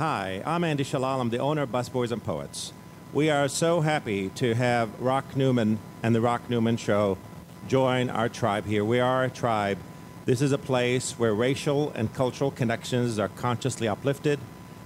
Hi, I'm Andy Shalal. I'm the owner of Busboys and Poets. We are so happy to have Rock Newman and the Rock Newman Show join our tribe here. We are a tribe. This is a place where racial and cultural connections are consciously uplifted,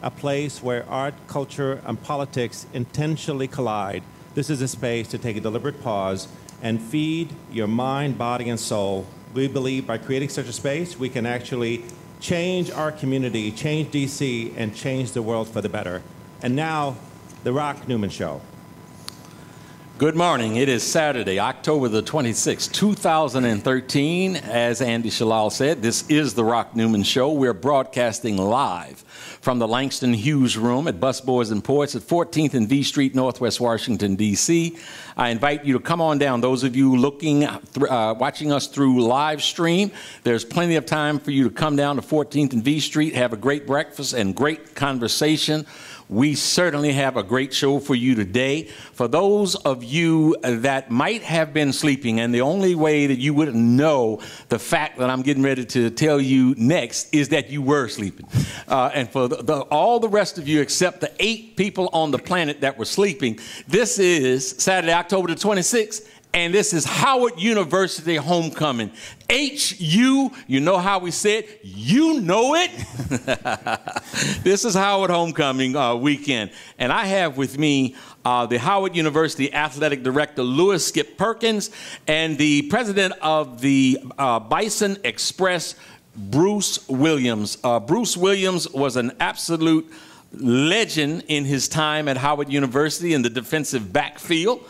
a place where art, culture, and politics intentionally collide. This is a space to take a deliberate pause and feed your mind, body, and soul. We believe by creating such a space, we can actually change our community, change DC, and change the world for the better. And now, the Rock Newman Show. Good morning. It is Saturday, October the 26th, 2013. As Andy Shalal said, this is the Rock Newman Show. We're broadcasting live from the Langston Hughes Room at Busboys and Poets at 14th and V Street, Northwest Washington, D.C. I invite you to come on down. Those of you watching us through live stream, there's plenty of time for you to come down to 14th and V Street, have a great breakfast and great conversation. We certainly have a great show for you today. For those of you that might have been sleeping, and the only way that you would know the fact that I'm getting ready to tell you next is that you were sleeping. And for all the rest of you except the 8 people on the planet that were sleeping, this is Saturday, October the 26th, and this is Howard University Homecoming. H-U, you know how we said, you know it. This is Howard Homecoming weekend. And I have with me the Howard University Athletic Director, Lewis Skip Perkins, and the president of the Bison Express, Bruce Williams. Bruce Williams was an absolute legend in his time at Howard University in the defensive backfield.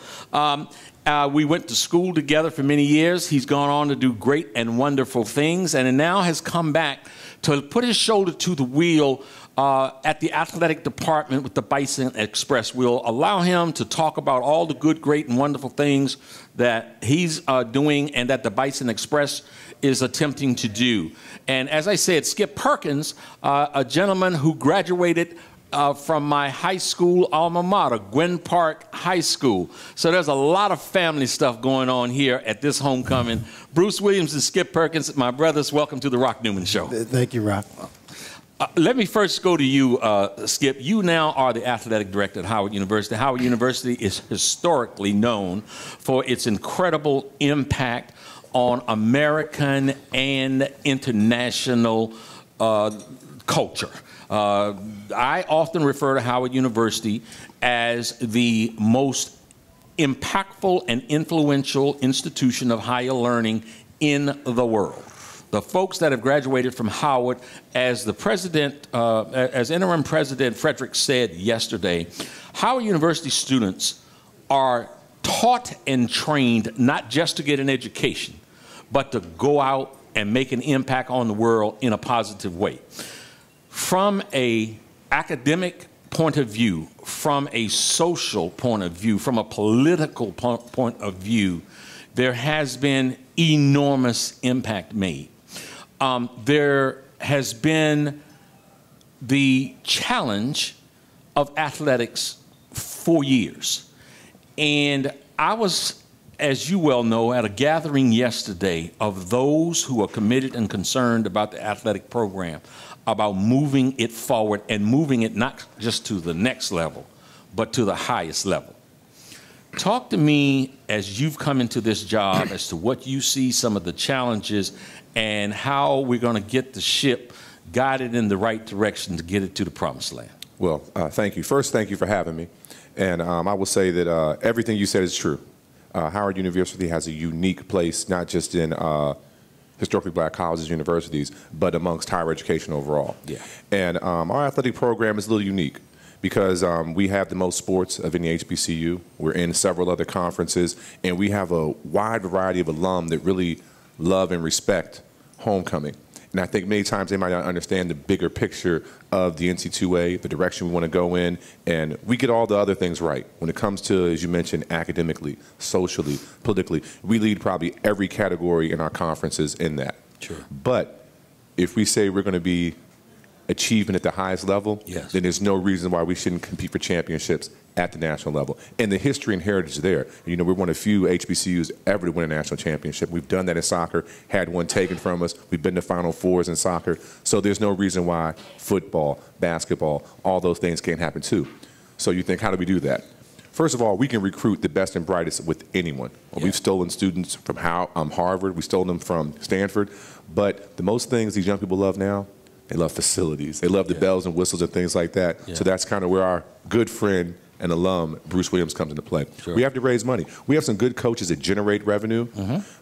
We went to school together for many years. He's gone on to do great and wonderful things, and now has come back to put his shoulder to the wheel at the athletic department with the Bison Express. We'll allow him to talk about all the good, great, and wonderful things that he's doing and that the Bison Express is attempting to do. And as I said, Skip Perkins, a gentleman who graduated from my high school alma mater, Gwen Park High School. So there's a lot of family stuff going on here at this homecoming. Bruce Williams and Skip Perkins, my brothers, welcome to the Rock Newman Show. Thank you, Rock. Let me first go to you, Skip. You now are the athletic director at Howard University. Howard University is historically known for its incredible impact on American and international culture. I often refer to Howard University as the most impactful and influential institution of higher learning in the world. The folks that have graduated from Howard, as the president, as interim president Frederick said yesterday, Howard University students are taught and trained not just to get an education, but to go out and make an impact on the world in a positive way. From an academic point of view, from a social point of view, from a political point of view, there has been enormous impact made. There has been the challenge of athletics for years. And I was, as you well know, at a gathering yesterday of those who are committed and concerned about the athletic program, about moving it forward and moving it not just to the next level, but to the highest level. Talk to me as you've come into this job as to what you see, some of the challenges, and how we're going to get the ship guided in the right direction to get it to the promised land. Well, thank you. First, thank you for having me. And I will say that everything you said is true. Howard University has a unique place, not just in historically black colleges, universities, but amongst higher education overall. Yeah. And our athletic program is a little unique because we have the most sports of any HBCU. We're in several other conferences, and we have a wide variety of alum that really love and respect homecoming. And I think many times they might not understand the bigger picture of the NC2A, the direction we want to go in, and we get all the other things right. When it comes to, as you mentioned, academically, socially, politically, we lead probably every category in our conferences in that. Sure. But if we say we're going to be achievement at the highest level, yes, then there's no reason why we shouldn't compete for championships at the national level. And the history and heritage is there. You know, we're one of the few HBCUs ever to win a national championship. We've done that in soccer, had one taken from us. We've been to Final Fours in soccer. So there's no reason why football, basketball, all those things can't happen too. So you think, how do we do that? First of all, we can recruit the best and brightest with anyone. Yeah. We've stolen students from Harvard. We've stolen them from Stanford. But the most things these young people love now, they love facilities. They love the bells and whistles and things like that. Yeah. So that's kind of where our good friend and alum, Bruce Williams, comes into play. Sure. We have to raise money. We have some good coaches that generate revenue.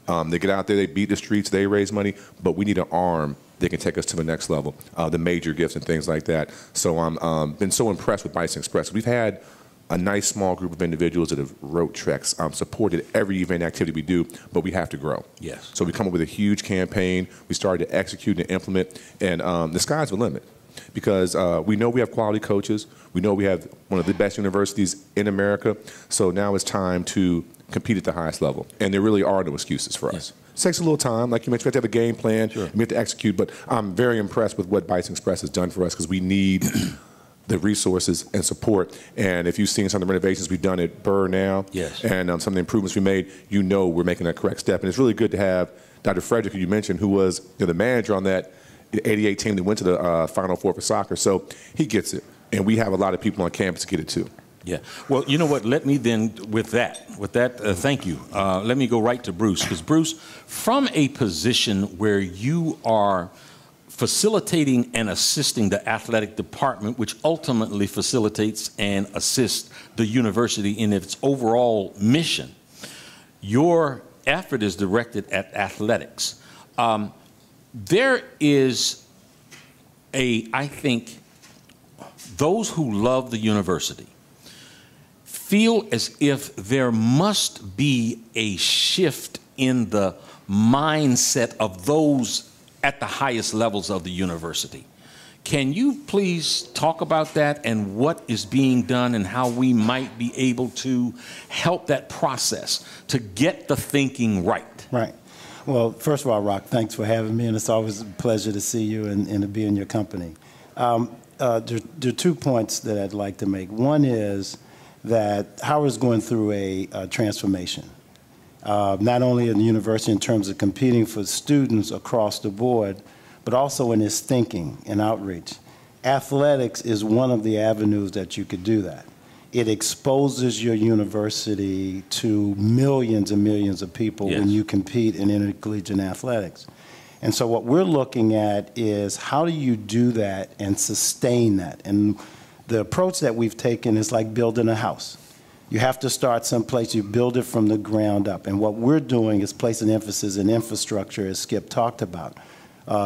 They get out there, they beat the streets, they raise money, but we need an arm that can take us to the next level, the major gifts and things like that. So I'm been so impressed with Bison Express. We've had a nice small group of individuals that have wrote checks, supported every event activity we do, but we have to grow. Yes. So we come up with a huge campaign. We started to execute and implement, and the sky's the limit. Because we know we have quality coaches. We know we have one of the best universities in America. So now it's time to compete at the highest level. And there really are no excuses for us. It takes a little time. Like you mentioned, we have to have a game plan. Sure. We have to execute. But I'm very impressed with what Bison Express has done for us because we need the resources and support. And if you've seen some of the renovations we've done at Burr now, yes, and some of the improvements we made, you know we're making that correct step. And it's really good to have Dr. Frederick, who you mentioned, who was the manager on that 88 team that went to the Final Four for soccer. So he gets it. And we have a lot of people on campus to get it too. Yeah. Well, you know what? Let me then, with that, thank you. Let me go right to Bruce. Because Bruce, from a position where you are facilitating and assisting the athletic department, which ultimately facilitates and assists the university in its overall mission, your effort is directed at athletics. There is I think, those who love the university feel as if there must be a shift in the mindset of those at the highest levels of the university. Can you please talk about that and what is being done and how we might be able to help that process to get the thinking right? Right. Well, first of all, Rock, thanks for having me, and it's always a pleasure to see you and to be in your company. There are 2 points that I'd like to make. One is that Howard's going through a transformation, not only in the university in terms of competing for students across the board, but also in his thinking and outreach. Athletics is one of the avenues that you could do that. It exposes your university to millions and millions of people when you compete in intercollegiate athletics. And so what we're looking at is how do you do that and sustain that? And the approach that we've taken is like building a house. You have to start someplace, you build it from the ground up. And what we're doing is placing emphasis in infrastructure, as Skip talked about.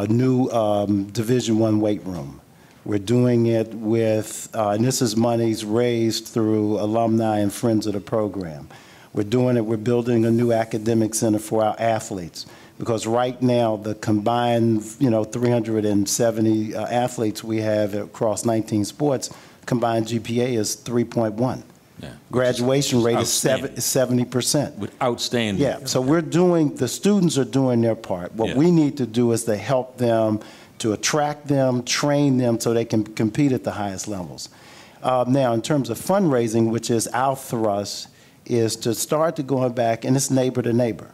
New Division I weight room. We're doing it with, and this is monies raised through alumni and friends of the program. We're doing it, we're building a new academic center for our athletes. Because right now, the combined, 370 athletes we have across 19 sports, combined GPA is 3.1. Yeah. Graduation rate is 70%. With outstanding. Yeah, so the students are doing their part. What we need to do is to help them, to attract them, train them so they can compete at the highest levels. Now, in terms of fundraising, which is our thrust, is to start to going back, and it's neighbor to neighbor.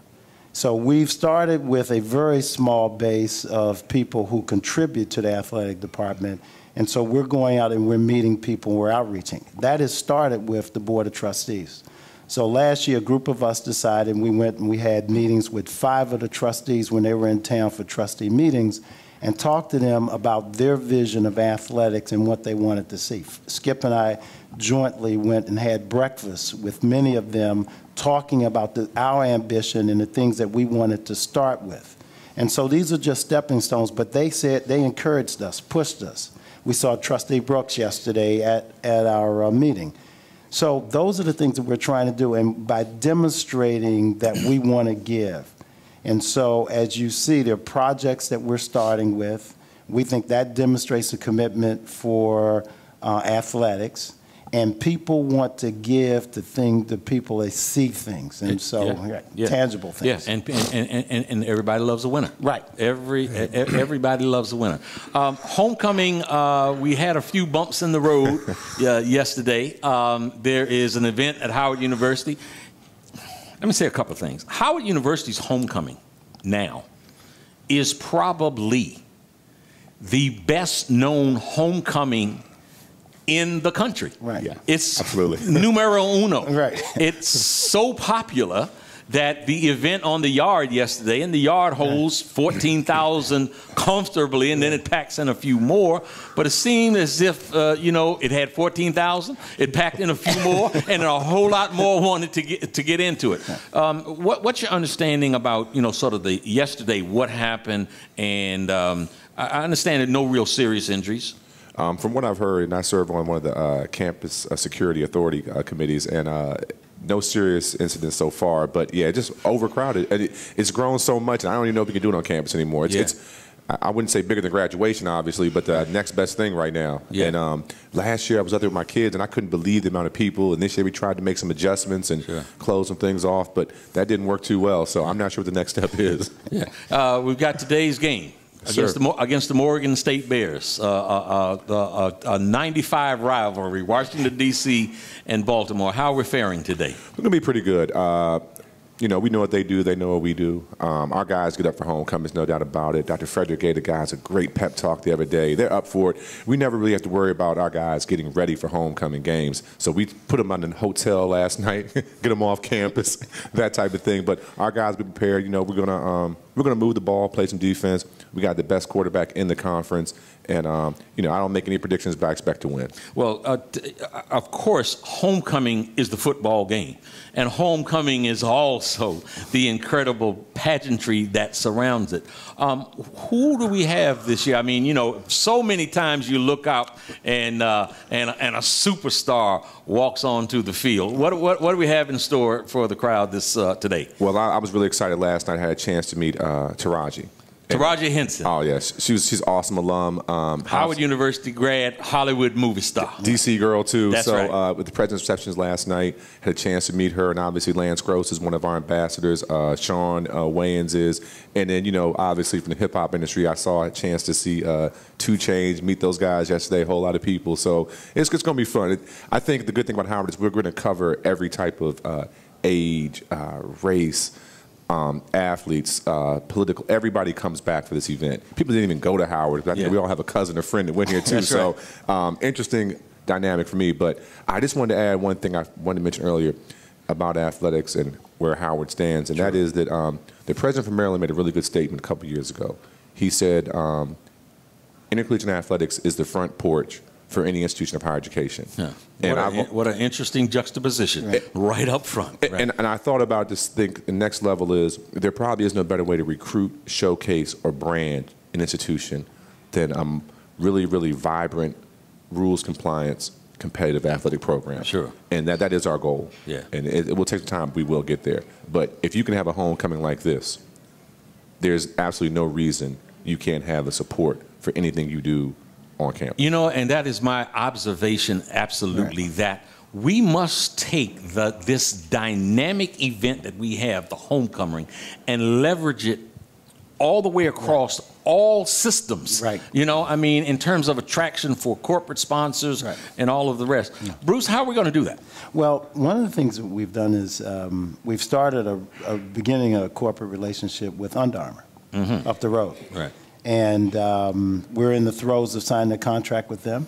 So we've started with a very small base of people who contribute to the athletic department, and so we're going out and we're meeting people, we're outreaching. That has started with the Board of Trustees. So last year, a group of us decided, and we went and we had meetings with 5 of the trustees when they were in town for trustee meetings, and talked to them about their vision of athletics and what they wanted to see. Skip and I jointly went and had breakfast with many of them, talking about our ambition and the things that we wanted to start with. And so these are just stepping stones, but they said, they encouraged us, pushed us. We saw Trustee Brooks yesterday at our meeting. So those are the things that we're trying to do, and by demonstrating that we want to give. And so as you see, there are projects that we're starting with. We think that demonstrates a commitment for athletics. And people want to give the people they see things, and so tangible things. Yeah, and everybody loves a winner. Right. Everybody loves a winner. Homecoming, we had a few bumps in the road yesterday. There is an event at Howard University. Let me say a couple of things. Howard University's homecoming now is probably the best known homecoming in the country. Right. Yeah. It's absolutely numero uno. Right. It's so popular that the event on the yard yesterday, and the yard holds 14,000 comfortably, and then it packs in a few more. But it seemed as if, it had 14,000, it packed in a few more, and a whole lot more wanted to get into it. What's your understanding about, sort of the yesterday, what happened? And I understand that no real serious injuries. From what I've heard, and I serve on one of the campus security authority committees, and no serious incidents so far. But yeah, just overcrowded. It's grown so much, and I don't even know if we can do it on campus anymore. I wouldn't say bigger than graduation, obviously, but the next best thing right now. Yeah. And last year I was out there with my kids, and I couldn't believe the amount of people. And this year we tried to make some adjustments and close some things off, but that didn't work too well. So I'm not sure what the next step is. Yeah. We've got today's game. Against the Morgan State Bears, a 95 rivalry, Washington, D.C. and Baltimore. How are we faring today? We're going to be pretty good. We know what they do. They know what we do. Our guys get up for homecomings, no doubt about it. Dr. Frederick gave the guys a great pep talk the other day. They're up for it. We never really have to worry about our guys getting ready for homecoming games. So we put them on a hotel last night, get them off campus, that type of thing. But our guys be prepared. We're gonna move the ball, play some defense. We got the best quarterback in the conference. And, I don't make any predictions, but I expect to win. Well, of course, homecoming is the football game. And homecoming is also the incredible pageantry that surrounds it. Who do we have this year? I mean, so many times you look out and a superstar walks onto the field. What do we have in store for the crowd today? Well, I was really excited last night. I had a chance to meet Taraji. Taraji Henson. Oh, yes. She's awesome alum. Howard University grad, Hollywood movie star. D.C. girl, too. That's right. With the president's receptions last night, had a chance to meet her, and obviously Lance Gross is one of our ambassadors. Sean Wayans is. And then, obviously from the hip-hop industry, I saw a chance to see 2 Chainz, meet those guys yesterday, a whole lot of people. So it's going to be fun. I think the good thing about Howard is we're going to cover every type of age, race, athletes, political, everybody comes back for this event. People didn't even go to Howard. I think we all have a cousin or friend that went here too. That's right. So interesting dynamic for me. But I just wanted to add one thing I wanted to mention earlier about athletics and where Howard stands, and that is that the president from Maryland made a really good statement a couple years ago. He said intercollegiate athletics is the front porch for any institution of higher education. Yeah. And what an interesting juxtaposition right up front. Right. And I thought about this thing, the next level is there probably is no better way to recruit, showcase, or brand an institution than really, really vibrant, rules compliance, competitive athletic program. Sure. And that is our goal. Yeah. And it will take some time, we will get there. But if you can have a homecoming like this, there's absolutely no reason you can't have the support for anything you do on campus. And that is my observation, absolutely, that we must take this dynamic event that we have, the homecoming, and leverage it all the way across all systems. Right. In terms of attraction for corporate sponsors and all of the rest. Yeah. Bruce, how are we going to do that? Well, one of the things that we've done is we've started beginning a corporate relationship with Under Armour up the road. Right. And we're in the throes of signing a contract with them.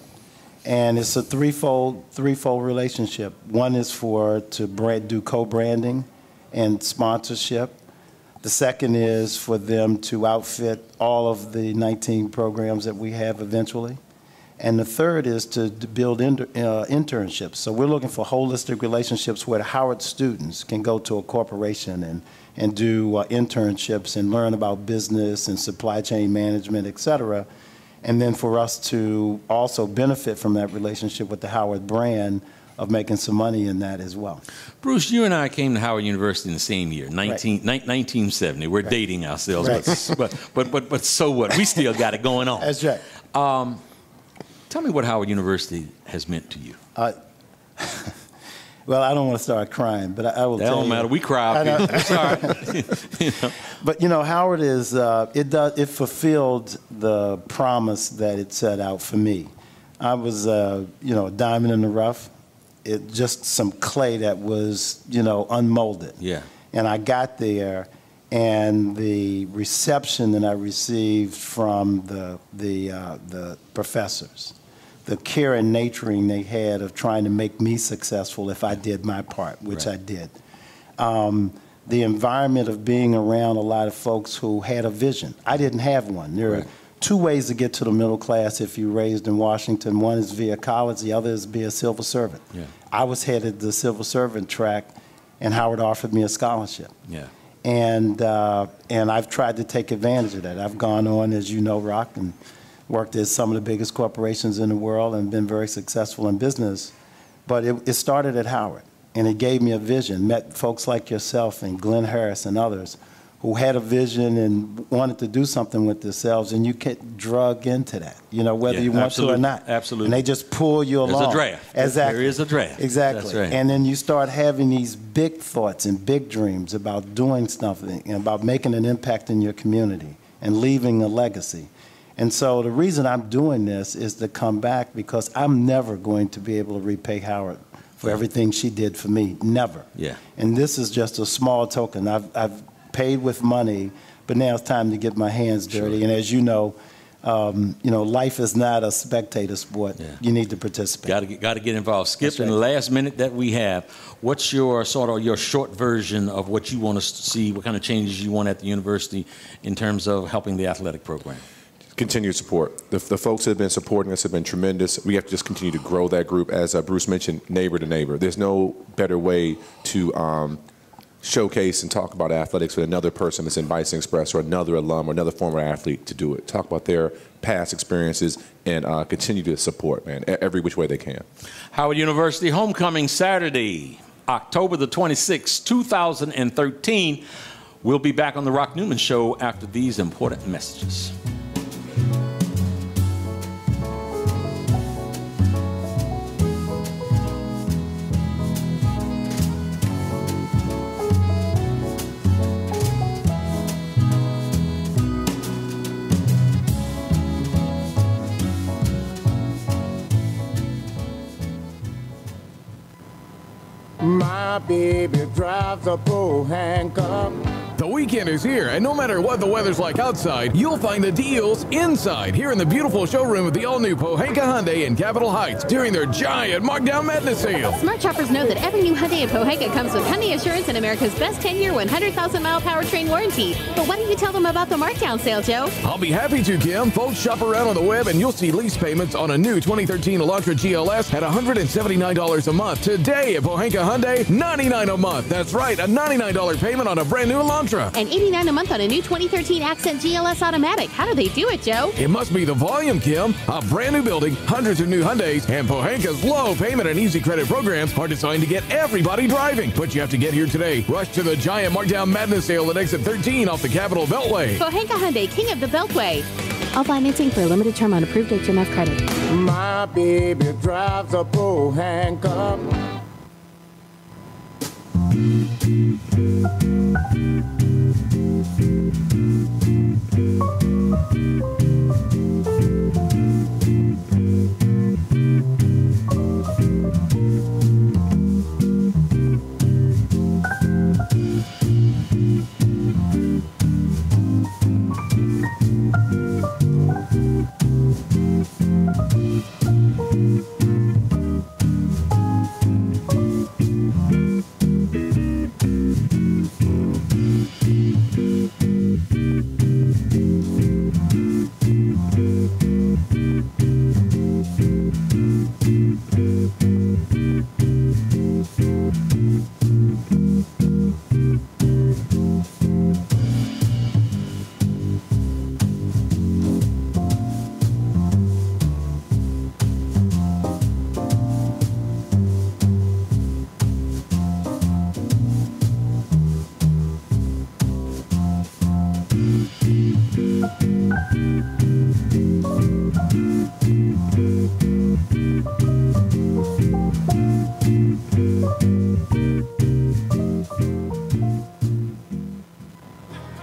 And it's a threefold relationship. One is to do co-branding and sponsorship. The second is for them to outfit all of the 19 programs that we have eventually. And the third is to build internships. So we're looking for holistic relationships where the Howard students can go to a corporation and do internships and learn about business and supply chain management, et cetera. And then for us to also benefit from that relationship with the Howard brand of making some money in that as well. Bruce, you and I came to Howard University in the same year, 1970. We're dating ourselves, but so what? We still got it going on. That's right. Tell me what Howard University has meant to you. Well, I don't want to start crying, but I will That tell don't you. matter. We cry up here. It's all right. You know. But Howard is it fulfilled the promise that it set out for me. I was a diamond in the rough. It just some clay that was unmolded. Yeah. And I got there, and the reception that I received from the professors, the care and nurturing they had of trying to make me successful if I did my part, which I did. The environment of being around a lot of folks who had a vision. I didn't have one. There are two ways to get to the middle class if you're raised in Washington. One is via college, the other is via civil servant. Yeah. I was headed the civil servant track, and Howard offered me a scholarship. Yeah. And I've tried to take advantage of that. I've gone on, as you know, Rock, and worked at some of the biggest corporations in the world and been very successful in business. But it started at Howard, and it gave me a vision. Met folks like yourself and Glenn Harris and others who had a vision and wanted to do something with themselves, and you get drug into that, whether you want to or not. Absolutely. And they just pull you along. There's a draft. Exactly. There is a draft. Exactly. That's right. And then you start having these big thoughts and big dreams about doing something and about making an impact in your community and leaving a legacy. And so the reason I'm doing this is to come back because I'm never going to be able to repay Howard for everything she did for me. Never. Yeah. And this is just a small token. I've paid with money, but now it's time to get my hands dirty. Sure. And as you know, life is not a spectator sport. Yeah. You need to participate. Got to get involved. Skip, That's in right. the last minute that we have, what's your your short version of what you want us to see, what kind of changes you want at the university in terms of helping the athletic program? Continued support. The folks that have been supporting us have been tremendous. We have to just continue to grow that group. As Bruce mentioned, neighbor to neighbor. There's no better way to showcase and talk about athletics with another person that's in Bison Express or another alum or another former athlete to do it. Talk about their past experiences and continue to support, man, every which way they can. Howard University Homecoming Saturday, October the 26th, 2013. We'll be back on the Rock Newman Show after these important messages. My baby drives a bull handcuff. The weekend is here, and no matter what the weather's like outside, you'll find the deals inside here in the beautiful showroom of the all-new Pohanka Hyundai in Capitol Heights during their giant Markdown Madness sale. Smart shoppers know that every new Hyundai in Pohanka comes with Hyundai Assurance and America's best 10-year, 100,000-mile powertrain warranty. But why don't you tell them about the Markdown sale, Joe? I'll be happy to, Kim. Folks, shop around on the web, and you'll see lease payments on a new 2013 Elantra GLS at $179 a month. Today at Pohanka Hyundai, $99 a month. That's right, a $99 payment on a brand new Elantra. And $89 a month on a new 2013 Accent GLS Automatic. How do they do it, Joe? It must be the volume, Kim. A brand new building, hundreds of new Hyundais, and Pohanka's low payment and easy credit programs are designed to get everybody driving. But you have to get here today. Rush to the giant Markdown Madness sale at exit 13 off the Capitol Beltway. Pohanka Hyundai, king of the Beltway. All financing for a limited term on approved HMF credit. My baby drives a bull handcuff.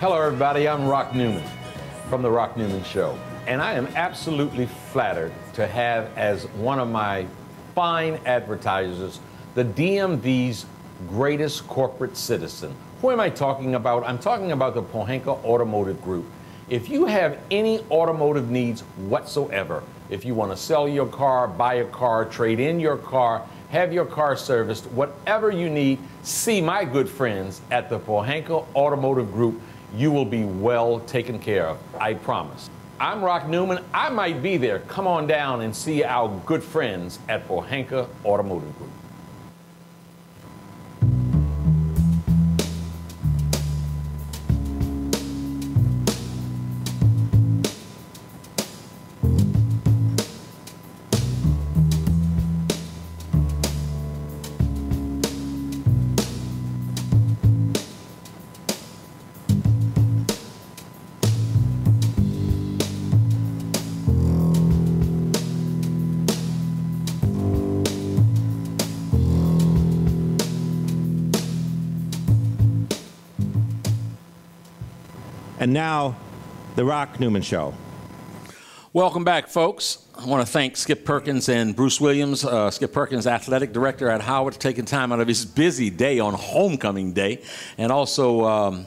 Hello, everybody. I'm Rock Newman from The Rock Newman Show. And I am absolutely flattered to have as one of my fine advertisers the DMV's greatest corporate citizen. Who am I talking about? I'm talking about the Pohanka Automotive Group. If you have any automotive needs whatsoever, if you want to sell your car, buy a car, trade in your car, have your car serviced, whatever you need, see my good friends at the Pohanka Automotive Group. You will be well taken care of, I promise. I'm Rock Newman. I might be there. Come on down and see our good friends at Pohanka Automotive Group. And now, The Rock Newman Show. Welcome back, folks. I want to thank Skip Perkins and Bruce Williams, Skip Perkins, athletic director at Howard, taking time out of his busy day on homecoming day, and also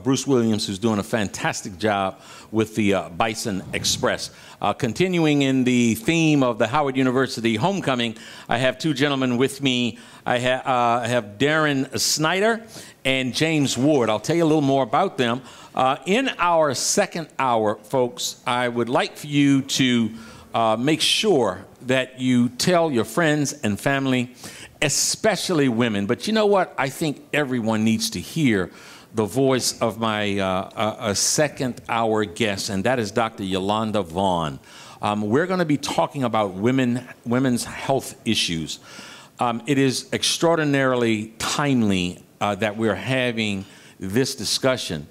Bruce Williams, who's doing a fantastic job with the Bison Express. Continuing in the theme of the Howard University homecoming, I have two gentlemen with me. I have Darren Snyder and James Ward. I'll tell you a little more about them. In our second hour, folks, I would like for you to make sure that you tell your friends and family, especially women. But you know what? I think everyone needs to hear the voice of my second hour guest, and that is Dr. Yolanda Vaughn. We're going to be talking about women's health issues. It is extraordinarily timely that we're having this discussion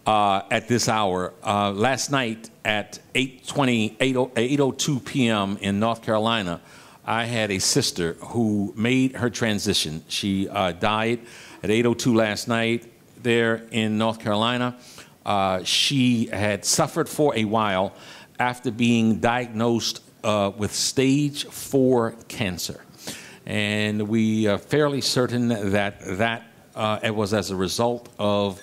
at this hour. Last night at 8:02 p.m. in North Carolina, I had a sister who made her transition. She died at 8:02 last night there in North Carolina. She had suffered for a while after being diagnosed with stage 4 cancer. And we are fairly certain that it was as a result of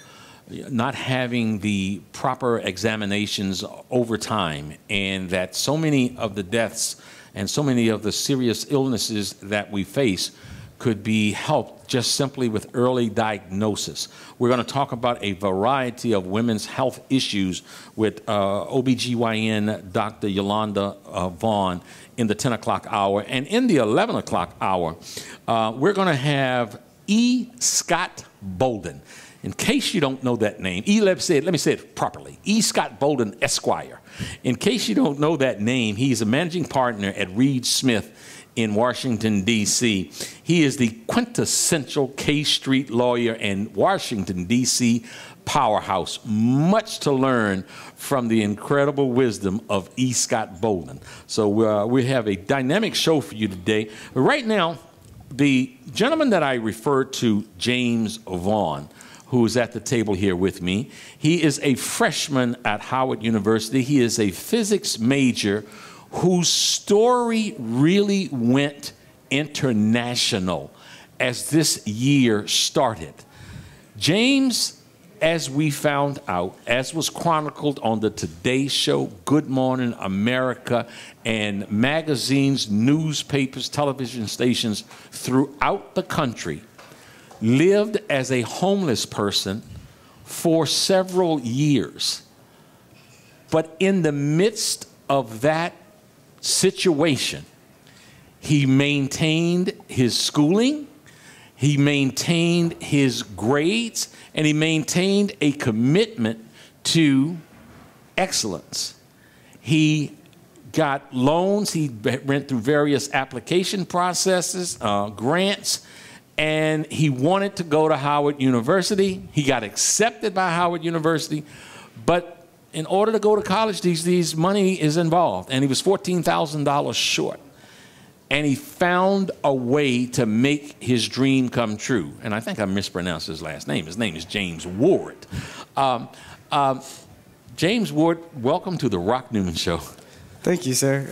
not having the proper examinations over time, and that so many of the deaths and so many of the serious illnesses that we face could be helped just simply with early diagnosis. We're going to talk about a variety of women's health issues with OBGYN Dr. Yolanda Vaughn in the 10 o'clock hour. And in the 11 o'clock hour, we're going to have E. Scott Bolden. In case you don't know that name, let me say it properly, E. Scott Bolden, Esquire. In case you don't know that name, he's a managing partner at Reed Smith in Washington, D.C. He is the quintessential K Street lawyer and Washington, D.C. powerhouse. Much to learn from the incredible wisdom of E. Scott Bolden. So we have a dynamic show for you today. Right now, the gentleman that I referred to, James Vaughn, who is at the table here with me. He is a freshman at Howard University. He is a physics major whose story really went international as this year started. James, as we found out, as was chronicled on the Today Show, Good Morning America, and magazines, newspapers, television stations throughout the country, lived as a homeless person for several years. But in the midst of that situation, he maintained his schooling, he maintained his grades, and he maintained a commitment to excellence. He got loans, he went through various application processes, grants, and he wanted to go to Howard University. He got accepted by Howard University, but in order to go to college, these money is involved, and he was $14,000 short. And he found a way to make his dream come true. And I think I mispronounced his last name. His name is James Ward. James Ward, welcome to the Rock Newman Show. Thank you, sir.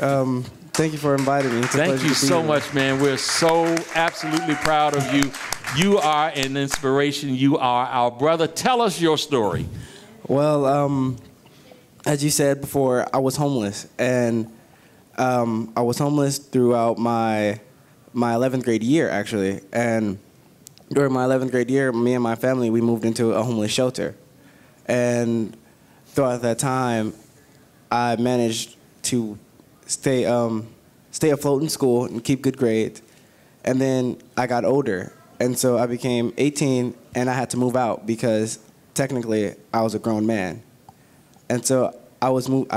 Thank you for inviting me. Thank you so much, man. We're so absolutely proud of you. You are an inspiration. You are our brother. Tell us your story. Well, as you said before, I was homeless, and I was homeless throughout my 11th grade year, actually. And during my 11th grade year, me and my family, we moved into a homeless shelter. And throughout that time, I managed to stay afloat in school and keep good grades. And then I got older, and so I became 18, and I had to move out because technically I was a grown man. And so I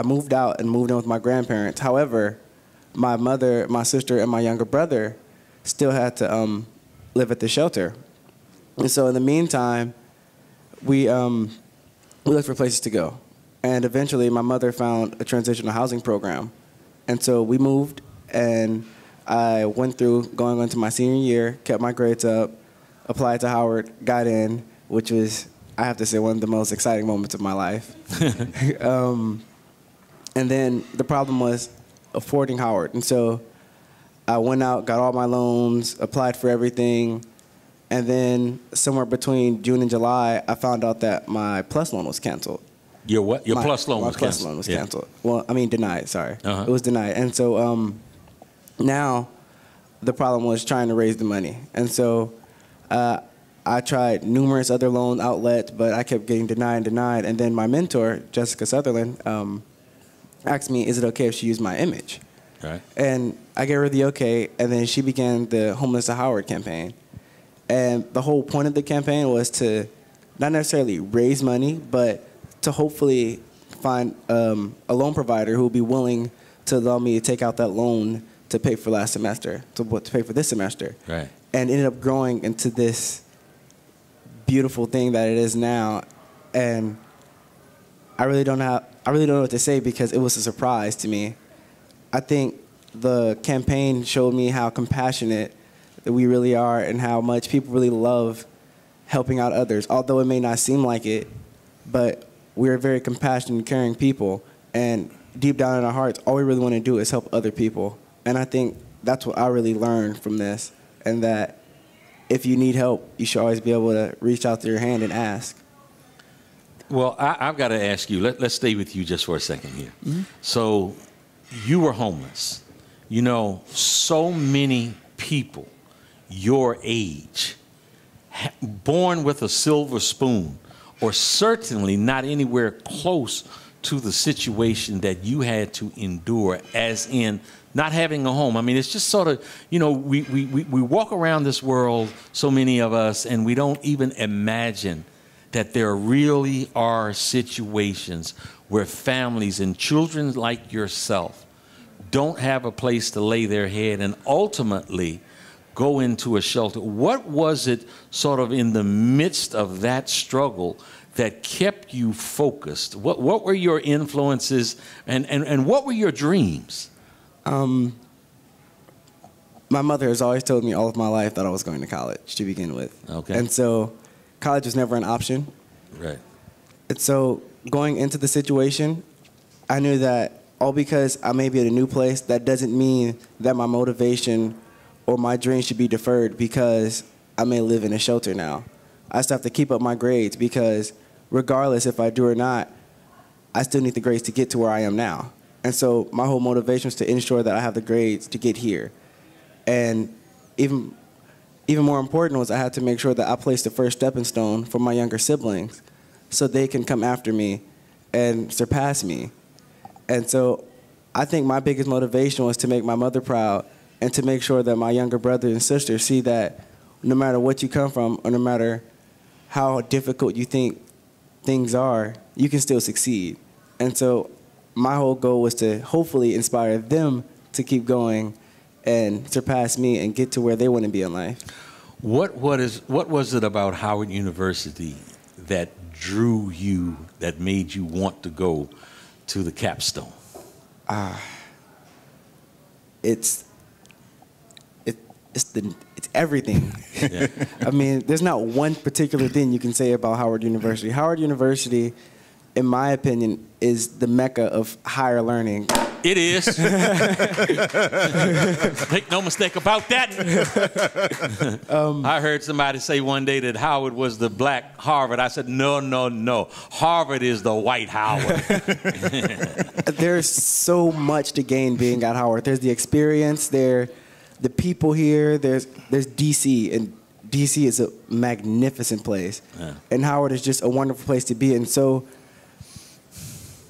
moved out and moved in with my grandparents. However, my mother, my sister, and my younger brother still had to live at the shelter. And so in the meantime, we looked for places to go. And eventually my mother found a transitional housing program. And so we moved, and I went through going into my senior year, kept my grades up, applied to Howard, got in, which was, I have to say, one of the most exciting moments of my life. And then the problem was affording Howard. And so I went out, got all my loans, applied for everything, and then somewhere between June and July, I found out that my PLUS loan was canceled. Your what? Your PLUS loan was canceled? My PLUS loan was canceled. Well, I mean denied, sorry. Uh-huh. It was denied. And so now the problem was trying to raise the money. And so I tried numerous other loan outlets, but I kept getting denied. And then my mentor, Jessica Sutherland, asked me, is it okay if she used my image? Right. And I gave her the okay, and then she began the Homeless to Howard campaign. And the whole point of the campaign was to not necessarily raise money, but to hopefully find a loan provider who will be willing to allow me to take out that loan to pay for last semester, to pay for this semester. Right. And ended up growing into this beautiful thing that it is now. And I really don't know what to say because it was a surprise to me. I think the campaign showed me how compassionate that we really are and how much people really love helping out others. Although it may not seem like it, but we're very compassionate and caring people. And deep down in our hearts, all we really want to do is help other people. And I think that's what I really learned from this, and that if you need help, you should always be able to reach out to your hand and ask. Well, I've got to ask you, let's stay with you just for a second here. Mm-hmm. So you were homeless. You know, so many people your age, born with a silver spoon, or certainly not anywhere close to the situation that you had to endure, as in not having a home. I mean, it's just sort of, you know, we walk around this world, so many of us, and we don't even imagine that there really are situations where families and children like yourself don't have a place to lay their head and ultimately go into a shelter. What was it sort of in the midst of that struggle that kept you focused? What were your influences and what were your dreams? My mother has always told me all of my life that I was going to college to begin with. Okay. And so college was never an option. Right. And so going into the situation, I knew that all because I may be at a new place, that doesn't mean that my motivation or my dreams should be deferred because I may live in a shelter now. I still have to keep up my grades because regardless if I do or not, I still need the grades to get to where I am now. And so my whole motivation was to ensure that I have the grades to get here. And even more important was I had to make sure that I placed the first stepping stone for my younger siblings so they can come after me and surpass me. And so I think my biggest motivation was to make my mother proud and to make sure that my younger brothers and sisters see that no matter what you come from or no matter how difficult you think things are, you can still succeed. And so my whole goal was to hopefully inspire them to keep going and surpass me and get to where they want to be in life. What was it about Howard University that drew you, that made you want to go to the capstone? it's everything. Yeah. I mean, there's not one particular thing you can say about Howard University. Howard University, in my opinion, is the mecca of higher learning. It is. Make no mistake about that. I heard somebody say one day that Howard was the black Harvard. I said, no, no, no. Harvard is the white Howard. There's so much to gain being at Howard. There's the experience, the people here, there's DC, and DC is a magnificent place. Yeah. And Howard is just a wonderful place to be. And so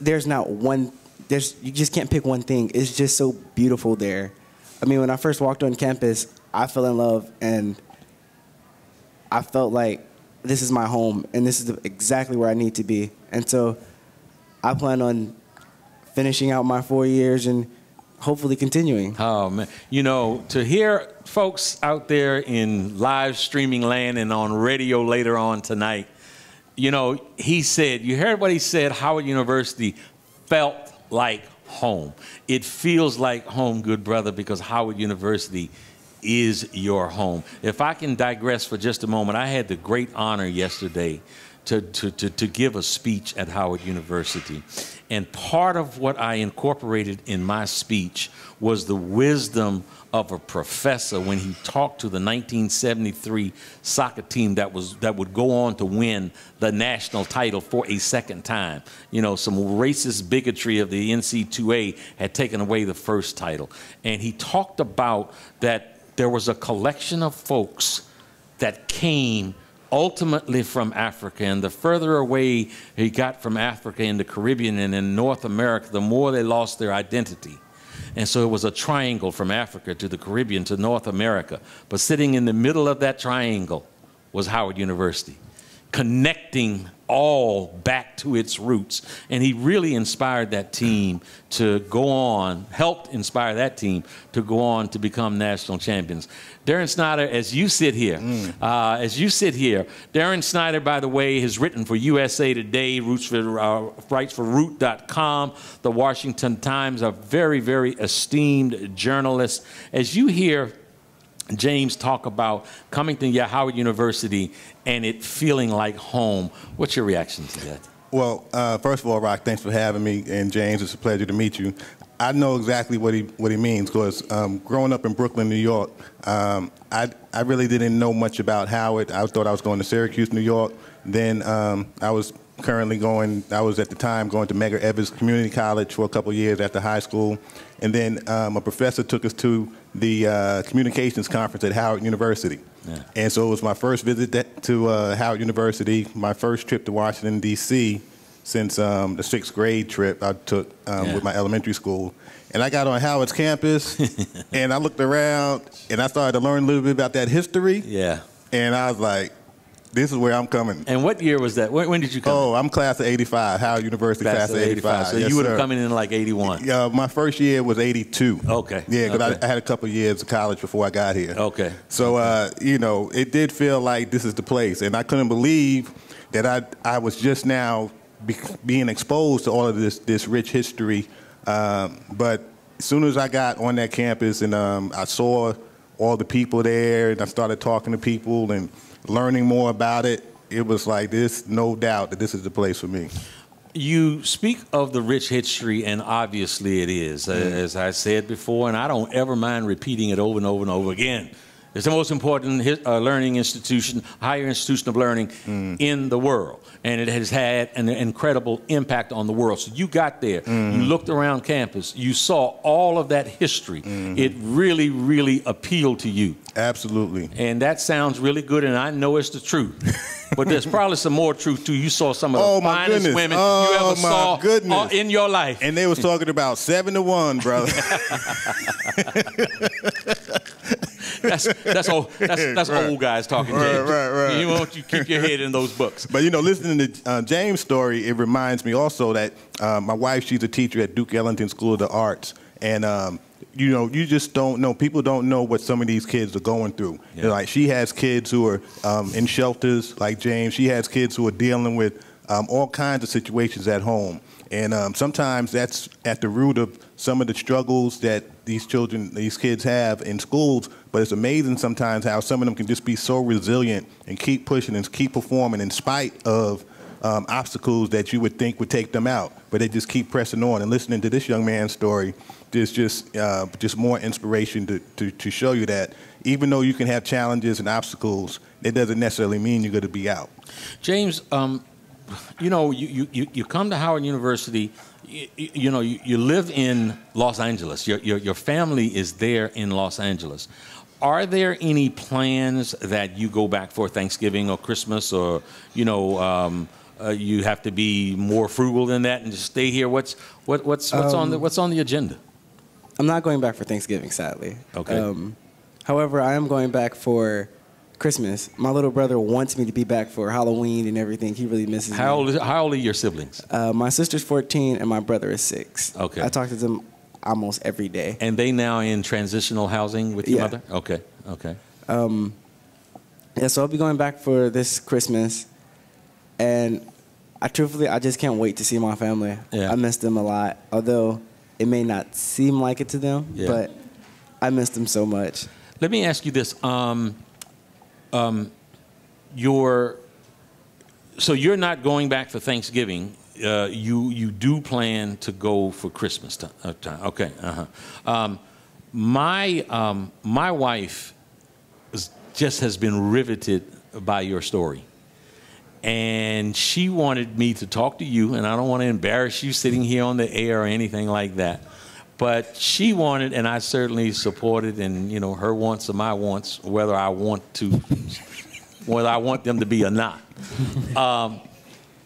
there's not one, you just can't pick one thing. It's just so beautiful there. I mean, when I first walked on campus, I fell in love, and I felt like this is my home, and this is exactly where I need to be. And so I plan on finishing out my 4 years and hopefully continuing. Oh, man. You know, to hear folks out there in live streaming land and on radio later on tonight, you know, he said, you heard what he said, Howard University felt like home. It feels like home, good brother, because Howard University is your home. If I can digress for just a moment, I had the great honor yesterday to give a speech at Howard University. And part of what I incorporated in my speech was the wisdom of a professor when he talked to the 1973 soccer team that would go on to win the national title for a second time. You know, some racist bigotry of the NC2A had taken away the first title. And he talked about that there was a collection of folks that came ultimately from Africa, and the further away he got from Africa in the Caribbean and in North America, the more they lost their identity. And so it was a triangle from Africa to the Caribbean to North America. But sitting in the middle of that triangle was Howard University, connecting all back to its roots. And he really inspired that team to go on, helped inspire that team to go on to become national champions. Darren Snyder, as you sit here, Darren Snyder, by the way, has written for USA Today, writes for Root.com, the Washington Times, a very, very esteemed journalist. As you hear James talk about coming to Howard University and it feeling like home, what's your reaction to that? Well, first of all, Rock, thanks for having me, and James, it's a pleasure to meet you. I know exactly what he means, because growing up in Brooklyn, New York, I really didn't know much about Howard. I thought I was going to Syracuse, New York. Then I was at the time going to Medgar Evers Community College for a couple of years after high school. And then a professor took us to the communications conference at Howard University. Yeah. And so it was my first visit to Howard University, my first trip to Washington, D.C., since the 6th grade trip I took with my elementary school. And I got on Howard's campus, and I looked around, and I started to learn a little bit about that history. Yeah. And I was like, this is where I'm coming. And what year was that? When did you come? Oh, I'm class of 85, Howard University class of 85. So yes, you would have come in like 81. Yeah, my first year was 82. Okay. Yeah, because I had a couple of years of college before I got here. Okay. So, you know, it did feel like this is the place. And I couldn't believe that I was just now being exposed to all of this rich history. But as soon as I got on that campus and I saw all the people there, and I started talking to people and learning more about it, it was like this, no doubt that this is the place for me. You speak of the rich history, and obviously it is, as I said before, and I don't ever mind repeating it over and over and over again. It's the most important learning institution, higher institution of learning in the world. And it has had an incredible impact on the world. So you got there, you looked around campus, you saw all of that history. It really, really appealed to you. Absolutely. And that sounds really good, and I know it's the truth. But there's probably some more truth, too. You saw some of the finest women you ever saw in your life. And they was talking about 7-1, brother. That's old guys talking, James. Right. You want you keep your head in those books. But, you know, listening to James' story, it reminds me also that my wife, she's a teacher at Duke Ellington School of the Arts. And, you know, you just don't know. People don't know what some of these kids are going through. Yeah. You know, like, she has kids who are in shelters, like James. She has kids who are dealing with all kinds of situations at home. And sometimes that's at the root of some of the struggles that these kids have in schools, But it's amazing sometimes how some of them can just be so resilient and keep pushing and keep performing in spite of obstacles that you would think would take them out. But they just keep pressing on. And listening to this young man's story, there's just more inspiration to show you that even though you can have challenges and obstacles, it doesn't necessarily mean you're going to be out. James, you know, you come to Howard University. You live in Los Angeles. Your family is there in Los Angeles. Are there any plans that you go back for Thanksgiving or Christmas, or you have to be more frugal than that and just stay here? What's on the agenda? I'm not going back for Thanksgiving, sadly. Okay. However, I am going back for Christmas. My little brother wants me to be back for Halloween and everything. He really misses me. How old are your siblings? My sister's 14 and my brother is 6. Okay. I talk to them almost every day. And they now in transitional housing with your mother? Okay. Yeah, so I'll be going back for this Christmas. And I just can't wait to see my family. Yeah. I miss them a lot, although it may not seem like it to them, but I miss them so much. Let me ask you this. So you're not going back for Thanksgiving. You do plan to go for Christmas time. Okay. My wife has been riveted by your story. And she wanted me to talk to you, and I don't want to embarrass you sitting here on the air or anything like that. But she wanted, and I certainly supported, and her wants are my wants, whether I want them to be or not.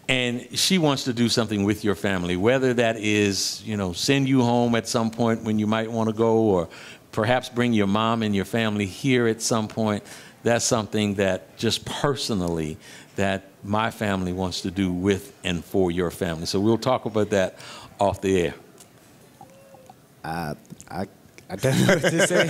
And she wants to do something with your family, whether that is, send you home at some point when you might want to go, or perhaps bring your mom and your family here at some point. That's something that just personally that my family wants to do with and for your family. So we'll talk about that off the air. I don't know what to say.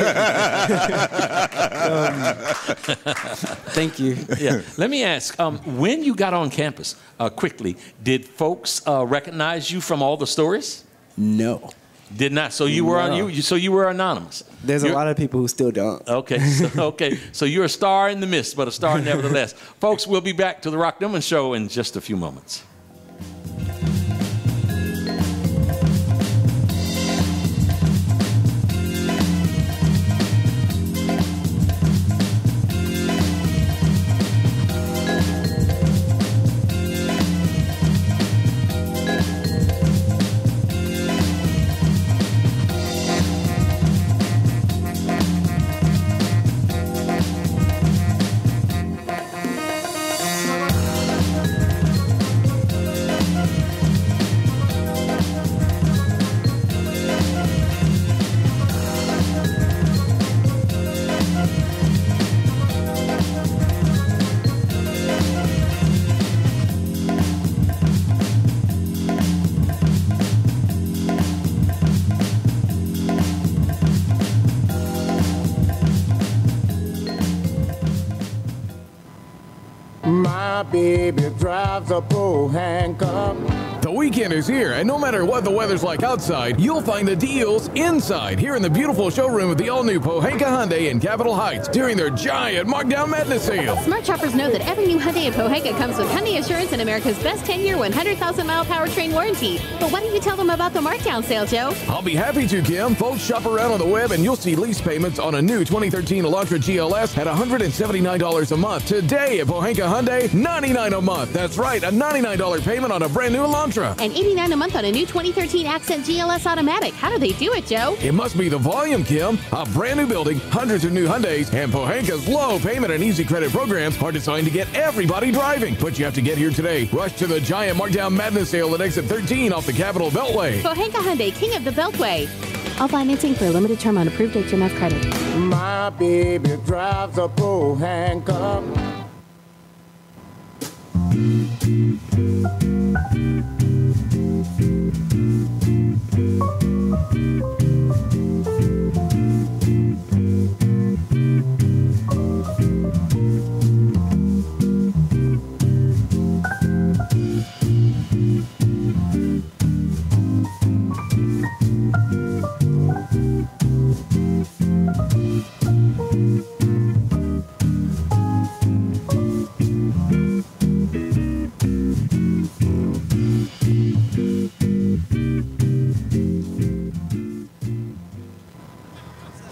Thank you. Yeah. Let me ask, when you got on campus, quickly, did folks recognize you from all the stories? No. Did not. So you were so you were anonymous. There's a lot of people who still don't. Okay. So you're a star in the mist, but a star nevertheless. Folks, we'll be back to the Rock Newman Show in just a few moments. My baby drives a pro handcuff. The weekend is here, and no matter what the weather's like outside, you'll find the deals inside here in the beautiful showroom of the all-new Pohanka Hyundai in Capitol Heights during their giant Markdown Madness sale. Smart shoppers know that every new Hyundai in Pohanka comes with Hyundai Assurance and America's best 10-year, 100,000-mile powertrain warranty. But why don't you tell them about the Markdown sale, Joe? I'll be happy to, Kim. Folks, shop around on the web, and you'll see lease payments on a new 2013 Elantra GLS at $179 a month. Today at Pohanka Hyundai, $99 a month. That's right, a $99 payment on a brand new Elantra. And $89 a month on a new 2013 Accent GLS Automatic. How do they do it, Joe? It must be the volume, Kim. A brand new building, hundreds of new Hyundais, and Pohanka's low payment and easy credit programs are designed to get everybody driving. But you have to get here today. Rush to the giant Markdown Madness sale at exit 13 off the Capitol Beltway. Pohanka Hyundai, king of the Beltway. All financing for a limited term on approved HMF credit. My baby drives a pro handcuff.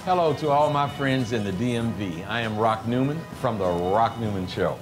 Hello to all my friends in the DMV. I am Rock Newman from the Rock Newman Show.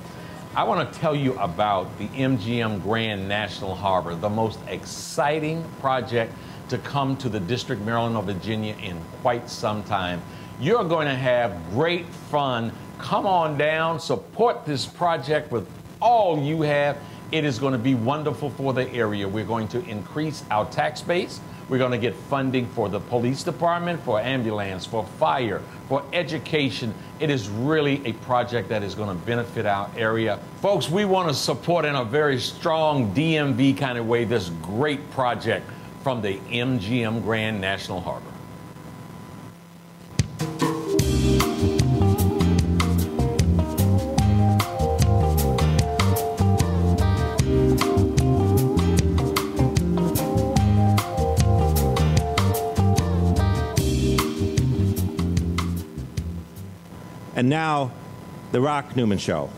I want to tell you about the MGM Grand National Harbor, the most exciting project to come to the District, Maryland, or Virginia in quite some time. You're going to have great fun. Come on down, support this project with all you have. It is going to be wonderful for the area. We're going to increase our tax base. We're going to get funding for the police department, for ambulance, for fire, for education. It is really a project that is going to benefit our area. Folks, we want to support in a very strong DMV kind of way this great project from the MGM Grand National Harbor. And now, The Rock Newman Show.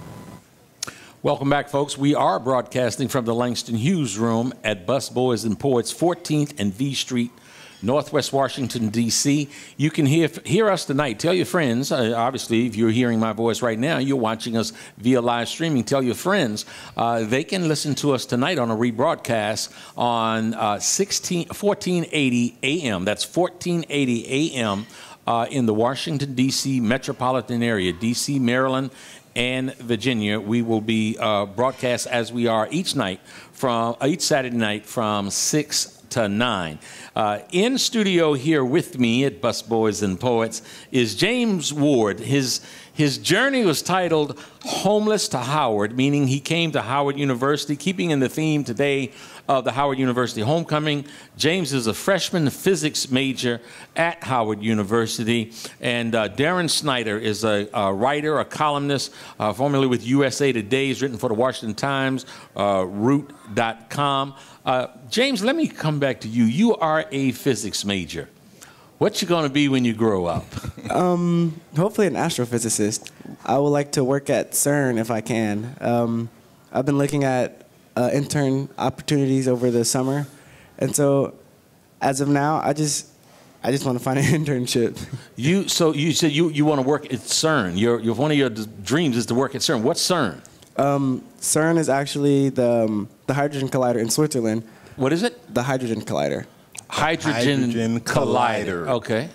Welcome back, folks. We are broadcasting from the Langston Hughes Room at Busboys and Poets, 14th and V Street, Northwest Washington, D.C. You can hear us tonight. Tell your friends. Obviously, if you're hearing my voice right now, you're watching us via live streaming. Tell your friends. They can listen to us tonight on a rebroadcast on 1480 a.m. That's 1480 a.m. In the Washington, D.C. metropolitan area, D.C., Maryland, and Virginia. We will be broadcast as we are each Saturday night from 6 to 9. In studio here with me at Busboys and Poets is James Ward. His journey was titled Homeless to Howard, meaning he came to Howard University, keeping in the theme today of the Howard University homecoming. James is a freshman physics major at Howard University, and Darren Snyder is a writer, a columnist, formerly with USA Today. He's written for the Washington Times, Root.com. James, let me come back to you. You are a physics major. What you going to be when you grow up? Hopefully an astrophysicist. I would like to work at CERN if I can. I've been looking at intern opportunities over the summer, and so as of now, I just want to find an internship. So you said you want to work at CERN. One of your dreams is to work at CERN. What's CERN? CERN is actually the Hydrogen Collider in Switzerland. What is it? The Hydrogen Collider. Hydrogen Collider. Okay.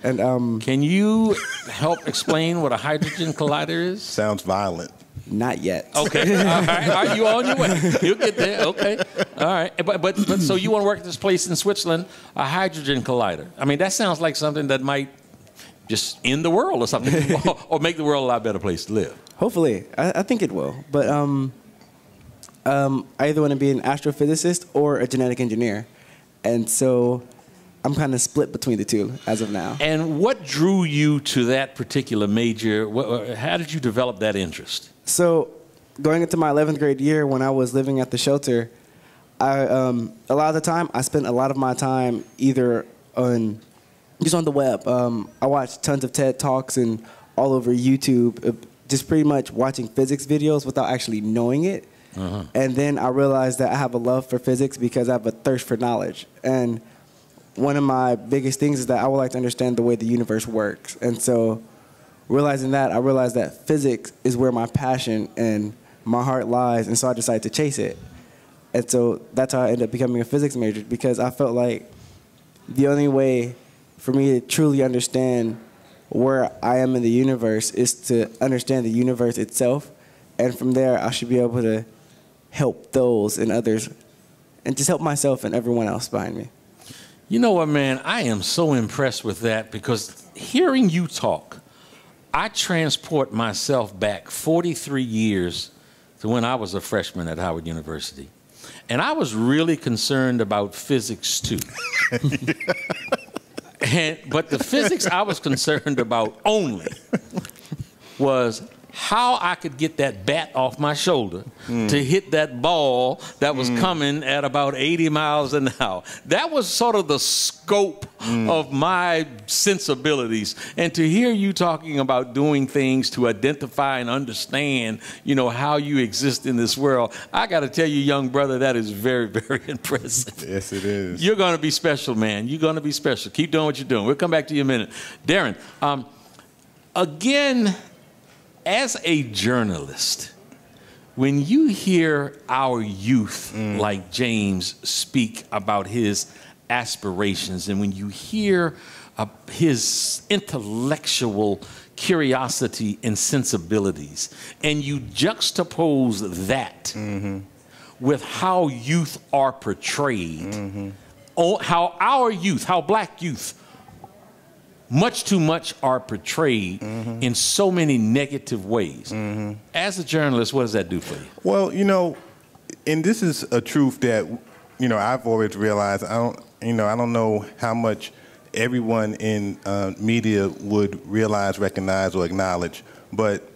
And can you help explain what a hydrogen collider is? Sounds violent. Not yet. Okay. All right. You on your way? You'll get there. Okay. All right. But so you want to work at this place in Switzerland, a hydrogen collider? I mean, that sounds like something that might just end the world or something, or make the world a lot better place to live. Hopefully, I think it will. But I either want to be an astrophysicist or a genetic engineer. And so I'm kind of split between the two as of now. And what drew you to that particular major? How did you develop that interest? So going into my 11th grade year when I was living at the shelter, a lot of the time I spent a lot of my time either on the web. I watched tons of TED Talks and all over YouTube, just pretty much watching physics videos without actually knowing it. Uh-huh. And then I realized that I have a love for physics because I have a thirst for knowledge. And one of my biggest things is that I would like to understand the way the universe works. And so realizing that, I realized that physics is where my passion and my heart lies. And so I decided to chase it. And so that's how I ended up becoming a physics major, because I felt like the only way for me to truly understand where I am in the universe is to understand the universe itself. And from there, I should be able to help those and others, and just help myself and everyone else behind me. You know what, man? I am so impressed with that, because hearing you talk, I transport myself back 43 years to when I was a freshman at Howard University. And I was really concerned about physics, too. But the physics I was concerned about only was how I could get that bat off my shoulder to hit that ball that was coming at about 80 miles an hour. That was sort of the scope of my sensibilities. And to hear you talking about doing things to identify and understand, you know, how you exist in this world, I got to tell you, young brother, that is very, very impressive. Yes, it is. You're going to be special, man. You're going to be special. Keep doing what you're doing. We'll come back to you in a minute. Darren, again, as a journalist, when you hear our youth like James speak about his aspirations, and when you hear his intellectual curiosity and sensibilities, and you juxtapose that with how youth are portrayed, how our youth, how black youth, much too much are portrayed in so many negative ways. As a journalist, what does that do for you? Well, you know, and this is a truth that, you know, I've always realized. I don't know how much everyone in media would realize, recognize, or acknowledge, but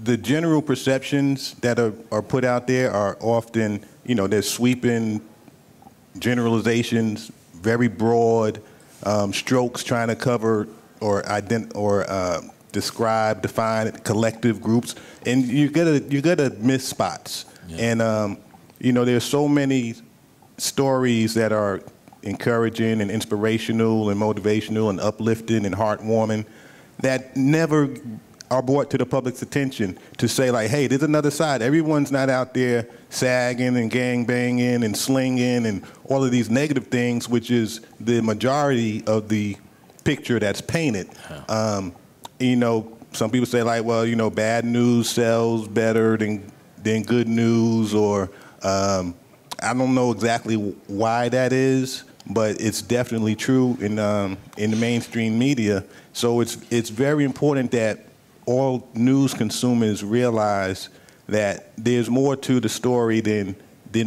the general perceptions that are put out there are often, you know, they're sweeping generalizations, very broad, strokes trying to cover or describe, define collective groups, and you gotta miss spots. And you know, there's so many stories that are encouraging and inspirational and motivational and uplifting and heartwarming that never are brought to the public's attention to say, like, hey, there's another side. Everyone's not out there sagging and gang banging and slinging and all of these negative things, which is the majority of the picture that's painted. You know, some people say, like, well, you know, bad news sells better than good news, or I don't know exactly why that is, but it's definitely true in the mainstream media. So it's very important that all news consumers realize that there's more to the story than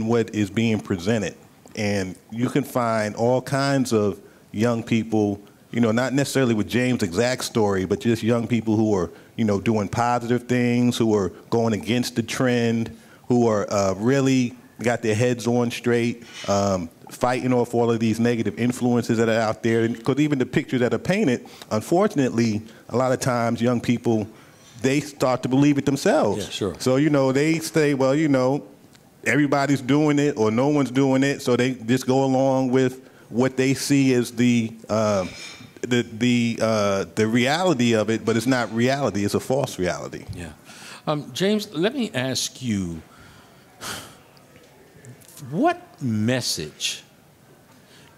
what is being presented. And you can find all kinds of young people, you know, not necessarily with James' exact story, but just young people who are, you know, doing positive things, who are going against the trend, who are really got their heads on straight, fighting off all of these negative influences that are out there. Because even the pictures that are painted, unfortunately, a lot of times young people, they start to believe it themselves. Yeah, sure. So, you know, they say, well, you know, everybody's doing it or no one's doing it, so they just go along with what they see as the reality of it, but it's not reality, it's a false reality. Yeah. James, let me ask you, what message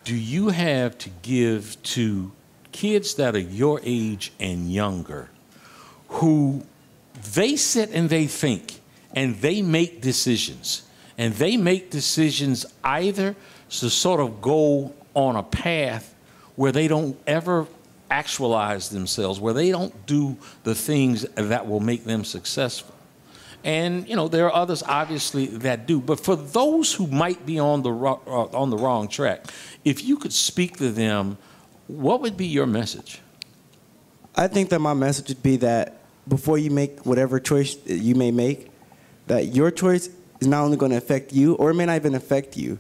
do you have to give to kids that are your age and younger, who they sit and they think and they make decisions, and they make decisions either to sort of go on a path where they don't ever actualize themselves, where they don't do the things that will make them successful? And, you know, there are others, obviously, that do. But for those who might be on the wrong track, if you could speak to them, what would be your message? I think that my message would be that before you make whatever choice you may make, that your choice is not only going to affect you, or it may not even affect you,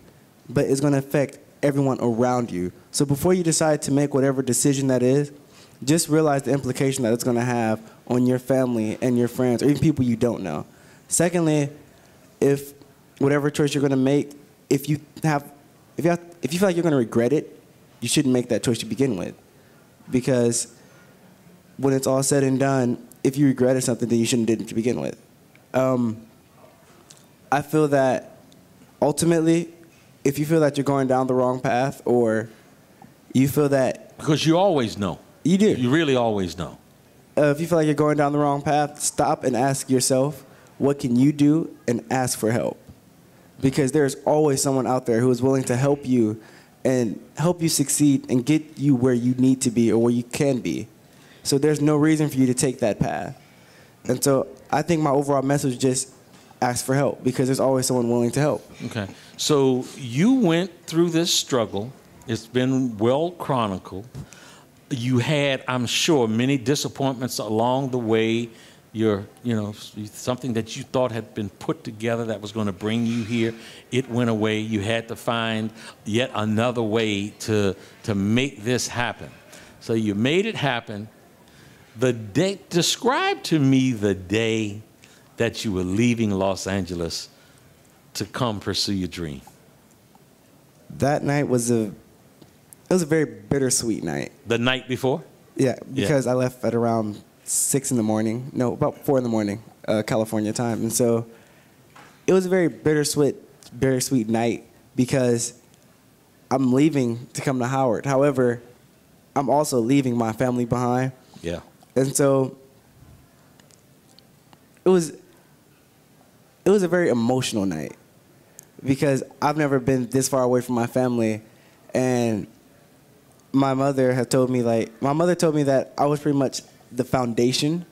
but it's going to affect everyone around you. So before you decide to make whatever decision that is, just realize the implication that it's going to have on your family and your friends, or even people you don't know. Secondly, if whatever choice you're going to make, if you feel like you're going to regret it, you shouldn't make that choice to begin with. Because when it's all said and done, if you regretted something, then you shouldn't have did it to begin with. I feel that ultimately, if you feel that you're going down the wrong path, or you feel that... Because you always know. You do. You really always know. If you feel like you're going down the wrong path, stop and ask yourself, what can you do, and ask for help. Because there's always someone out there who is willing to help you and help you succeed and get you where you need to be or where you can be. So there's no reason for you to take that path. And so I think my overall message is just ask for help, because there's always someone willing to help. Okay. So you went through this struggle. It's been well chronicled. You had, I'm sure, many disappointments along the way. something that you thought had been put together that was going to bring you here. It went away. You had to find yet another way to make this happen. So you made it happen. Describe to me the day that you were leaving Los Angeles to come pursue your dream. That night was a very bittersweet night. The night before? Yeah, because I left at around 6 in the morning. No, about 4 in the morning, California time. And so it was a very bittersweet night because I'm leaving to come to Howard. However, I'm also leaving my family behind. Yeah. And so it was a very emotional night because I've never been this far away from my family, and my mother told me that I was pretty much the foundation,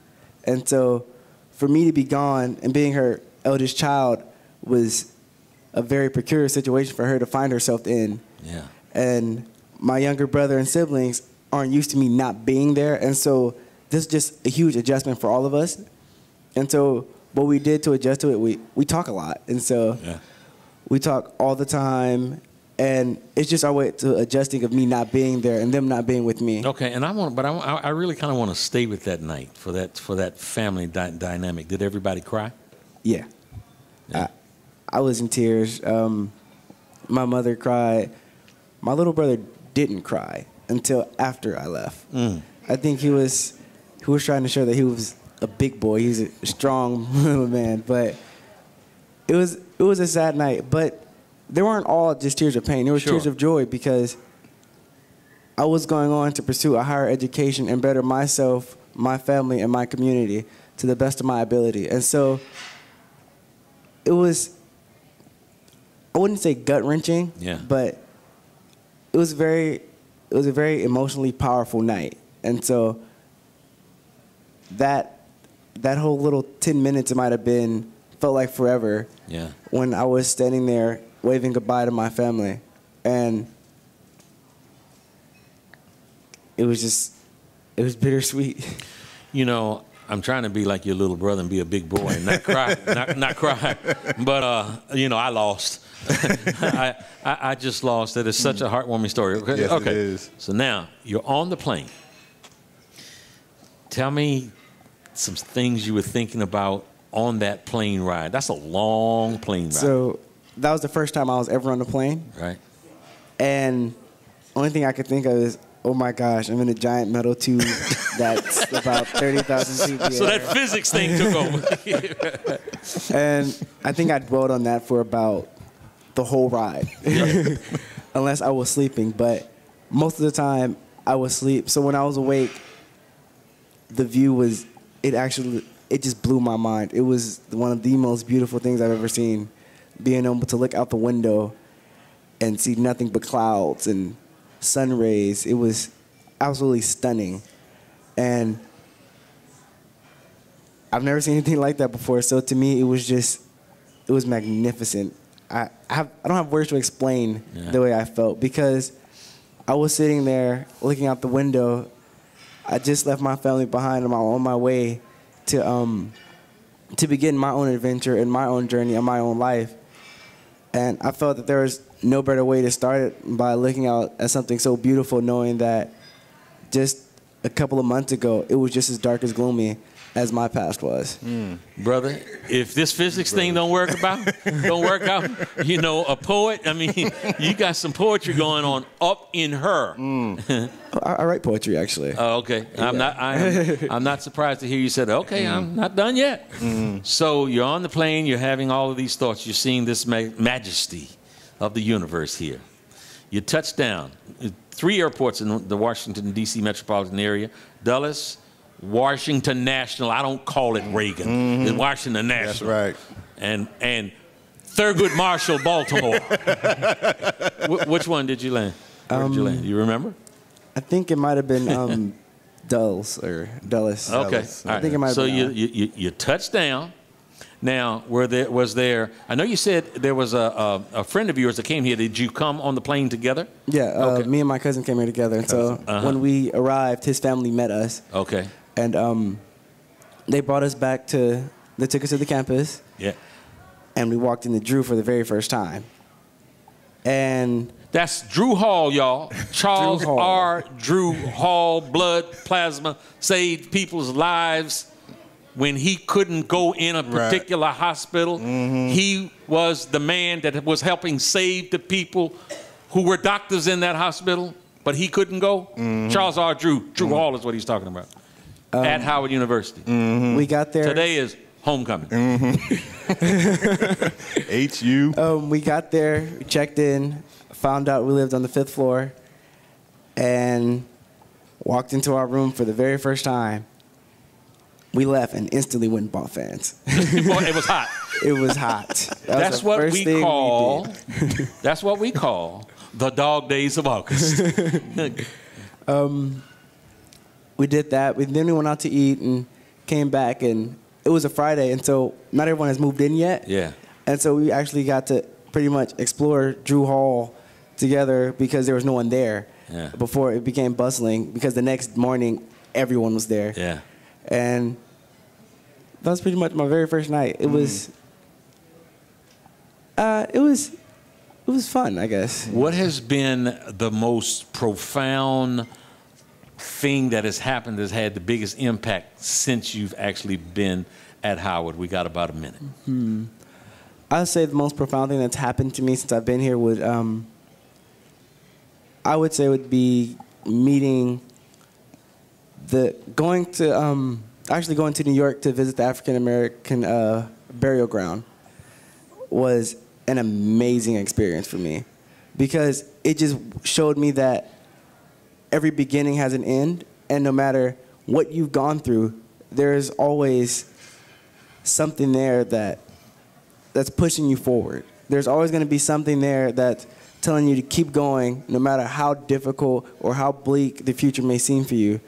and so for me to be gone and being her eldest child was a very precarious situation for her to find herself in. Yeah. And my younger brother and siblings aren't used to me not being there, and so this is just a huge adjustment for all of us. And so what we did to adjust to it, we talk a lot, and so we talk all the time, and it's just our way to adjusting of me not being there and them not being with me. Okay, and I really kind of want to stay with that night for that family dynamic. Did everybody cry? Yeah. I was in tears. My mother cried. My little brother didn't cry until after I left. I think he was trying to show that he was a big boy. He was a strong little man, but it was a sad night. But they weren't all just tears of pain. There were tears of joy because I was going on to pursue a higher education and better myself, my family, and my community to the best of my ability. And so it was, I wouldn't say gut-wrenching, but it was a very emotionally powerful night. And so that whole little 10 minutes, it might have been, felt like forever. Yeah. When I was standing there waving goodbye to my family. And it was bittersweet. You know, I'm trying to be like your little brother and be a big boy and not cry, not cry. But, I lost. I just lost. That is such a heartwarming story. Okay? Yes, okay. It is. So now you're on the plane. Tell me some things you were thinking about on that plane ride. That's a long plane ride. So that was the first time I was ever on the plane. Right. And only thing I could think of is, oh my gosh, I'm in a giant metal tube that's about 30,000 feet. So that physics thing took over. And I think I dwelled on that for about the whole ride, unless I was sleeping. But most of the time, I was asleep. So when I was awake, the view was, it just blew my mind. It was one of the most beautiful things I've ever seen, being able to look out the window and see nothing but clouds and sun rays. It was absolutely stunning. And I've never seen anything like that before. So to me, it was magnificent. I don't have words to explain the way I felt because I was sitting there looking out the window. I just left my family behind. I'm on my way to begin my own adventure and my own journey and my own life. And I felt that there was no better way to start it by looking out at something so beautiful, knowing that just a couple of months ago, it was just as dark as gloomy as my past was. Brother, if this physics thing don't work out, a poet, I mean, you got some poetry going on up in her. I write poetry, actually. Oh, okay. I'm not surprised to hear you said, okay, I'm not done yet. So you're on the plane, you're having all of these thoughts, you're seeing this majesty of the universe here. You touch down. 3 airports in the Washington, D.C. metropolitan area. Dulles, Washington National. I don't call it Reagan. It's Washington National. That's right. And Thurgood Marshall, Baltimore. Which one did you land? Where did you land? You remember? I think it might have been Dulles. Okay. Dulles. I think it might have been. So you touched down. Now, was there? I know you said there was a friend of yours that came here. Did you come on the plane together? Yeah, okay. Me and my cousin came here together. And so when we arrived, his family met us. Okay. And they brought us back to, they took us to the campus. Yeah. And we walked into Drew for the very first time. And that's Drew Hall, y'all. Charles Drew Hall. R. Drew Hall, blood plasma, saved people's lives when he couldn't go in a particular hospital. He was the man that was helping save the people who were doctors in that hospital, but he couldn't go. Charles R. Drew Hall is what he's talking about. At Howard University. We got there. Today is homecoming. HU. We got there, we checked in, found out we lived on the 5th floor, and walked into our room for the very first time. We left and instantly went and bought fans. It was hot. It was hot. That's what we call. That's what we call the dog days of August. We did that. Then we went out to eat and came back, and it was a Friday, and so not everyone has moved in yet. Yeah. And so we actually got to pretty much explore Drew Hall together because there was no one there before it became bustling, because the next morning everyone was there. Yeah. And that was pretty much my very first night. It was fun, I guess. What has been the most profound thing that has happened that's had the biggest impact since you've actually been at Howard? We got about a minute. I'd say the most profound thing that's happened to me since I've been here would, I would say, would be meeting going to New York to visit the African American burial ground was an amazing experience for me, because it just showed me that every beginning has an end, and no matter what you've gone through, there's always something there that's pushing you forward. There's always going to be something there that's telling you to keep going, no matter how difficult or how bleak the future may seem for you.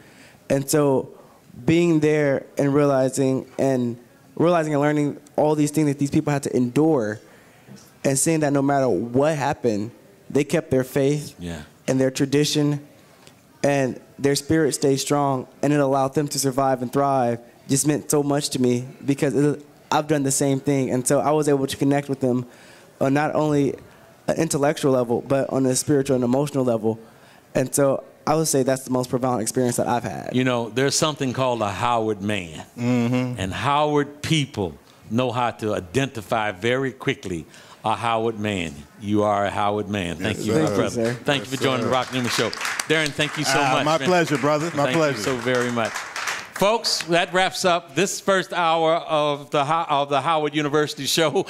And so being there and realizing and learning all these things that these people had to endure, and seeing that no matter what happened, they kept their faith and their tradition, and their spirit stayed strong, and it allowed them to survive and thrive, just meant so much to me, because I've done the same thing. And so I was able to connect with them on not only an intellectual level, but on a spiritual and emotional level. And so I would say that's the most profound experience that I've had. You know, there's something called a Howard man. And Howard people know how to identify very quickly a Howard man. You are a Howard man. Thank you, my brother. Sir. Thank you for joining the Rock Newman Show. Darren, thank you so much. My pleasure, brother. My pleasure. Thank you so very much. Folks, that wraps up this first hour of the Howard University show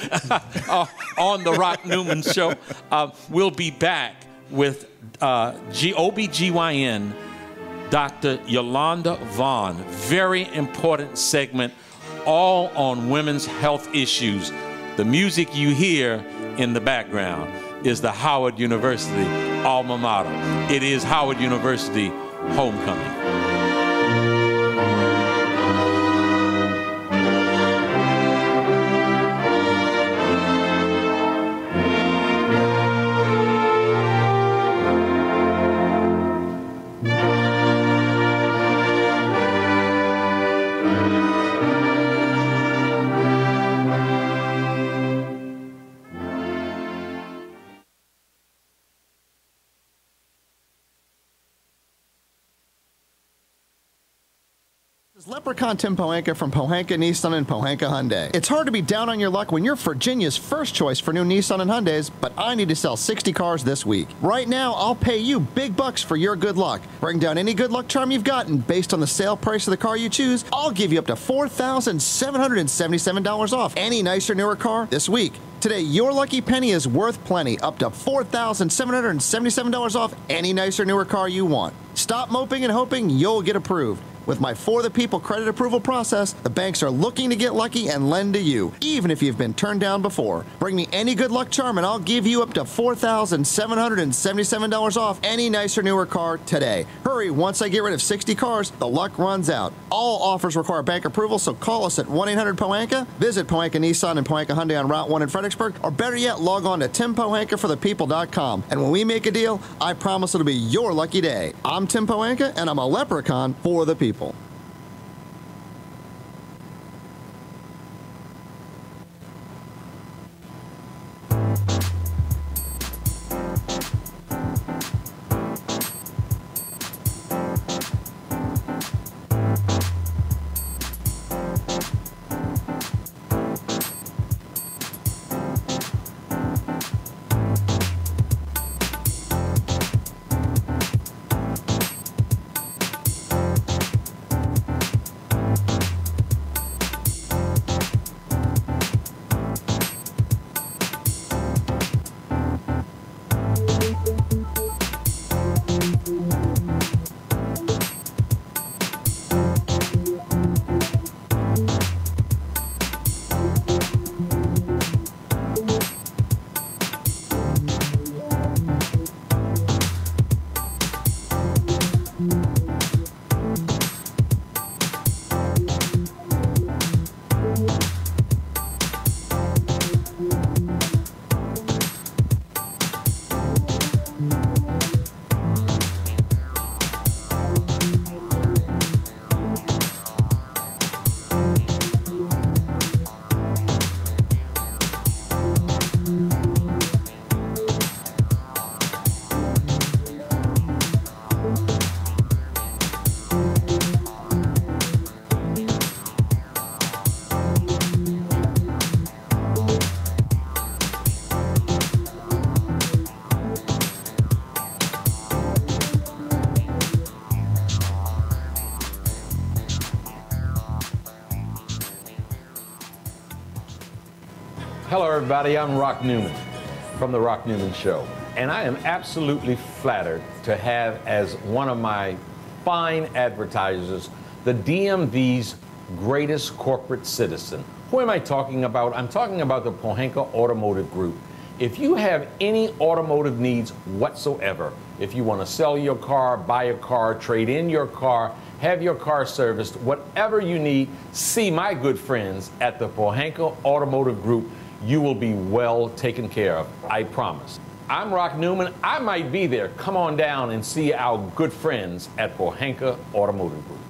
on the Rock Newman Show. We'll be back with OBGYN Dr. Yolanda Vaughn. Very important segment, all on women's health issues. The music you hear in the background is the Howard University alma mater. It is Howard University homecoming. Leprechaun Tim Pohanka from Pohanka Nissan and Pohanka Hyundai. It's hard to be down on your luck when you're Virginia's first choice for new Nissan and Hyundais, but I need to sell 60 cars this week. Right now, I'll pay you big bucks for your good luck. Bring down any good luck charm you've got, and based on the sale price of the car you choose, I'll give you up to $4,777 off any nicer, newer car this week. Today, your lucky penny is worth plenty, up to $4,777 off any nicer, newer car you want. Stop moping and hoping you'll get approved. With my For the People credit approval process, the banks are looking to get lucky and lend to you, even if you've been turned down before. Bring me any good luck charm and I'll give you up to $4,777 off any nicer, newer car today. Hurry, once I get rid of 60 cars, the luck runs out. All offers require bank approval, so call us at 1-800-POHANKA, visit Pohanka Nissan and Pohanka Hyundai on Route 1 in Fredericksburg, or better yet, log on to timpohankaforthepeople.com. And when we make a deal, I promise it'll be your lucky day. I'm Tim Pohanka, and I'm a leprechaun for the people. Hello, everybody. I'm Rock Newman from The Rock Newman Show. And I am absolutely flattered to have as one of my fine advertisers the DMV's greatest corporate citizen. Who am I talking about? I'm talking about the Pohanka Automotive Group. If you have any automotive needs whatsoever, if you want to sell your car, buy a car, trade in your car, have your car serviced, whatever you need, see my good friends at the Pohanka Automotive Group. You will be well taken care of, I promise. I'm Rock Newman. I might be there. Come on down and see our good friends at Pohanka Automotive Group.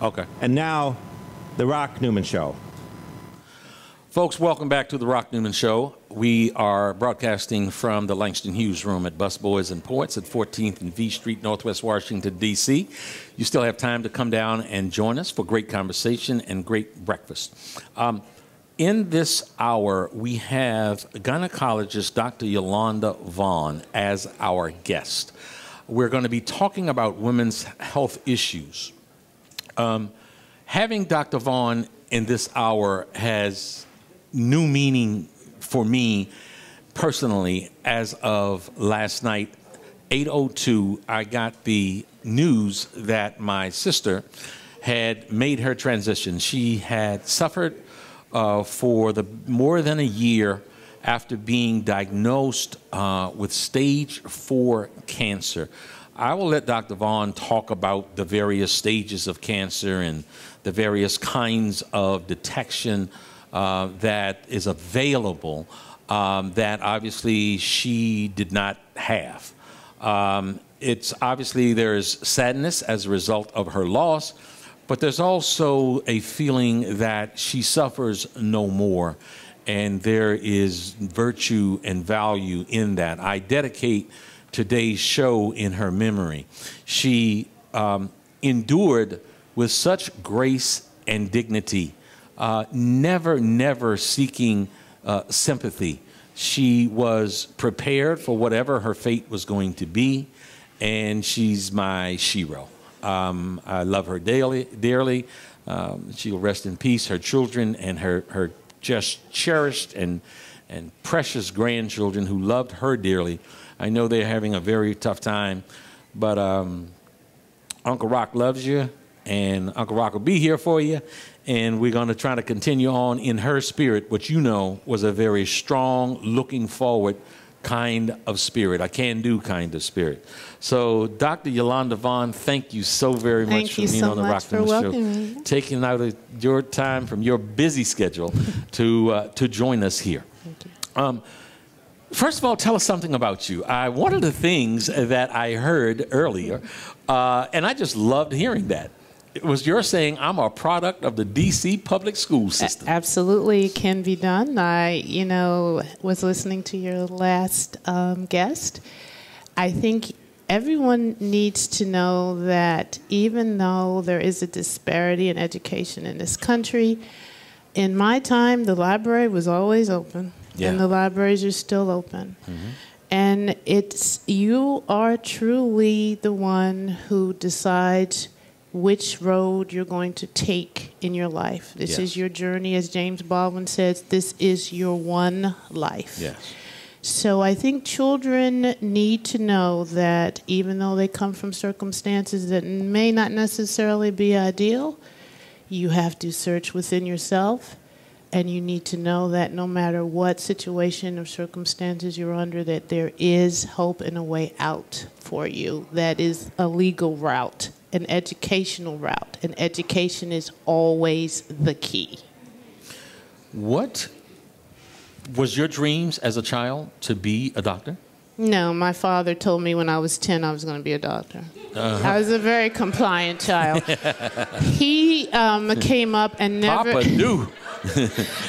Okay. And now, The Rock Newman Show. Folks, welcome back to The Rock Newman Show. We are broadcasting from the Langston Hughes Room at Busboys and Poets at 14th and V Street, Northwest Washington, D.C. You still have time to come down and join us for great conversation and great breakfast. In this hour, we have gynecologist Dr. Yolanda Vaughn as our guest. We're going to be talking about women's health issues. Having Dr. Vaughn in this hour has new meaning for me personally. As of last night, 8:02, I got the news that my sister had made her transition. She had suffered for more than a year after being diagnosed with stage 4 cancer. I will let Dr. Vaughn talk about the various stages of cancer and the various kinds of detection that is available that obviously she did not have. It's obviously there's sadness as a result of her loss, but there's also a feeling that she suffers no more, and there is virtue and value in that. I dedicate today's show in her memory. She endured with such grace and dignity, never seeking sympathy. She was prepared for whatever her fate was going to be, and she's my shero. I love her dearly. She'll rest in peace. Her children and her just cherished and precious grandchildren who loved her dearly. I know they're having a very tough time, but Uncle Rock loves you, and Uncle Rock will be here for you, and we're going to try to continue on in her spirit, which you know was a very strong, looking forward kind of spirit, a can-do kind of spirit. So, Dr. Yolanda Vaughn, thank you so very much for being on the Rock Newman Show, taking out of your time from your busy schedule to join us here. Thank you. First of all, tell us something about you. One of the things that I heard earlier, and I just loved hearing that, it was your saying, I'm a product of the D.C. public school system. Absolutely can be done. I, was listening to your last guest. I think everyone needs to know that even though there is a disparity in education in this country, in my time, the library was always open. Yeah. And the libraries are still open. Mm-hmm. And you are truly the one who decides which road you're going to take in your life. This is your journey, as James Baldwin says, this is your one life. Yes. So I think children need to know that even though they come from circumstances that may not necessarily be ideal, you have to search within yourself. And you need to know that no matter what situation or circumstances you're under, that there is hope and a way out for you. That is a legal route, an educational route. And education is always the key. What Was your dreams as a child to be a doctor? No, my father told me when I was 10 I was going to be a doctor. I was a very compliant child. He came up and never... Papa knew.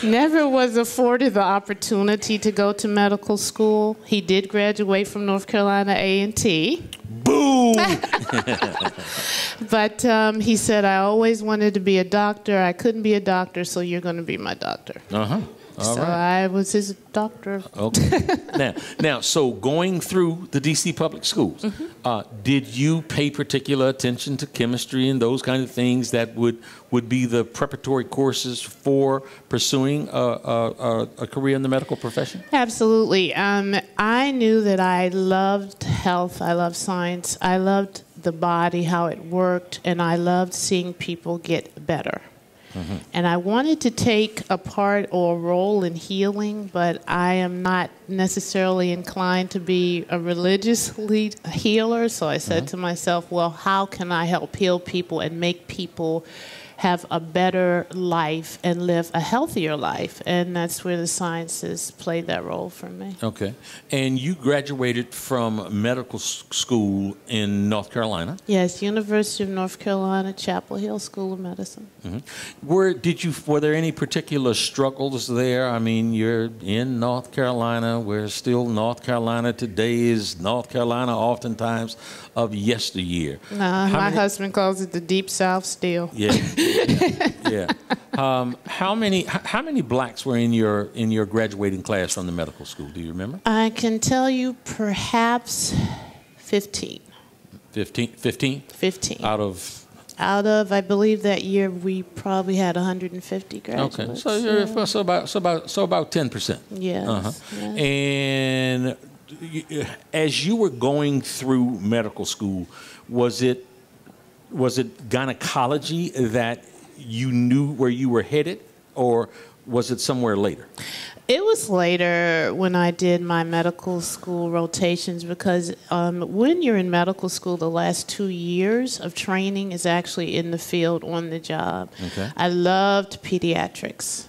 Never was afforded the opportunity to go to medical school. He did graduate from North Carolina A&T. Boo! But he said, I always wanted to be a doctor. I couldn't be a doctor, so you're going to be my doctor. Uh-huh. All so right. I was his doctor. Okay. Now, so going through the D.C. public schools, did you pay particular attention to chemistry and those kind of things that would be the preparatory courses for pursuing a career in the medical profession? Absolutely. I knew that I loved health. I loved science. I loved the body, how it worked, and I loved seeing people get better. And I wanted to take a part or a role in healing, but I am not necessarily inclined to be a religious healer. So I said to myself, well, how can I help heal people and make people have a better life and live a healthier life? And that's where the sciences played that role for me. Okay. And you graduated from medical school in North Carolina? Yes, University of North Carolina, Chapel Hill School of Medicine. Were there any particular struggles there? I mean, you're in North Carolina. We're still North Carolina. Today is North Carolina oftentimes of yesteryear. My husband calls it the Deep South still. Yeah. Yeah. How many blacks were in your graduating class from the medical school? Do you remember? I can tell you perhaps 15. 15? Out of, I believe that year we probably had 150 graduates. Okay, so about 10%. Yes. Yes. And as you were going through medical school, was it gynecology that you knew where you were headed, or was it somewhere later? It was later when I did my medical school rotations, because when you're in medical school, the last 2 years of training is actually in the field on the job. Okay. I loved pediatrics,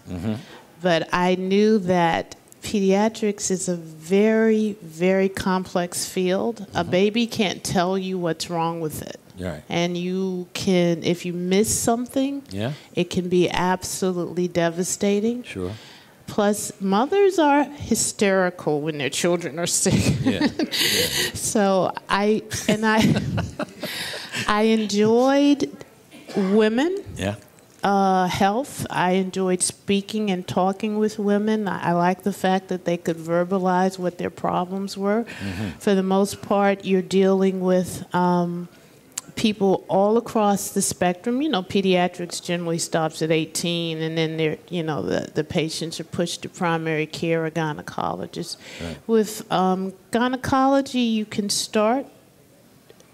but I knew that pediatrics is a very, very complex field. A baby can't tell you what's wrong with it. Right. And you can, if you miss something, it can be absolutely devastating. Sure. Plus, mothers are hysterical when their children are sick. Yeah. So I enjoyed women. Yeah. Health. I enjoyed speaking and talking with women. I like the fact that they could verbalize what their problems were. For the most part, you're dealing with people all across the spectrum. You know, pediatrics generally stops at 18, and then the patients are pushed to primary care or gynecologist. Right. With gynecology, you can start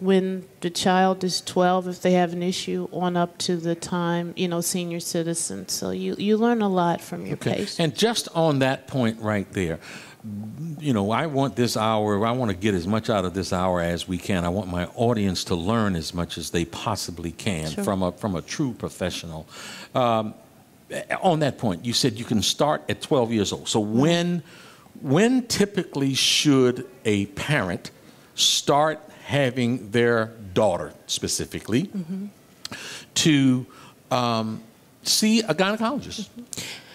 when the child is 12, if they have an issue, on up to the time, senior citizens. So you learn a lot from your patients. And just on that point right there, I want this hour, I want to get as much out of this hour as we can. I want my audience to learn as much as they possibly can from a true professional. On that point, you said you can start at 12 years old. So when typically should a parent start having their daughter specifically to see a gynecologist?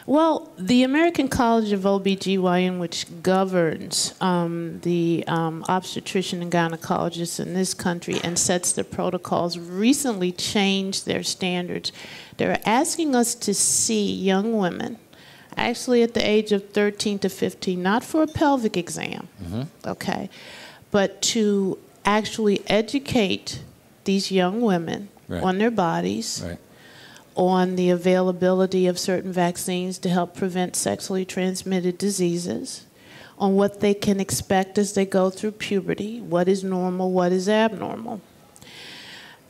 Well, the American College of OBGYN, which governs the obstetrician and gynecologists in this country and sets the protocols, recently changed their standards. They're asking us to see young women, actually at the age of 13 to 15, not for a pelvic exam, okay, but to actually educate these young women on their bodies, on the availability of certain vaccines to help prevent sexually transmitted diseases, on what they can expect as they go through puberty, what is normal, what is abnormal.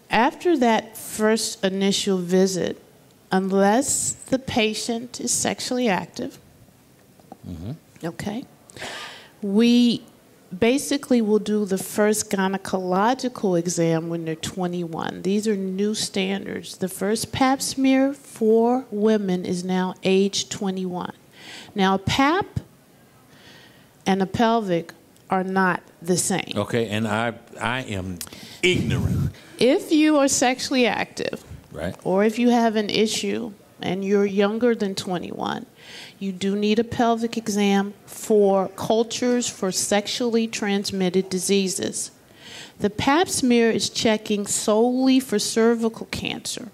After that first initial visit, unless the patient is sexually active, okay, we basically will do the first gynecological exam when they're 21. These are new standards. The first pap smear for women is now age 21. Now, pap and a pelvic are not the same. Okay, and I am ignorant. If you are sexually active, right, or if you have an issue and you're younger than 21, you do need a pelvic exam for cultures for sexually transmitted diseases. The Pap smear is checking solely for cervical cancer,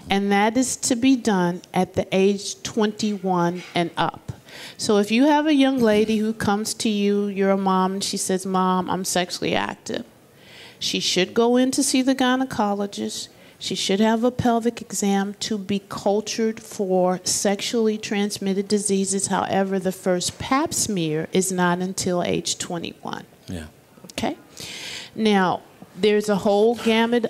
and that is to be done at the age 21 and up. So if you have a young lady who comes to you, you're a mom, and she says, "Mom, I'm sexually active," she should go in to see the gynecologist. She should have a pelvic exam to be cultured for sexually transmitted diseases. However, the first Pap smear is not until age 21. Yeah. Okay? Now, there's a whole gamut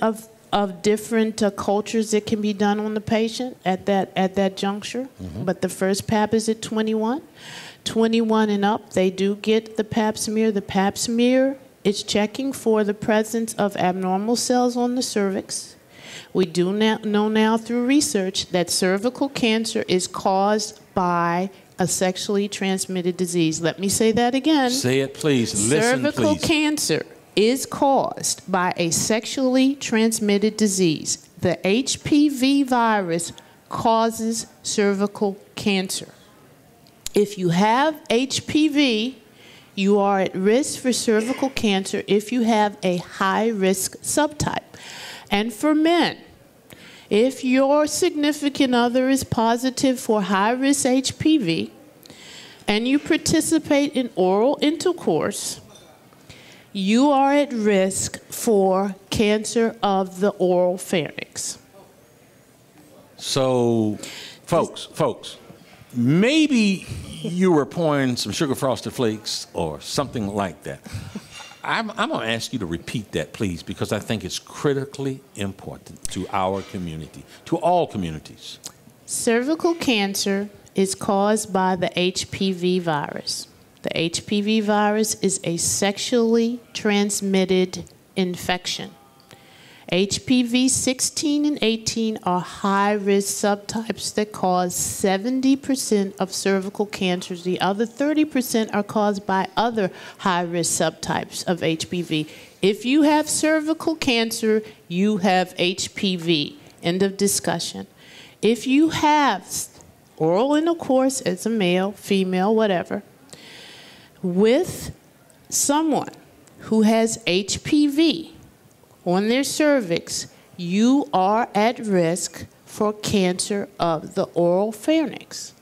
of different cultures that can be done on the patient at that juncture. But the first Pap is at 21. 21 and up, they do get the Pap smear. The Pap smear is checking for the presence of abnormal cells on the cervix. We do know now through research that cervical cancer is caused by a sexually transmitted disease. Let me say that again. Say it, please. Listen, cervical please. cancer is caused by a sexually transmitted disease. The HPV virus causes cervical cancer. If you have HPV, you are at risk for cervical cancer if you have a high-risk subtype. And for men, if your significant other is positive for high-risk HPV and you participate in oral intercourse, you are at risk for cancer of the oral pharynx. So, folks, maybe you were pouring some sugar frosted flakes or something like that. I'm going to ask you to repeat that, please, because I think it's critically important to our community, to all communities. Cervical cancer is caused by the HPV virus. The HPV virus is a sexually transmitted infection. HPV 16 and 18 are high-risk subtypes that cause 70% of cervical cancers. The other 30% are caused by other high-risk subtypes of HPV. If you have cervical cancer, you have HPV. End of discussion. If you have oral intercourse as a male, female, whatever, with someone who has HPV on their cervix, you are at risk for cancer of the oral pharynx.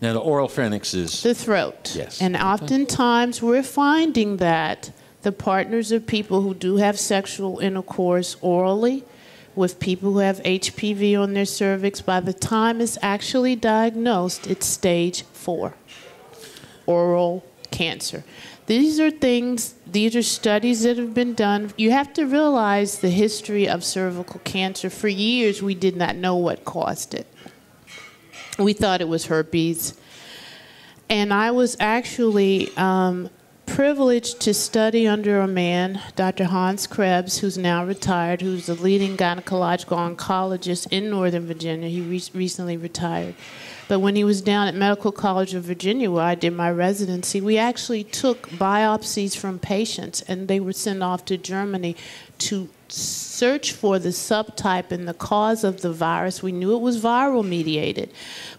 Now, the oral pharynx is the throat. Yes. And oftentimes we're finding that the partners of people who do have sexual intercourse orally with people who have HPV on their cervix, by the time it's actually diagnosed, it's stage 4, oral cancer. These are studies that have been done. You have to realize the history of cervical cancer. For years, we did not know what caused it. We thought it was herpes. And I was actually privileged to study under a man, Dr. Hans Krebs, who's now retired, who's the leading gynecological oncologist in Northern Virginia. He recently retired. But when he was down at Medical College of Virginia, where I did my residency, we actually took biopsies from patients, and they were sent off to Germany to search for the subtype and the cause of the virus. We knew it was viral mediated,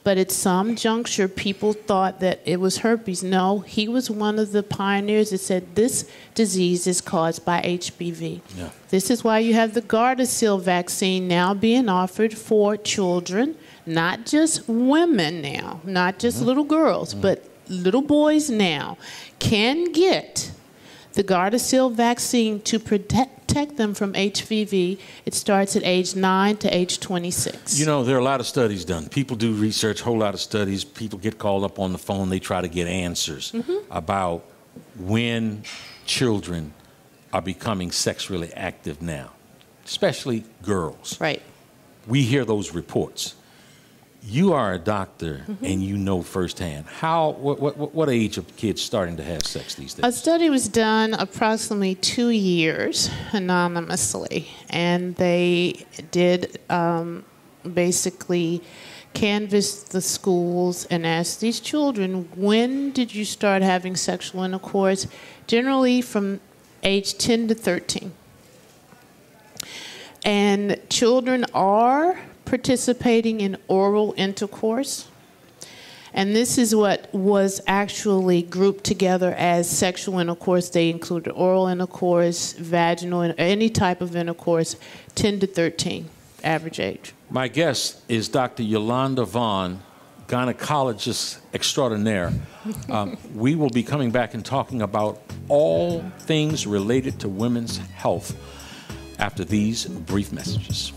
but at some juncture, people thought that it was herpes. No, he was one of the pioneers that said this disease is caused by HPV. Yeah. This is why you have the Gardasil vaccine now being offered for children, not just women now, not just little girls, but little boys now can get the Gardasil vaccine to protect them from HPV. It starts at age 9 to age 26. You know, there are a lot of studies done. People do research, a whole lot of studies. People get called up on the phone. They try to get answers about when children are becoming sexually active now, especially girls. Right. We hear those reports. You are a doctor, and you know firsthand. What age are kids starting to have sex these days? A study was done approximately 2 years anonymously, and they did basically canvassed the schools and asked these children, when did you start having sexual intercourse? Generally from age 10 to 13. And children are participating in oral intercourse. And this is what was actually grouped together as sexual intercourse. They included oral intercourse, vaginal, any type of intercourse, 10 to 13, average age. My guest is Dr. Yolanda Vaughn, gynecologist extraordinaire. We will be coming back and talking about all things related to women's health after these brief messages.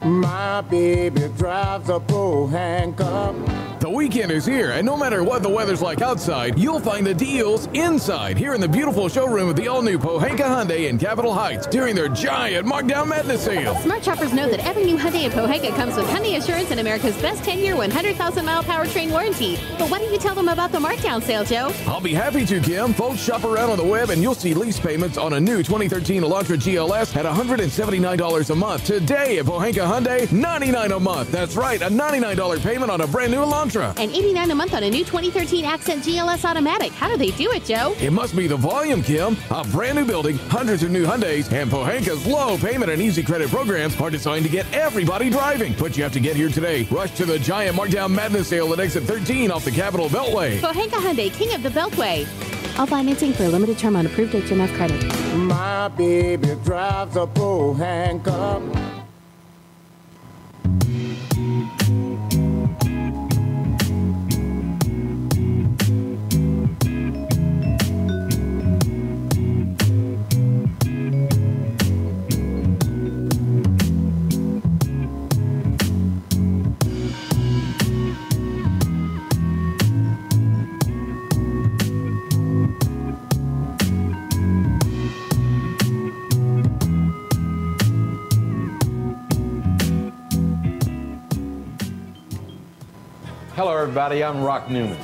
My baby drives a handcuff. The weekend is here, and no matter what the weather's like outside, you'll find the deals inside here in the beautiful showroom of the all-new Pohanka Hyundai in Capitol Heights during their giant Markdown Madness sale. Smart shoppers know that every new Hyundai in Pohanka comes with Hyundai Assurance and America's best 10-year, 100,000-mile powertrain warranty. But why don't you tell them about the markdown sale, Joe? I'll be happy to, Kim. Folks, shop around on the web, and you'll see lease payments on a new 2013 Elantra GLS at $179 a month. Today at Pohanka Hyundai, $99 a month. That's right, a $99 payment on a brand new Elantra. And $89 a month on a new 2013 Accent GLS Automatic. How do they do it, Joe? It must be the volume, Kim. A brand new building, hundreds of new Hyundais, and Pohanka's low payment and easy credit programs are designed to get everybody driving. But you have to get here today. Rush to the giant Markdown Madness sale at exit 13 off the Capitol Beltway. Pohanka Hyundai, king of the Beltway. All financing for a limited term on approved HMF credit. My baby drives a handcuff. Hello, everybody. I'm Rock Newman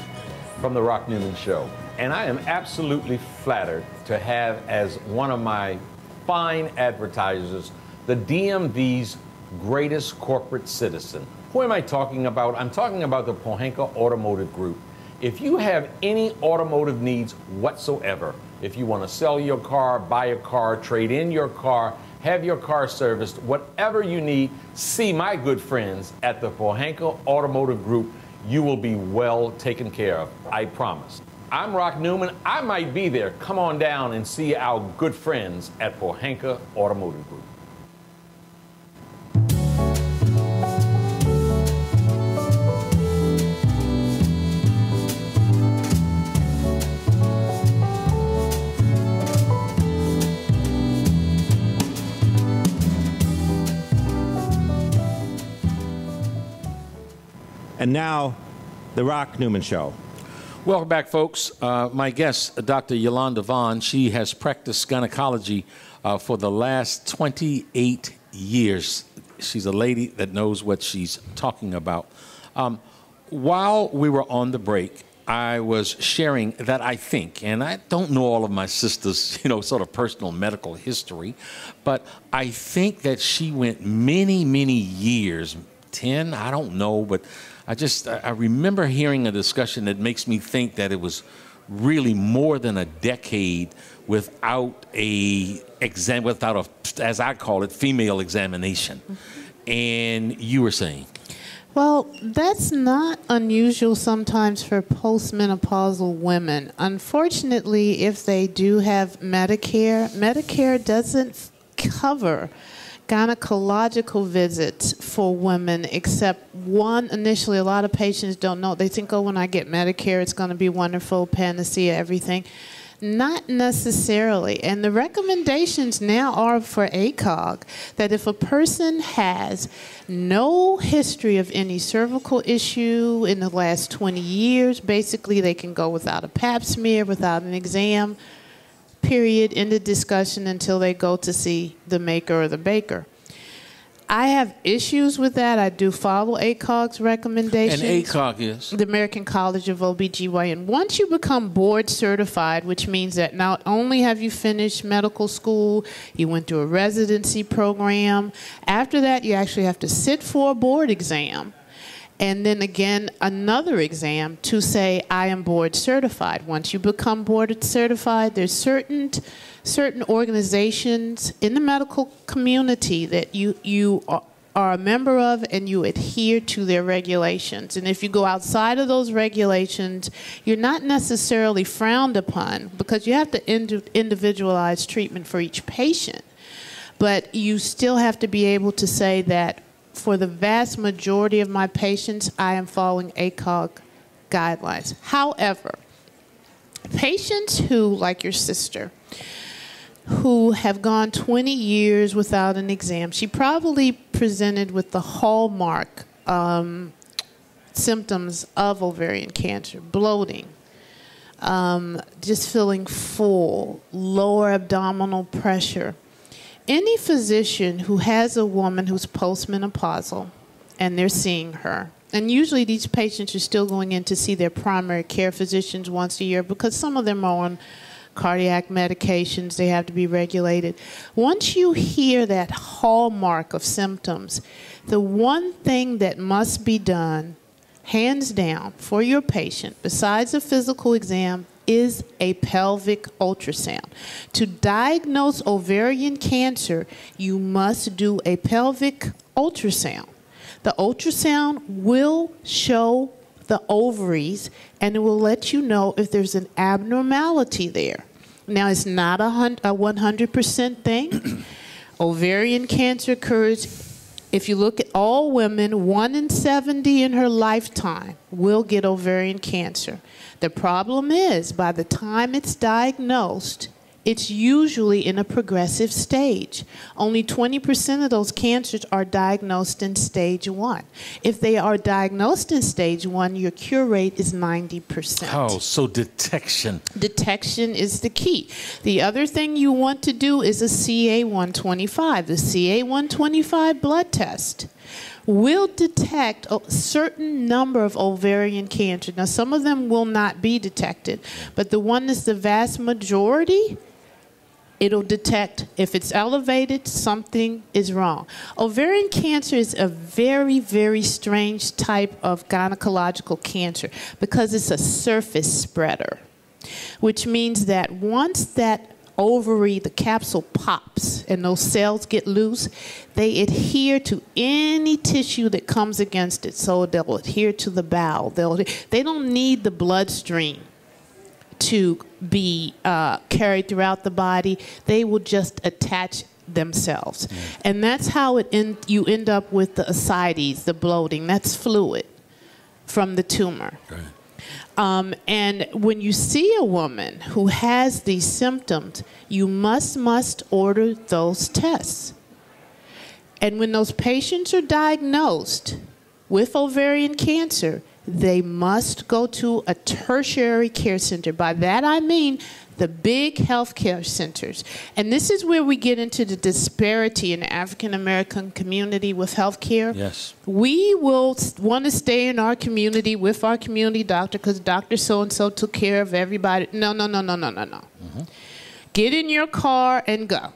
from The Rock Newman Show. And I am absolutely flattered to have as one of my fine advertisers the DMV's greatest corporate citizen. Who am I talking about? I'm talking about the Pohanka Automotive Group. If you have any automotive needs whatsoever, if you want to sell your car, buy a car, trade in your car, have your car serviced, whatever you need, see my good friends at the Pohanka Automotive Group. You will be well taken care of, I promise. I'm Rock Newman. I might be there. Come on down and see our good friends at Pohanka Automotive Group. And now, The Rock Newman Show. Welcome back, folks. My guest, Dr. Yolanda Vaughn, she has practiced gynecology for the last 28 years. She's a lady that knows what she's talking about. While we were on the break, I was sharing that I think, and I don't know all of my sister's, sort of personal medical history, but I think that she went many, many years, 10, I don't know, but I remember hearing a discussion that makes me think that it was really more than a decade without as I call it, female examination. And you were saying? Well, that's not unusual sometimes for postmenopausal women. Unfortunately, if they do have Medicare doesn't cover gynecological visits for women except one initially. A lot of patients don't know. They think, oh, when I get Medicare, it's going to be wonderful, panacea, everything. Not necessarily. And the recommendations now are for ACOG that if a person has no history of any cervical issue in the last 20 years, basically they can go without a pap smear, without an exam, period, in the discussion until they go to see the maker or the baker. I have issues with that. I do follow ACOG's recommendations. And ACOG is? The American College of OBGYN. Once you become board certified, which means that not only have you finished medical school, you went through a residency program. After that, you actually have to sit for a board exam. And then again, another exam to say, I am board certified. Once you become board certified, there's certain organizations in the medical community that you are a member of and you adhere to their regulations. And if you go outside of those regulations, you're not necessarily frowned upon because you have to individualize treatment for each patient. But you still have to be able to say that for the vast majority of my patients, I am following ACOG guidelines. However, patients who, like your sister, who have gone 20 years without an exam, she probably presented with the hallmark symptoms of ovarian cancer: bloating, just feeling full, lower abdominal pressure. Any physician who has a woman who's postmenopausal and they're seeing her, and usually these patients are still going in to see their primary care physicians once a year because some of them are on cardiac medications, they have to be regulated. Once you hear that hallmark of symptoms, the one thing that must be done, hands down, for your patient, besides a physical exam, is a pelvic ultrasound. To diagnose ovarian cancer, you must do a pelvic ultrasound. The ultrasound will show the ovaries and it will let you know if there's an abnormality there. Now, it's not a 100% thing. Ovarian cancer occurs, if you look at all women, 1 in 70 in her lifetime will get ovarian cancer. The problem is, by the time it's diagnosed, it's usually in a progressive stage. Only 20% of those cancers are diagnosed in stage 1. If they are diagnosed in stage 1, your cure rate is 90%. Oh, so detection. Detection is the key. The other thing you want to do is a CA-125. The CA-125 blood test will detect a certain number of ovarian cancer. Now, some of them will not be detected, but the one that's the vast majority, it'll detect. If it's elevated, something is wrong. Ovarian cancer is a very, very strange type of gynecological cancer because it's a surface spreader, which means that once that ovary, the capsule pops and those cells get loose, they adhere to any tissue that comes against it. So they'll adhere to the bowel. They don't need the bloodstream to be carried throughout the body. They will just attach themselves. And that's how you end up with the ascites, the bloating. That's fluid from the tumor. Right. And when you see a woman who has these symptoms, you must order those tests. And when those patients are diagnosed with ovarian cancer, they must go to a tertiary care center. By that I mean the big healthcare centers. And this is where we get into the disparity in the African American community with healthcare. Yes. We will want to stay in our community with our community doctor because Dr. So-and-so took care of everybody. No. Get in your car and go.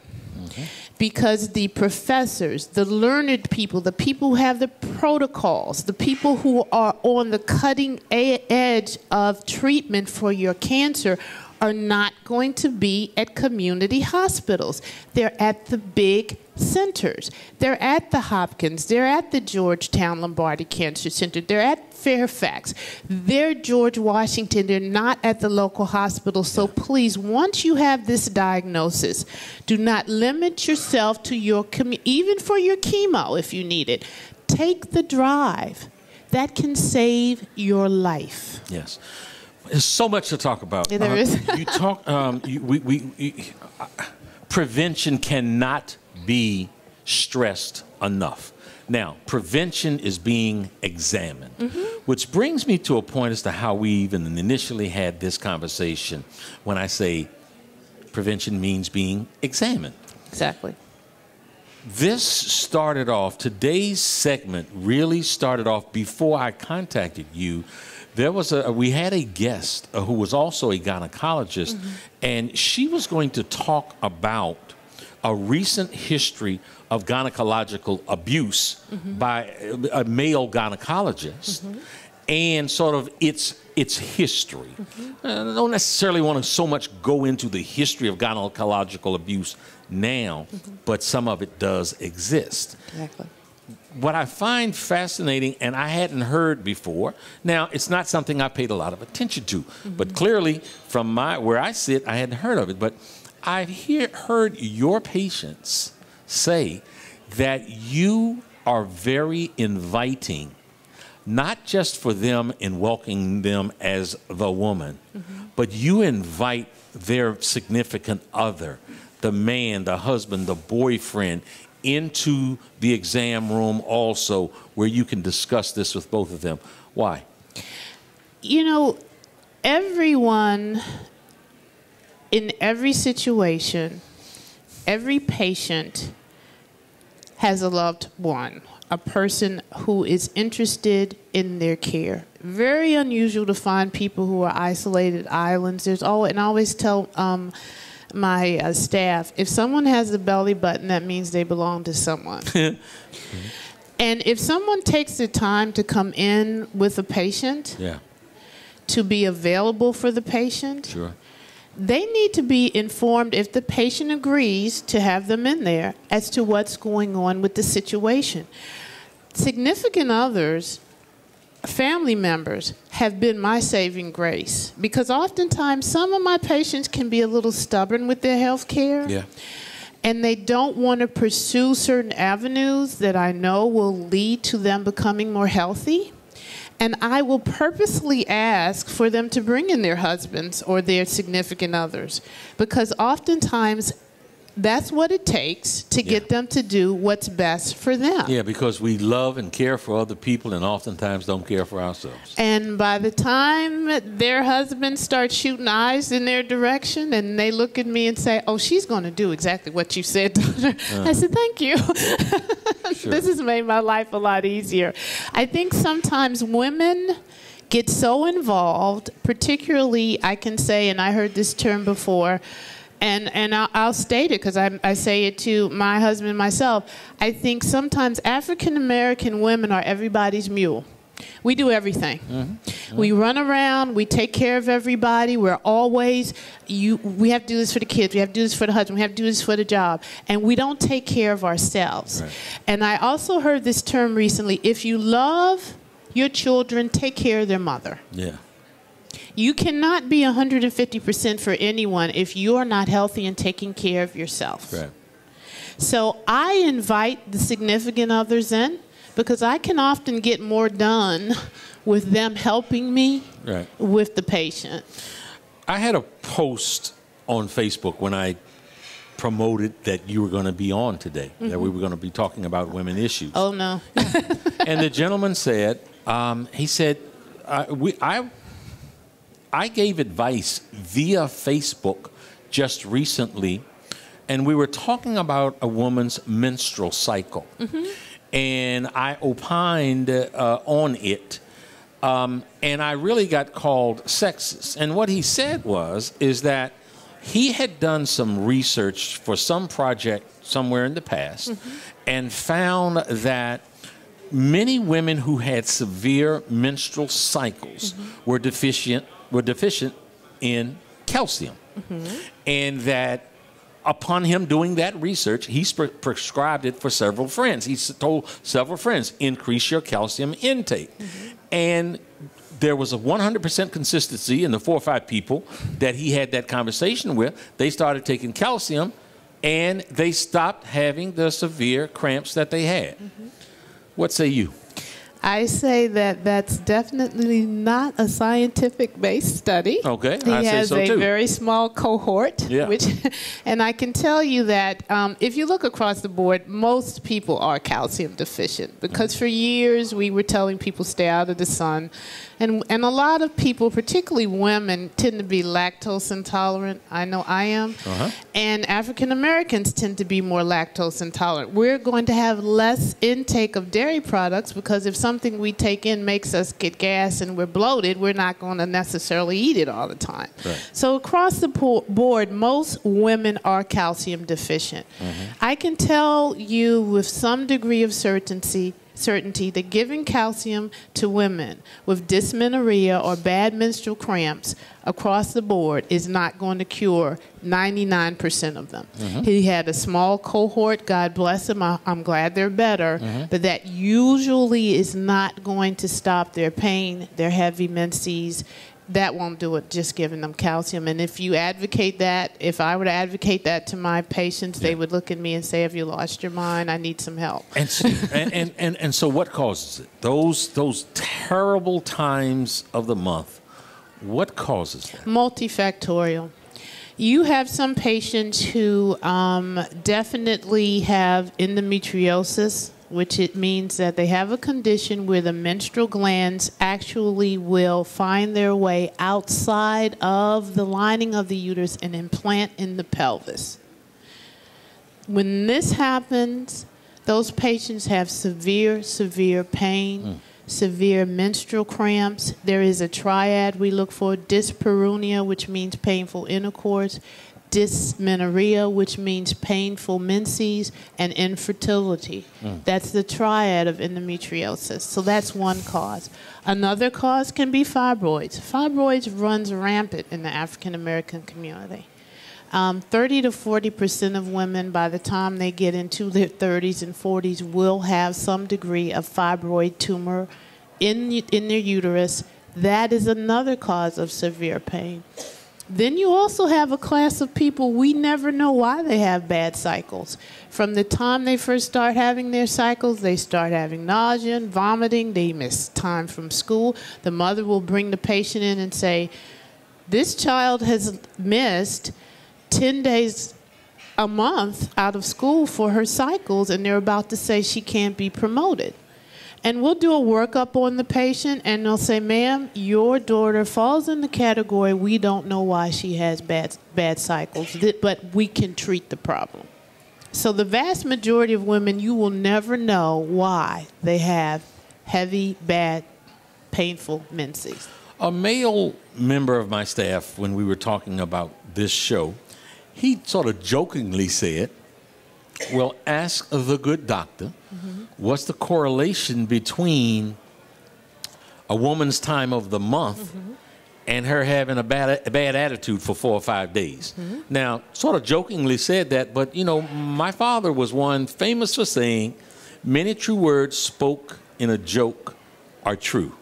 Because the professors, the learned people, the people who have the protocols, the people who are on the cutting edge of treatment for your cancer are not going to be at community hospitals. They're at the big centers. They're at the Hopkins. They're at the Georgetown Lombardi Cancer Center. They're at Fairfax. They're George Washington. They're not at the local hospital. So please, once you have this diagnosis, do not limit yourself to your even for your chemo if you need it. Take the drive. That can save your life. Yes. There's so much to talk about. Yeah, there is. You talk. Prevention cannot be stressed enough. Now, prevention is being examined, which brings me to a point as to how we even initially had this conversation when I say prevention means being examined. Exactly. This started off, today's segment really started off before I contacted you. We had a guest who was also a gynecologist, and she was going to talk about a recent history of gynecological abuse by a male gynecologist and sort of its history. I don't necessarily want to so much go into the history of gynecological abuse now, but some of it does exist. Exactly. What I find fascinating, and I hadn't heard before, now it's not something I paid a lot of attention to, but clearly from where I sit, I hadn't heard of it. But I've heard your patients say that you are very inviting, not just for them in welcoming them as the woman, but you invite their significant other, the man, the husband, the boyfriend, into the exam room also, where you can discuss this with both of them. Why? You know, everyone in every situation, every patient has a loved one, a person who is interested in their care. Very unusual to find people who are isolated islands. And I always tell my staff, if someone has a belly button, that means they belong to someone. And if someone takes the time to come in with a patient, to be available for the patient, they need to be informed, if the patient agrees to have them in there, as to what's going on with the situation. Significant others, family members, have been my saving grace, because oftentimes some of my patients can be a little stubborn with their health care. And they don't want to pursue certain avenues that I know will lead to them becoming more healthy. And I will purposely ask for them to bring in their husbands or their significant others, because oftentimes that's what it takes to get them to do what's best for them. Yeah, because we love and care for other people and oftentimes don't care for ourselves. And by the time their husband starts shooting eyes in their direction and they look at me and say, oh, she's going to do exactly what you said, doctor. I said, thank you. This has made my life a lot easier. I think sometimes women get so involved, particularly, I can say, and I heard this term before, and I'll state it because I say it to my husband and myself. I think sometimes African-American women are everybody's mule. We do everything. We run around. We take care of everybody. We're always, we have to do this for the kids. We have to do this for the husband. We have to do this for the job. And we don't take care of ourselves. And I also heard this term recently, if you love your children, take care of their mother. You cannot be 150% for anyone if you are not healthy and taking care of yourself. So I invite the significant others in, because I can often get more done with them helping me with the patient. I had a post on Facebook when I promoted that you were going to be on today, that we were going to be talking about women issues. Oh, no. And the gentleman said, he said, I gave advice via Facebook just recently, and we were talking about a woman's menstrual cycle. And I opined on it, and I really got called sexist. And what he said is that he had done some research for some project somewhere in the past and found that many women who had severe menstrual cycles were deficient in calcium. And that upon him doing that research, he prescribed it for several friends. He told several friends, increase your calcium intake. And there was a 100% consistency in the 4 or 5 people that he had that conversation with. They started taking calcium, and they stopped having the severe cramps that they had. What say you? I say that that's definitely not a scientific-based study. Okay, he I say has so a too. very small cohort, and I can tell you that if you look across the board, most people are calcium deficient because for years we were telling people stay out of the sun, and a lot of people, particularly women, tend to be lactose intolerant. I know I am, and African Americans tend to be more lactose intolerant. We're going to have less intake of dairy products because if something we take in makes us get gas and we're bloated, we're not going to necessarily eat it all the time. So across the board, most women are calcium deficient. I can tell you with some degree of certainty that giving calcium to women with dysmenorrhea or bad menstrual cramps across the board is not going to cure 99% of them. He had a small cohort, God bless him, I'm glad they're better, but that usually is not going to stop their pain, their heavy menses. That won't do it, just giving them calcium. And if you advocate that, if I were to advocate that to my patients, they would look at me and say, have you lost your mind? I need some help. And so what causes it? Those terrible times of the month, what causes that? Multifactorial. You have some patients who definitely have endometriosis, which it means that they have a condition where the menstrual glands actually will find their way outside of the lining of the uterus and implant in the pelvis. When this happens, those patients have severe, severe pain, severe menstrual cramps. There is a triad we look for: dyspareunia, which means painful intercourse, dysmenorrhea, which means painful menses, and infertility. That's the triad of endometriosis. So that's one cause. Another cause can be fibroids. Fibroids runs rampant in the African American community. 30 to 40% of women, by the time they get into their 30s and 40s, will have some degree of fibroid tumor in their uterus. That is another cause of severe pain. Then you also have a class of people, we never know why they have bad cycles. From the time they first start having their cycles, they start having nausea and vomiting. They miss time from school. The mother will bring the patient in and say, this child has missed 10 days a month out of school for her cycles, and they're about to say she can't be promoted. And we'll do a workup on the patient, and they'll say, ma'am, your daughter falls in the category, we don't know why she has bad cycles, but we can treat the problem. So the vast majority of women, you will never know why they have heavy, bad, painful menses. A male member of my staff, when we were talking about this show, he sort of jokingly said, well, ask the good doctor, what's the correlation between a woman's time of the month and her having a bad attitude for 4 or 5 days? Now, sort of jokingly said that, but, you know, my father was one famous for saying, many true words spoke in a joke are true.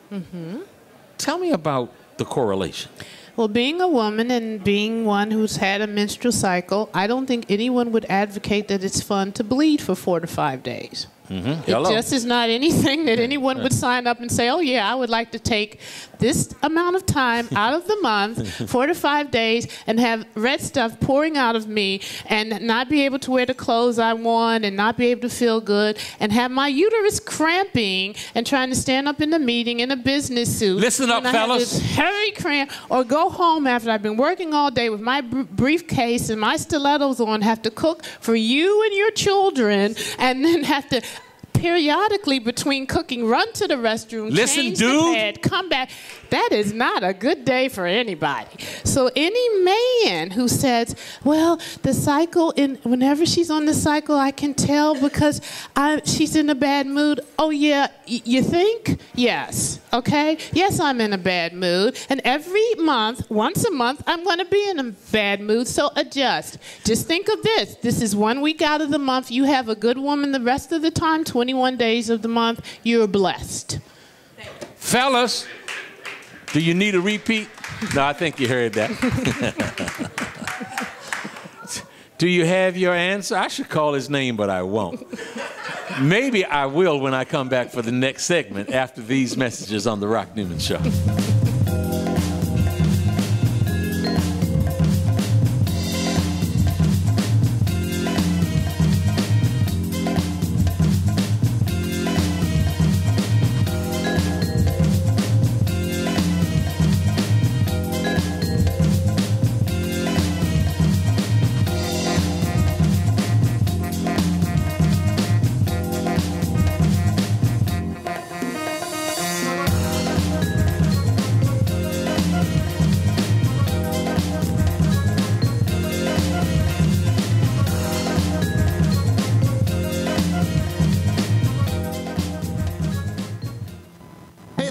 Tell me about the correlation. Well, being a woman and being one who's had a menstrual cycle, I don't think anyone would advocate that it's fun to bleed for 4 to 5 days. Mm-hmm. It just is not anything that anyone would sign up and say, oh, yeah, I would like to take this amount of time out of the month, 4 to 5 days, and have red stuff pouring out of me and not be able to wear the clothes I want and not be able to feel good and have my uterus cramping and trying to stand up in the meeting in a business suit. Listen up, and I fellas. have this hairy cramp, or go home after I've been working all day with my briefcase and my stilettos on, have to cook for you and your children, and then have to periodically between cooking run to the restroom, change the bed, come back. That is not a good day for anybody. So any man who says, well, the cycle, whenever she's on the cycle, I can tell because she's in a bad mood. Oh, yeah, you think? Yes. Okay? Yes, I'm in a bad mood. And every month, once a month, I'm going to be in a bad mood, so adjust. Just think of this. This is 1 week out of the month. You have a good woman the rest of the time, 21 days of the month. You're blessed. Fellas, do you need a repeat? No, I think you heard that. Do you have your answer? I should call his name, but I won't. Maybe I will when I come back for the next segment after these messages on The Rock Newman Show.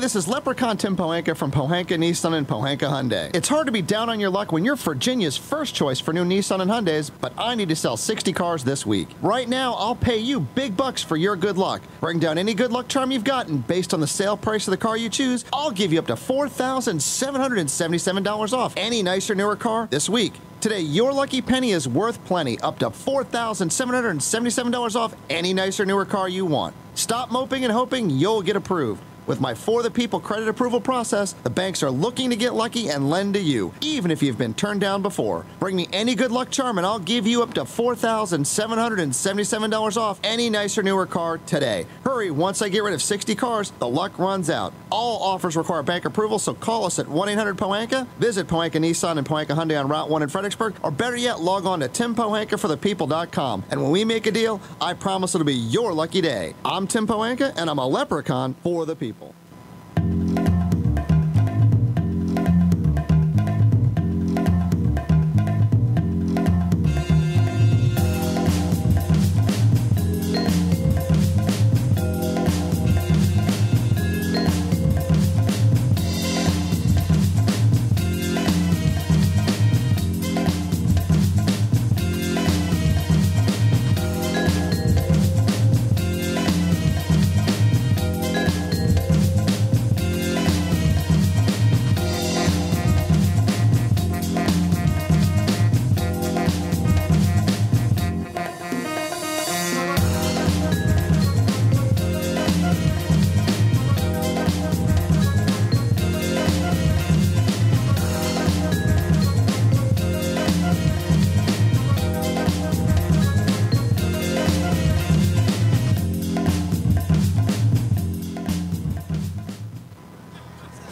This is Leprechaun Tim Pohanka from Pohanka Nissan and Pohanka Hyundai. It's hard to be down on your luck when you're Virginia's first choice for new Nissan and Hyundais, but I need to sell 60 cars this week. Right now, I'll pay you big bucks for your good luck. Bring down any good luck charm you've got, and based on the sale price of the car you choose, I'll give you up to $4,777 off any nicer, newer car this week. Today, your lucky penny is worth plenty, up to $4,777 off any nicer, newer car you want. Stop moping and hoping you'll get approved. With my For the People credit approval process, the banks are looking to get lucky and lend to you, even if you've been turned down before. Bring me any good luck charm and I'll give you up to $4,777 off any nicer, newer car today. Hurry, once I get rid of 60 cars, the luck runs out. All offers require bank approval, so call us at 1-800-POHANKA, visit Pohanka Nissan and Pohanka Hyundai on Route 1 in Fredericksburg, or better yet, log on to timpohankaforthepeople.com. And when we make a deal, I promise it'll be your lucky day. I'm Tim Pohanka, and I'm a leprechaun for the people.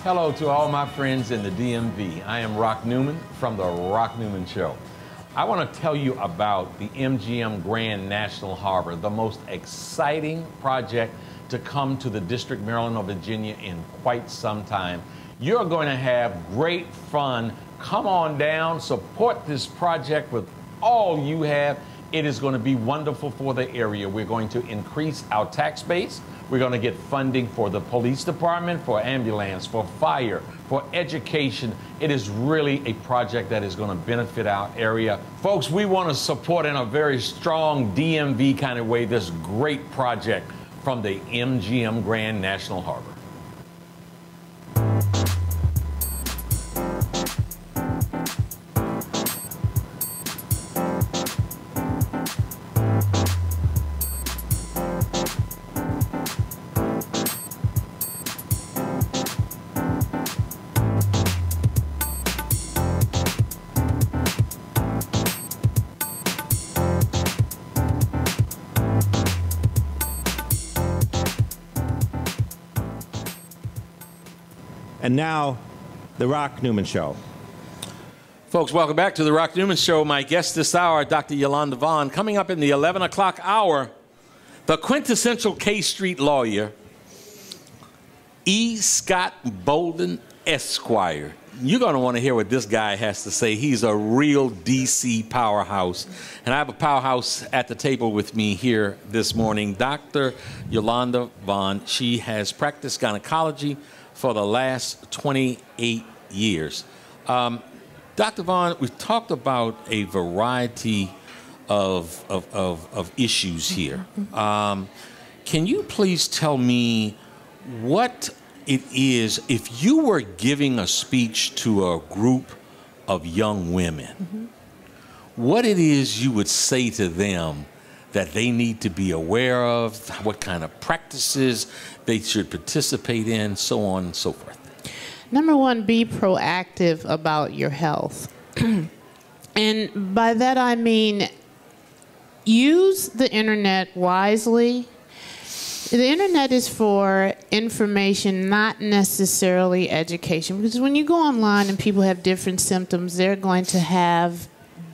Hello to all my friends in the DMV. I am Rock Newman from The Rock Newman Show. I want to tell you about the MGM Grand National Harbor, the most exciting project to come to the District, Maryland, or Virginia in quite some time. You're going to have great fun. Come on down, support this project with all you have. It is going to be wonderful for the area. We're going to increase our tax base. We're going to get funding for the police department, for ambulance, for fire, for education. It is really a project that is going to benefit our area. Folks, we want to support in a very strong DMV kind of way this great project from the MGM Grand National Harbor. And now, The Rock Newman Show. Folks, welcome back to The Rock Newman Show. My guest this hour, Dr. Yolanda Vaughn. Coming up in the 11 o'clock hour, the quintessential K Street lawyer, E. Scott Bolden, Esquire. You're going to want to hear what this guy has to say. He's a real D.C. powerhouse. And I have a powerhouse at the table with me here this morning, Dr. Yolanda Vaughn. She has practiced gynecology for the last 28 years. Dr. Vaughn, we've talked about a variety of issues here. Can you please tell me what it is, if you were giving a speech to a group of young women, what it is you would say to them that they need to be aware of, what kind of practices they should participate in, so on and so forth? Number one, be proactive about your health. And by that I mean use the internet wisely. The internet is for information, not necessarily education. Because when you go online and people have different symptoms, they're going to have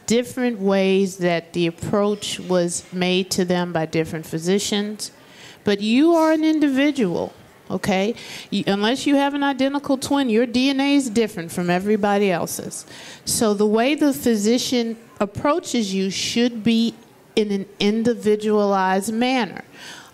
different ways that the approach was made to them by different physicians. But you are an individual, okay? Unless you have an identical twin, your DNA is different from everybody else's. So the way the physician approaches you should be in an individualized manner.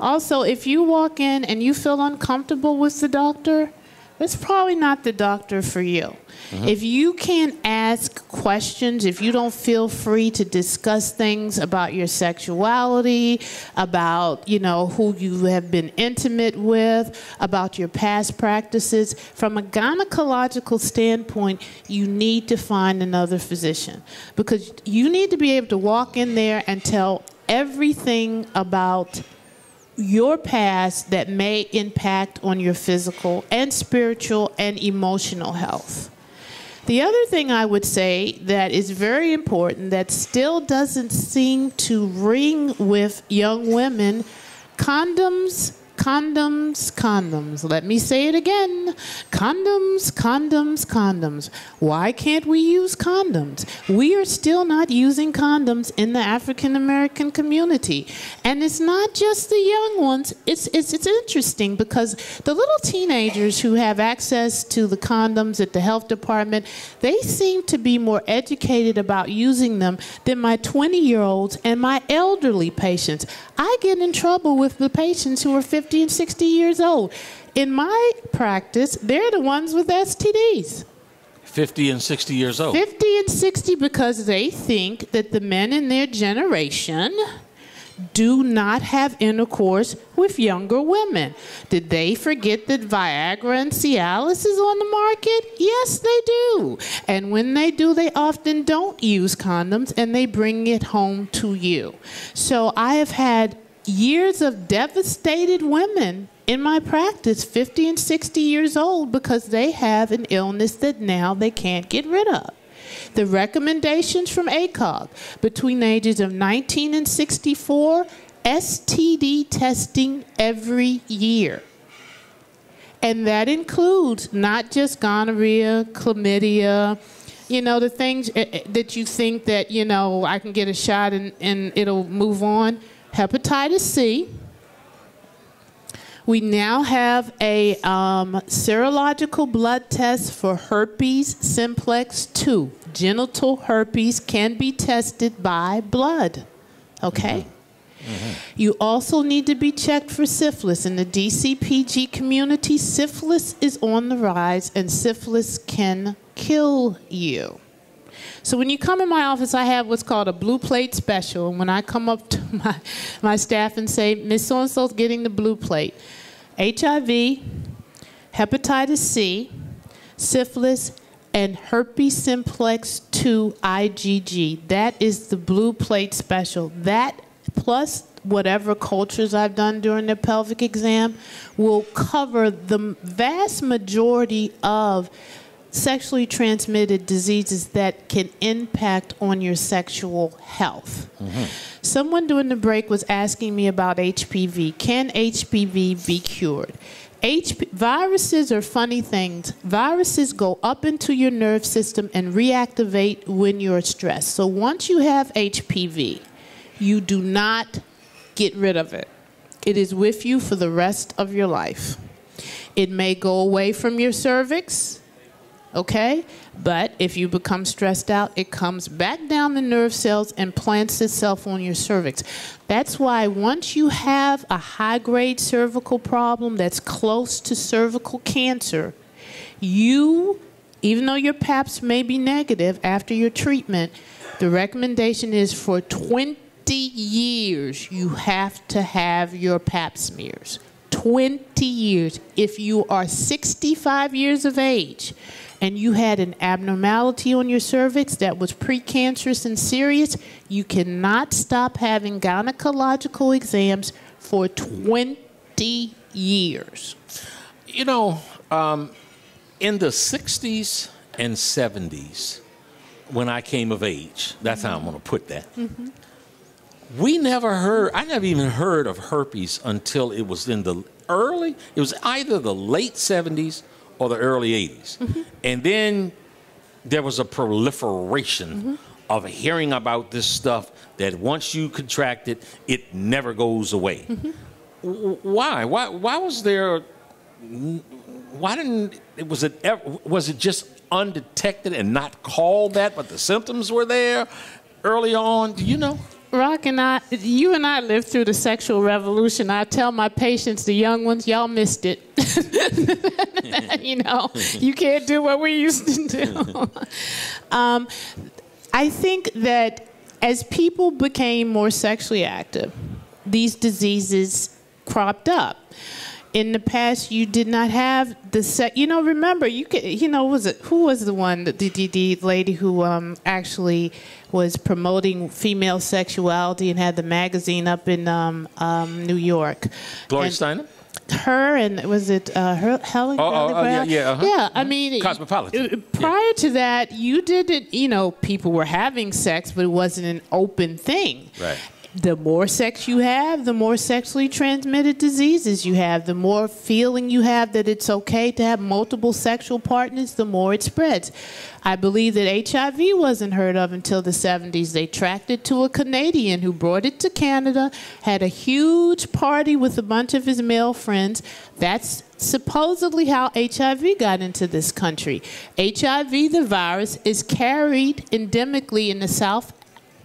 Also, if you walk in and you feel uncomfortable with the doctor, it's probably not the doctor for you. If you can't ask questions, if you don't feel free to discuss things about your sexuality, about, you know, who you have been intimate with, about your past practices, from a gynecological standpoint, you need to find another physician. Because you need to be able to walk in there and tell everything about your past that may impact on your physical and spiritual and emotional health. The other thing I would say that is very important that still doesn't seem to ring with young women, condoms, condoms, condoms. Let me say it again. Condoms, condoms, condoms. Why can't we use condoms? We are still not using condoms in the African American community. And it's not just the young ones. It's interesting because the little teenagers who have access to the condoms at the health department, they seem to be more educated about using them than my 20-year-olds and my elderly patients. I get in trouble with the patients who are 50 and 60 years old. In my practice, they're the ones with STDs. 50 and 60 years old. 50 and 60 because they think that the men in their generation do not have intercourse with younger women. Did they forget that Viagra and Cialis is on the market? Yes, they do. And when they do, they often don't use condoms and they bring it home to you. So I have had years of devastated women in my practice, 50 and 60 years old, because they have an illness that now they can't get rid of. The recommendations from ACOG between the ages of 19 and 64, STD testing every year. And that includes not just gonorrhea, chlamydia, you know, the things that you think that, you know, I can get a shot and it'll move on. Hepatitis C. We now have a serological blood test for herpes simplex 2. Genital herpes can be tested by blood, okay? You also need to be checked for syphilis. In the DCPG community, syphilis is on the rise and syphilis can kill you. So when you come in my office, I have what's called a blue plate special. And when I come up to my staff and say, Miss So-and-so's getting the blue plate, HIV, hepatitis C, syphilis, and herpes simplex 2 IgG. That is the blue plate special. That plus whatever cultures I've done during the pelvic exam will cover the vast majority of sexually transmitted diseases that can impact on your sexual health. Someone during the break was asking me about HPV. Can HPV be cured? Viruses are funny things. Viruses go up into your nerve system and reactivate when you're stressed. So once you have HPV, you do not get rid of it. It is with you for the rest of your life. It may go away from your cervix, okay? But if you become stressed out, it comes back down the nerve cells and plants itself on your cervix. That's why once you have a high-grade cervical problem that's close to cervical cancer, you, even though your PAPs may be negative after your treatment, the recommendation is for 20 years you have to have your Pap smears. 20 years. If you are 65 years of age and you had an abnormality on your cervix that was precancerous and serious, you cannot stop having gynecological exams for 20 years. You know, in the 60s and 70s, when I came of age, that's how I'm going to put that. Mm-hmm. I never even heard of herpes until it was in it was either the late 70s or the early 80s. Mm-hmm. And then there was a proliferation of hearing about this stuff that once you contract it, it never goes away. Why? Why was there, was it just undetected and not called that, but the symptoms were there early on? Do you know? Rock and you and I lived through the sexual revolution. I tell my patients, the young ones, y'all missed it. You know, you can't do what we used to do. I think that as people became more sexually active, these diseases cropped up. In the past, you did not have the remember, who was the one, the lady who actually was promoting female sexuality and had the magazine up in New York? Gloria Steinem? Her, and was it Helen Brown? Yeah, I mean, Cosmopolitan. Prior to that, you didn't, people were having sex, but it wasn't an open thing. Right. The more sex you have, the more sexually transmitted diseases you have. The more feeling you have that it's okay to have multiple sexual partners, the more it spreads. I believe that HIV wasn't heard of until the 70s. They tracked it to a Canadian who brought it to Canada, had a huge party with a bunch of his male friends. That's supposedly how HIV got into this country. HIV, the virus, is carried endemically in the South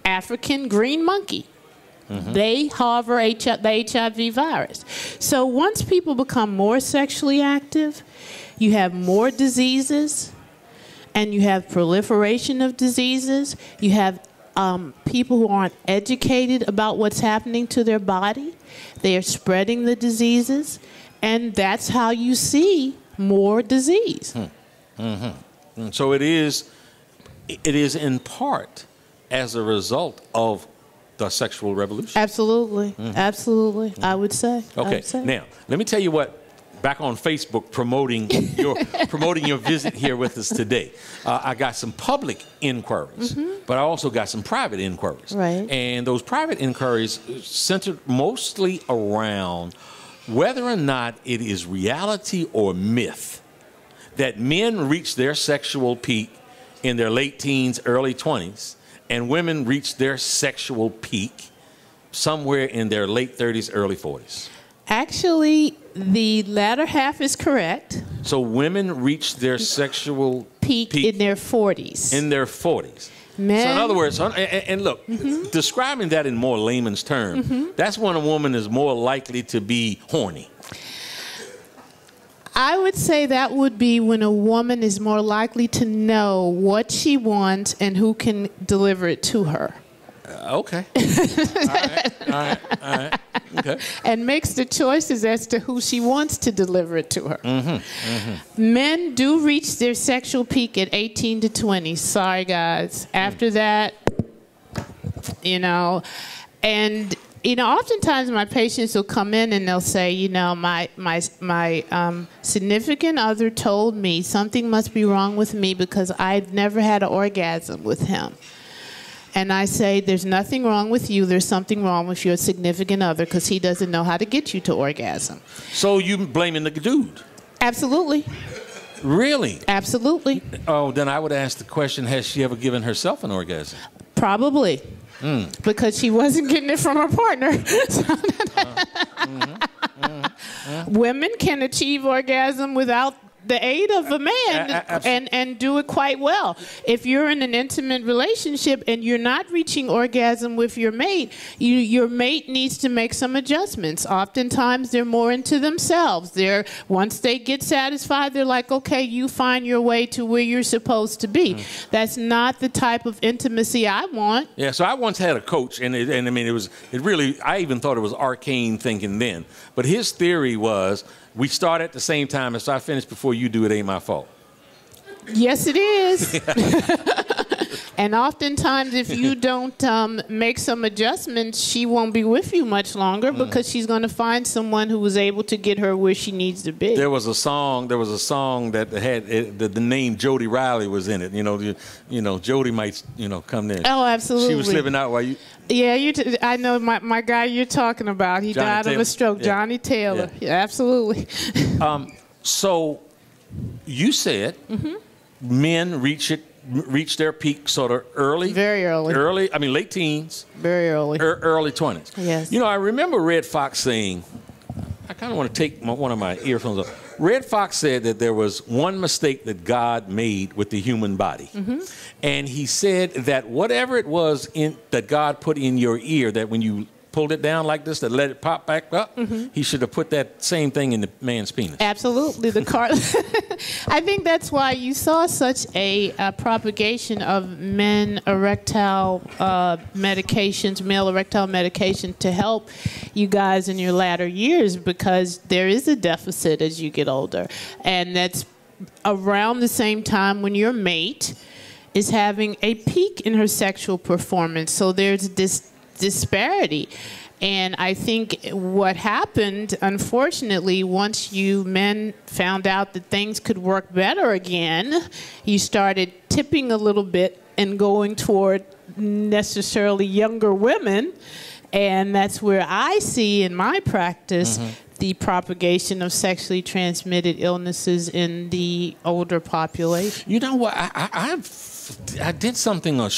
African green monkey. They harbor the HIV virus. So once people become more sexually active, you have more diseases, and you have proliferation of diseases. You have people who aren't educated about what's happening to their body. They are spreading the diseases, and that's how you see more disease. So it is in part as a result of the sexual revolution. Absolutely. Absolutely. I would say. Okay. Now, let me tell you what, back on Facebook promoting your visit here with us today. I got some public inquiries, but I also got some private inquiries. Right. And those private inquiries centered mostly around whether or not it is reality or myth that men reach their sexual peak in their late teens, early 20s, and women reach their sexual peak somewhere in their late 30s, early 40s. Actually, the latter half is correct. So women reach their sexual peak in their 40s. In their 40s. Men, so in other words, and look, describing that in more layman's terms, that's when a woman is more likely to be horny. I would say that would be when a woman is more likely to know what she wants and who can deliver it to her. Okay. All right. Okay. And makes the choices as to who she wants to deliver it to her. Men do reach their sexual peak at 18 to 20. Sorry, guys. After that, and oftentimes my patients will come in and they'll say, my significant other told me something must be wrong with me because I've never had an orgasm with him. And I say, there's nothing wrong with you. There's something wrong with your significant other because he doesn't know how to get you to orgasm. So you blaming the dude? Absolutely. Really? Absolutely. Oh, then I would ask the question, has she ever given herself an orgasm? Probably. Because she wasn't getting it from her partner. Women can achieve orgasm without the aid of a man and do it quite well. If you're in an intimate relationship and you're not reaching orgasm with your mate, your mate needs to make some adjustments. Oftentimes they're more into themselves. Once they get satisfied, they're like, okay, you find your way to where you're supposed to be. That's not the type of intimacy I want. Yeah, so I once had a coach, and I mean, I even thought it was arcane thinking then. But his theory was, we start at the same time, and so I finish before you do, it ain't my fault. Yes, it is. And oftentimes, if you don't make some adjustments, she won't be with you much longer because she's going to find someone who was able to get her where she needs to be. There was a song that had the name Jody Riley was in it. You know, Jody might come in. Oh, absolutely. She was living out while you. Yeah, I know my guy you're talking about. He died of a stroke. Yeah. Johnny Taylor. Yeah, absolutely. So you said men reach their peak sort of early. Very early. Late teens. Very early. Early 20s. Yes. I remember Red Fox saying, I kind of want to take one of my earphones off. Red Fox said that there was one mistake that God made with the human body. And he said that whatever it was that God put in your ear, that when you pulled it down like this, that let it pop back up, he should have put that same thing in the man's penis. Absolutely. I think that's why you saw such a propagation of male erectile medication to help you guys in your latter years, because there is a deficit as you get older. And that's around the same time when your mate is having a peak in her sexual performance. So there's this disparity. And I think what happened, unfortunately, once you men found out that things could work better again, you started tipping a little bit and going toward necessarily younger women. And that's where I see in my practice the propagation of sexually transmitted illnesses in the older population. You know what? I did several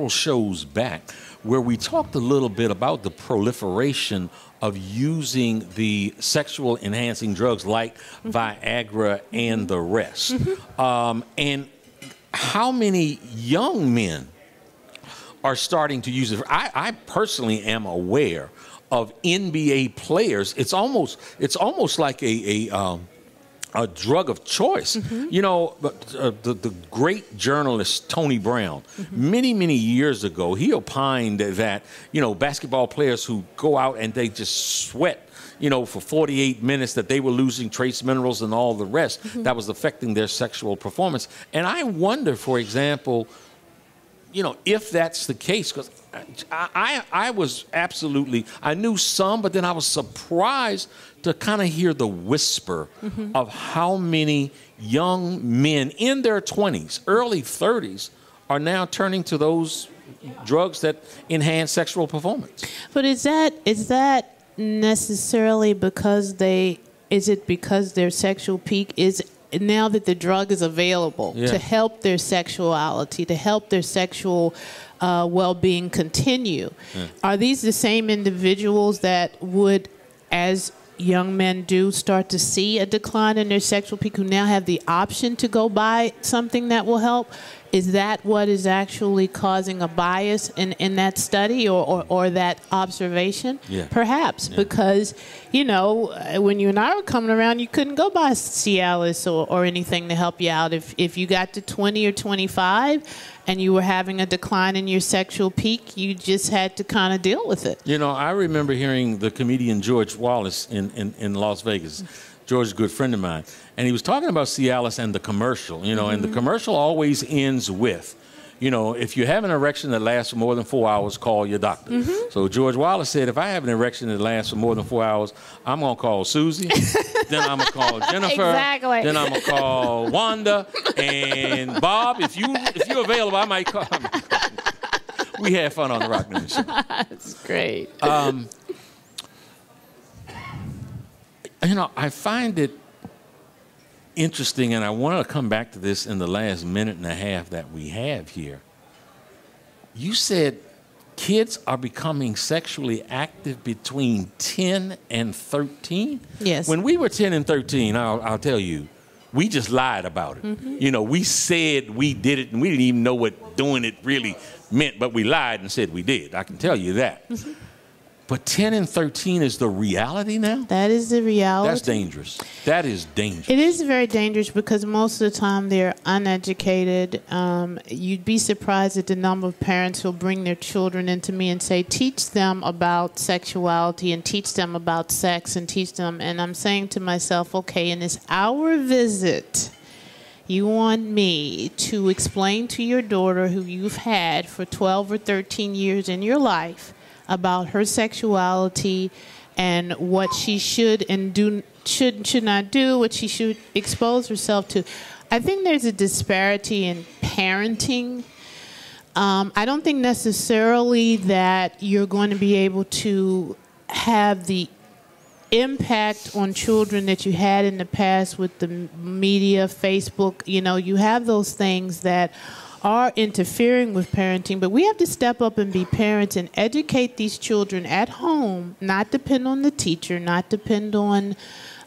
shows back, where we talked a little bit about the proliferation of using the sexual enhancing drugs like Viagra and the rest. And how many young men are starting to use it. I personally am aware of NBA players. It's almost like a drug of choice. The great journalist Tony Brown, many years ago, he opined that basketball players who go out and they just sweat for 48 minutes, that they were losing trace minerals and all the rest that was affecting their sexual performance. And I wonder, for example, if that's the case, because I was absolutely, I knew some, but then I was surprised to kind of hear the whisper of how many young men in their 20s, early 30s, are now turning to those drugs that enhance sexual performance. But is that necessarily because their sexual peak is now that the drug is available to help their sexuality, to help their sexual well-being continue? Are these the same individuals that would, as young men do, start to see a decline in their sexual peak, who now have the option to go buy something that will help? Is that what is actually causing a bias in that study or that observation? Yeah. Perhaps, because, when you and I were coming around, you couldn't go buy Cialis or anything to help you out. If you got to 20 or 25 and you were having a decline in your sexual peak, you just had to kind of deal with it. I remember hearing the comedian George Wallace in Las Vegas. George is a good friend of mine. And he was talking about Cialis and the commercial, and the commercial always ends with, if you have an erection that lasts for more than 4 hours, call your doctor. So George Wallace said, if I have an erection that lasts for more than 4 hours, I'm going to call Susie, then I'm going to call Jennifer, then I'm going to call Wanda, and Bob, if you're available, I might call. We had fun on the Rock Newman Show. That's great. I find it interesting, and I want to come back to this in the last minute and a half that we have here. You said kids are becoming sexually active between 10 and 13? Yes. When we were 10 and 13, I'll tell you, we just lied about it. Mm-hmm. We said we did it, and we didn't even know what doing it really meant, but we lied and said we did. I can tell you that. Mm-hmm. But 10 and 13 is the reality now? That is the reality. That's dangerous. That is dangerous. It is very dangerous because most of the time they're uneducated. You'd be surprised at the number of parents who'll bring their children into me and say, teach them about sexuality and teach them about sex and teach them. And I'm saying to myself, okay, in this hour visit, you want me to explain to your daughter who you've had for 12 or 13 years in your life about her sexuality and what she should and should not do, what she should expose herself to. I think there's a disparity in parenting. I don't think necessarily that you're going to be able to have the impact on children that you had in the past with the media, Facebook. You have those things that are interfering with parenting, but we have to step up and be parents and educate these children at home, not depend on the teacher, not depend on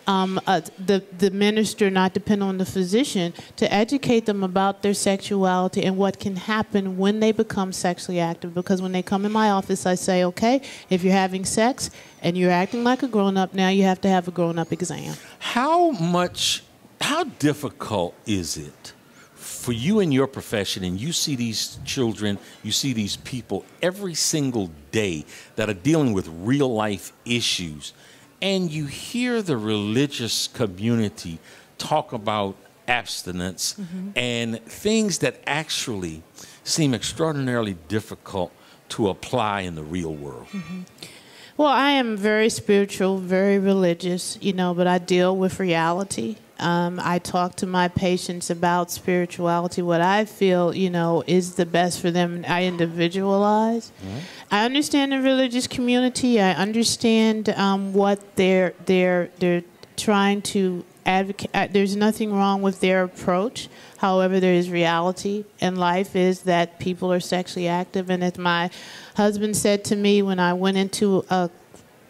the minister, not depend on the physician, to educate them about their sexuality and what can happen when they become sexually active. Because when they come in my office, I say, okay, if you're having sex and you're acting like a grown-up, now you have to have a grown-up exam. How difficult is it for you in your profession, and you see these children, you see these people every single day that are dealing with real life issues, and you hear the religious community talk about abstinence and things that actually seem extraordinarily difficult to apply in the real world? Well, I am very spiritual, very religious, but I deal with reality. I talk to my patients about spirituality, what I feel, is the best for them. I individualize. I understand the religious community. I understand what they're trying to advocate. There's nothing wrong with their approach. However, there is reality in life is that people are sexually active. And as my husband said to me when I went into a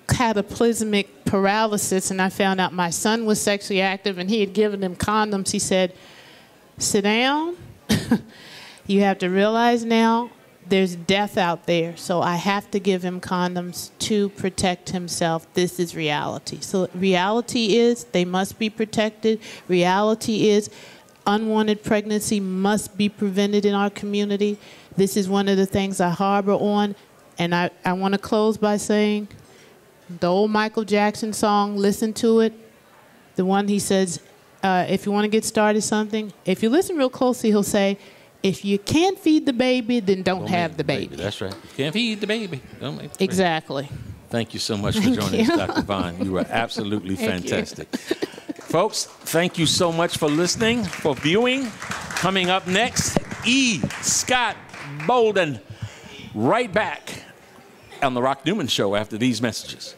cataclysmic paralysis and I found out my son was sexually active and he had given him condoms, he said, sit down. You have to realize now there's death out there, so I have to give him condoms to protect himself. This is reality. So reality is they must be protected. Reality is unwanted pregnancy must be prevented in our community. This is one of the things I harbor on. And I want to close by saying the old Michael Jackson song, listen to it. The one he says, if you want to get started something, if you listen real closely, he'll say, if you can't feed the baby, then don't have the baby. That's right. If you can't feed the baby, don't make the baby. Exactly. Thank you so much for joining us, Dr. Vaughn. You were absolutely fantastic. Folks, thank you so much for listening, for viewing. Coming up next, E. Scott Bolden. Right back on The Rock Newman Show after these messages.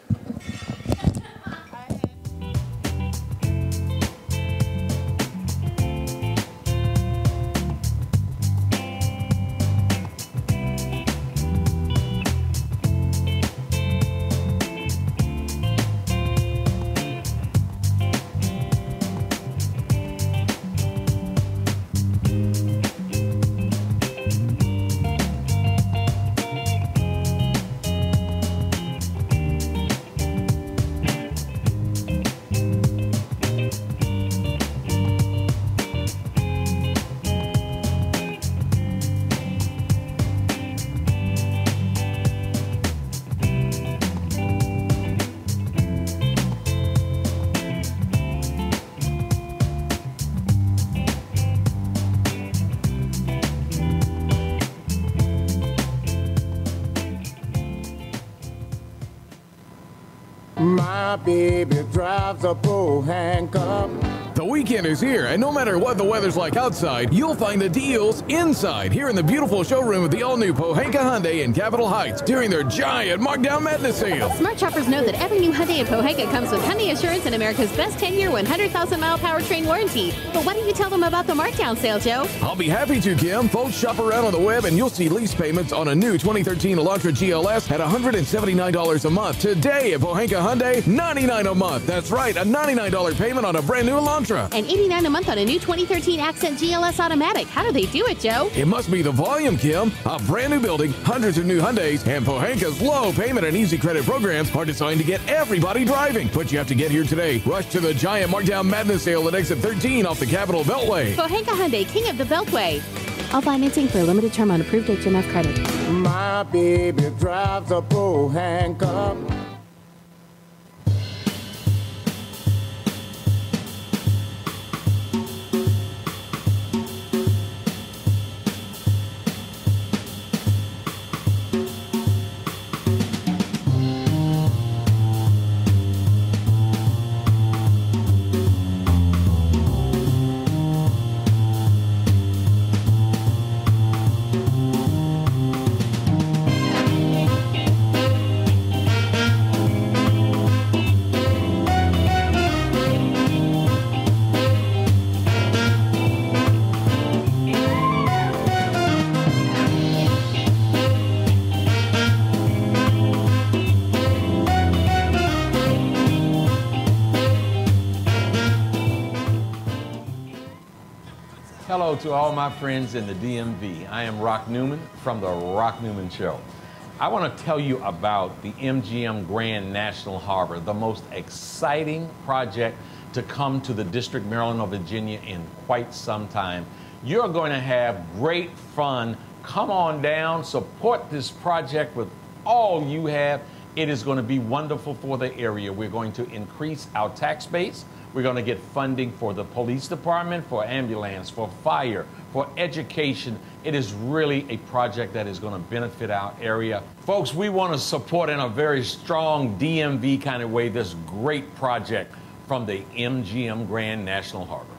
My baby drives a bull handcuff. The weekend is here, and no matter what the weather's like outside, you'll find the deals inside here in the beautiful showroom of the all-new Pohanka Hyundai in Capitol Heights during their giant Markdown Madness sale. Smart shoppers know that every new Hyundai in Pohanka comes with Hyundai Assurance and America's best 10-year, 100,000-mile powertrain warranty. But why don't you tell them about the Markdown sale, Joe? I'll be happy to, Kim. Folks, shop around on the web, and you'll see lease payments on a new 2013 Elantra GLS at $179 a month. Today at Pohanka Hyundai, $99 a month. That's right, a $99 payment on a brand new Elantra. And $89 a month on a new 2013 Accent GLS Automatic. How do they do it, Joe? It must be the volume, Kim. A brand new building, hundreds of new Hyundais, and Pohanka's low payment and easy credit programs are designed to get everybody driving. But you have to get here today. Rush to the giant Markdown Madness sale at exit 13 off the Capitol Beltway. Pohanka Hyundai, king of the Beltway. All financing for a limited term on approved HMF credit. My baby drives a Pohanka. Hello to all my friends in the DMV. I am Rock Newman from the Rock Newman Show. I want to tell you about the MGM Grand National Harbor, the most exciting project to come to the District, Maryland, or Virginia in quite some time. You're going to have great fun. Come on down, support this project with all you have. It is going to be wonderful for the area. We're going to increase our tax base. We're going to get funding for the police department, for ambulance, for fire, for education. It is really a project that is going to benefit our area. Folks, we want to support in a very strong DMV kind of way this great project from the MGM Grand National Harbor.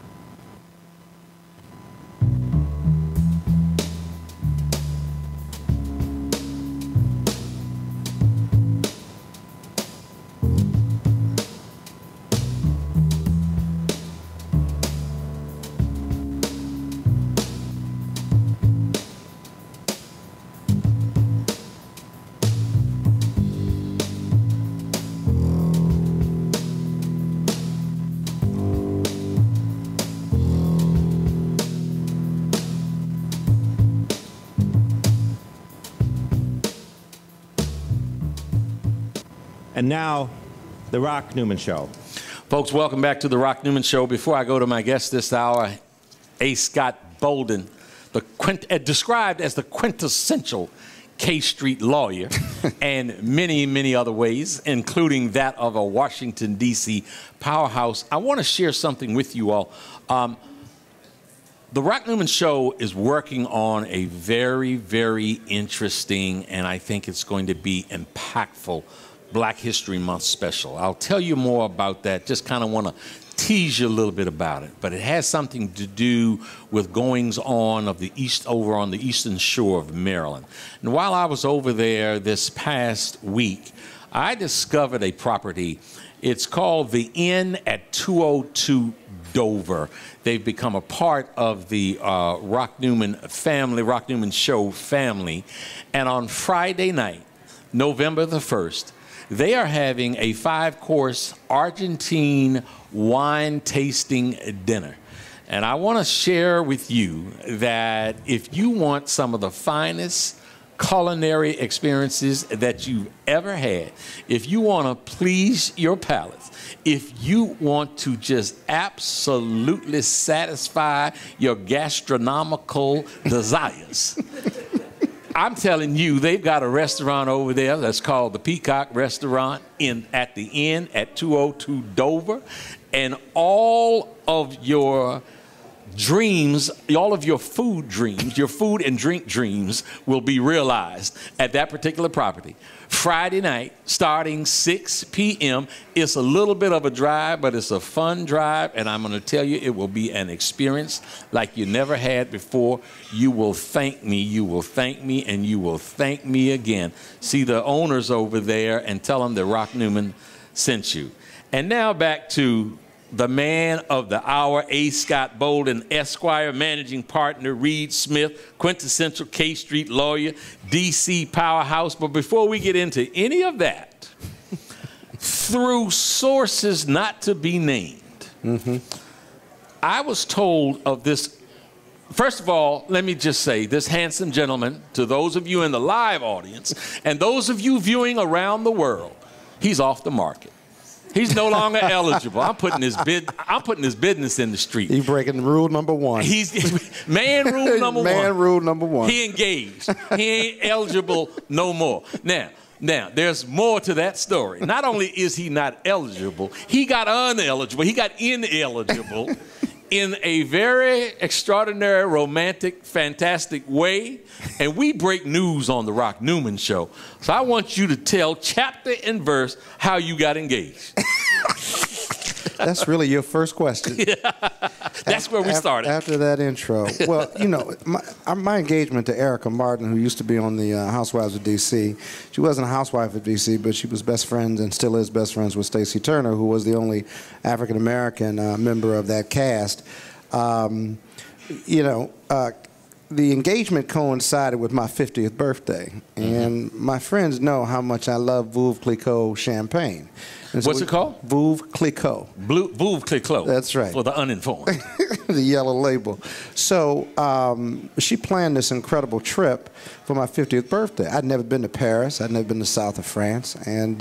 And now, The Rock Newman Show. Folks, welcome back to The Rock Newman Show. Before I go to my guest this hour, A. Scott Bolden, described as the quintessential K Street lawyer, and many, many other ways, including that of a Washington, D.C. powerhouse. I want to share something with you all. The Rock Newman Show is working on a very, very interesting, and I think it's going to be impactful, Black History Month special. I'll tell you more about that. Just kind of want to tease you a little bit about it. But it has something to do with goings on of the over on the eastern shore of Maryland. And while I was over there this past week, I discovered a property. It's called the Inn at 202 Dover. They've become a part of the Rock Newman family, Rock Newman Show family. And on Friday night, November the 1st, they are having a 5-course Argentine wine tasting dinner. And I want to share with you that if you want some of the finest culinary experiences that you've ever had, if you want to please your palates, if you want to just absolutely satisfy your gastronomical desires, I'm telling you, they've got a restaurant over there that's called the Peacock Restaurant at the Inn at 202 Dover. And all of your dreams, all of your food dreams, your food and drink dreams will be realized at that particular property. Friday night, starting 6 p.m. It's a little bit of a drive, but it's a fun drive, and I'm going to tell you, it will be an experience like you never had before. You will thank me, you will thank me, and you will thank me again. See the owners over there and tell them that Rock Newman sent you. And now back to the man of the hour, A. Scott Bolden, Esquire, managing partner, Reed Smith, quintessential K Street lawyer, D.C. powerhouse. But before we get into any of that, through sources not to be named, I was told of this. First of all, let me just say, this handsome gentleman, to those of you in the live audience and those of you viewing around the world, he's off the market. He's no longer eligible. I'm putting his business in the street. He's breaking rule number one. He's man rule number one. Man rule number one. He engaged. He ain't eligible no more. Now, there's more to that story. Not only is he not eligible, he got uneligible. He got ineligible in a very extraordinary, romantic, fantastic way. And we break news on the Rock Newman Show. So I want you to tell chapter and verse how you got engaged. That's really your first question. Yeah. That's where we started. After that intro. Well, you know, my engagement to Erica Martin, who used to be on the Housewives of D.C., she wasn't a housewife of D.C., but she was best friends and still is best friends with Stacey Turner, who was the only African-American member of that cast. The engagement coincided with my 50th birthday, and my friends know how much I love Veuve Clicquot champagne. So what's it called? Veuve Clicquot. Veuve Clicquot. That's right. For the uninformed. The yellow label. So she planned this incredible trip for my 50th birthday. I'd never been to Paris. I'd never been to the south of France, and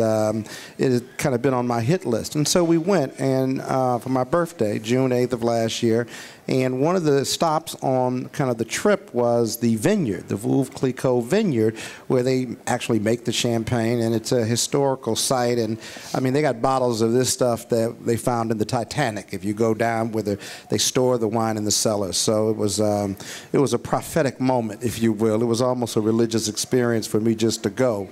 it had kind of been on my hit list. And so we went, and for my birthday, June 8th of last year, and one of the stops on kind of the trip was the vineyard, the Veuve Clicquot vineyard, where they actually make the champagne, and it's a historical site. And I mean, they got bottles of this stuff that they found in the Titanic. If you go down where they store the wine in the cellars, so it was a prophetic moment, if you will. It was almost a religious experience for me just to go.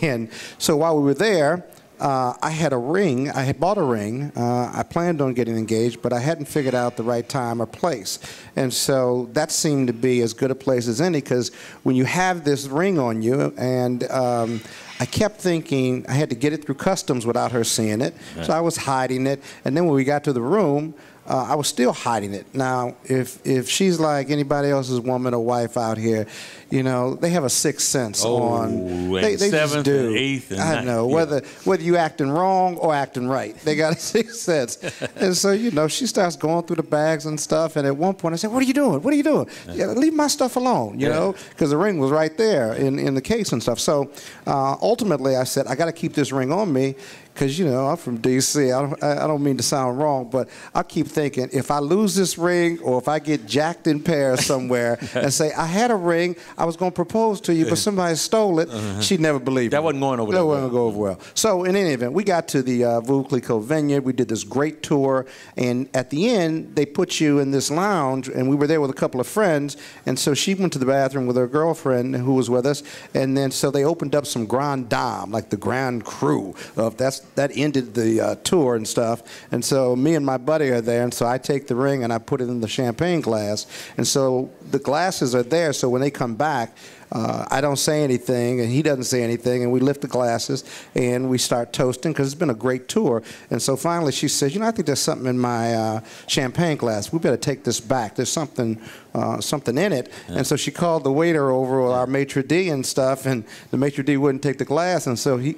And so while we were there, I had a ring. I had bought a ring. I planned on getting engaged, but I hadn't figured out the right time or place. And so that seemed to be as good a place as any, because when you have this ring on you, and I kept thinking I had to get it through customs without her seeing it. Right. So I was hiding it. And then when we got to the room, I was still hiding it. Now, if she's like anybody else's woman or wife out here, you know, they have a sixth sense on. They just do. And eighth and I know, whether you acting wrong or acting right, they got a sixth sense. And so, you know, she starts going through the bags and stuff. And at one point, I said, "What are you doing? What are you doing? Yeah, leave my stuff alone." You know, because the ring was right there in the case and stuff. So ultimately, I said, "I got to keep this ring on me." Because, you know, I'm from D.C. I don't mean to sound wrong, but I keep thinking, if I lose this ring or if I get jacked in Paris somewhere and say, I had a ring, I was going to propose to you, but somebody stole it, she'd never believe me. That wasn't going over well. That wasn't going to go over well. So in any event, we got to the Veuve Clicquot vineyard. We did this great tour. And at the end, they put you in this lounge, and we were there with a couple of friends. And so she went to the bathroom with her girlfriend who was with us. And then so they opened up some Grand Dame, like the Grand Cru of that ended the tour and stuff. And so me and my buddy are there, and so I take the ring and I put it in the champagne glass. And so the glasses are there, so when they come back, I don't say anything, and he doesn't say anything, and we lift the glasses, and we start toasting, because it's been a great tour. And so finally she says, "You know, I think there's something in my champagne glass. We better take this back. There's something in it." Yeah. And so she called the waiter over, our maitre d' and stuff, and the maitre d' wouldn't take the glass, and so he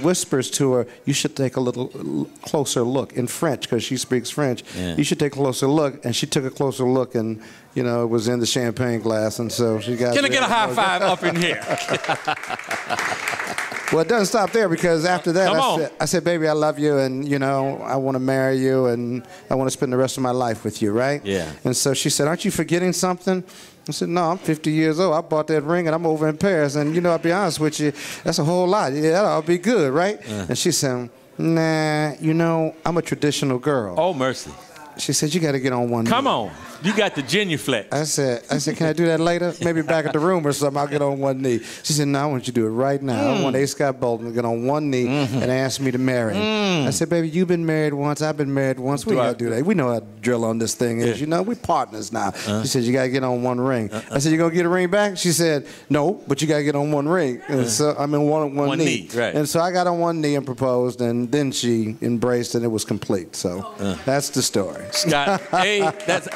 whispers to her, "You should take a little closer look," in French, because she speaks French. Yeah. "You should take a closer look." And she took a closer look, and, you know, it was in the champagne glass, and so she got... Can I get a high five up in here? Well, it doesn't stop there, because after that, I said, "Baby, I love you, and, you know, I want to marry you, and I want to spend the rest of my life with you," right? Yeah. And so she said, "Aren't you forgetting something?" I said, "No, I'm 50 years old. I bought that ring, and I'm over in Paris. And, you know, I'll be honest with you, that's a whole lot. Yeah, that'll be good, right?" And she said, "Nah, you know, I'm a traditional girl." Oh, mercy. She said, you got to get on one knee. Come on. You got the genuflex. I said, can I do that later? Maybe back at the room or something. I'll get on one knee. She said, no, I want you to do it right now. I want A. Scott Bolton to get on one knee and ask me to marry him. I said, baby, you've been married once. I've been married once. We got to do that. We know how to drill on this thing is. You know, we're partners now. She said, you got to get on one ring. I said, you going to get a ring back? She said, no, but you got to get on one ring. And so I'm in one knee. Right. And so I got on one knee and proposed, and then she embraced, and it was complete. So that's the story. Scott, that's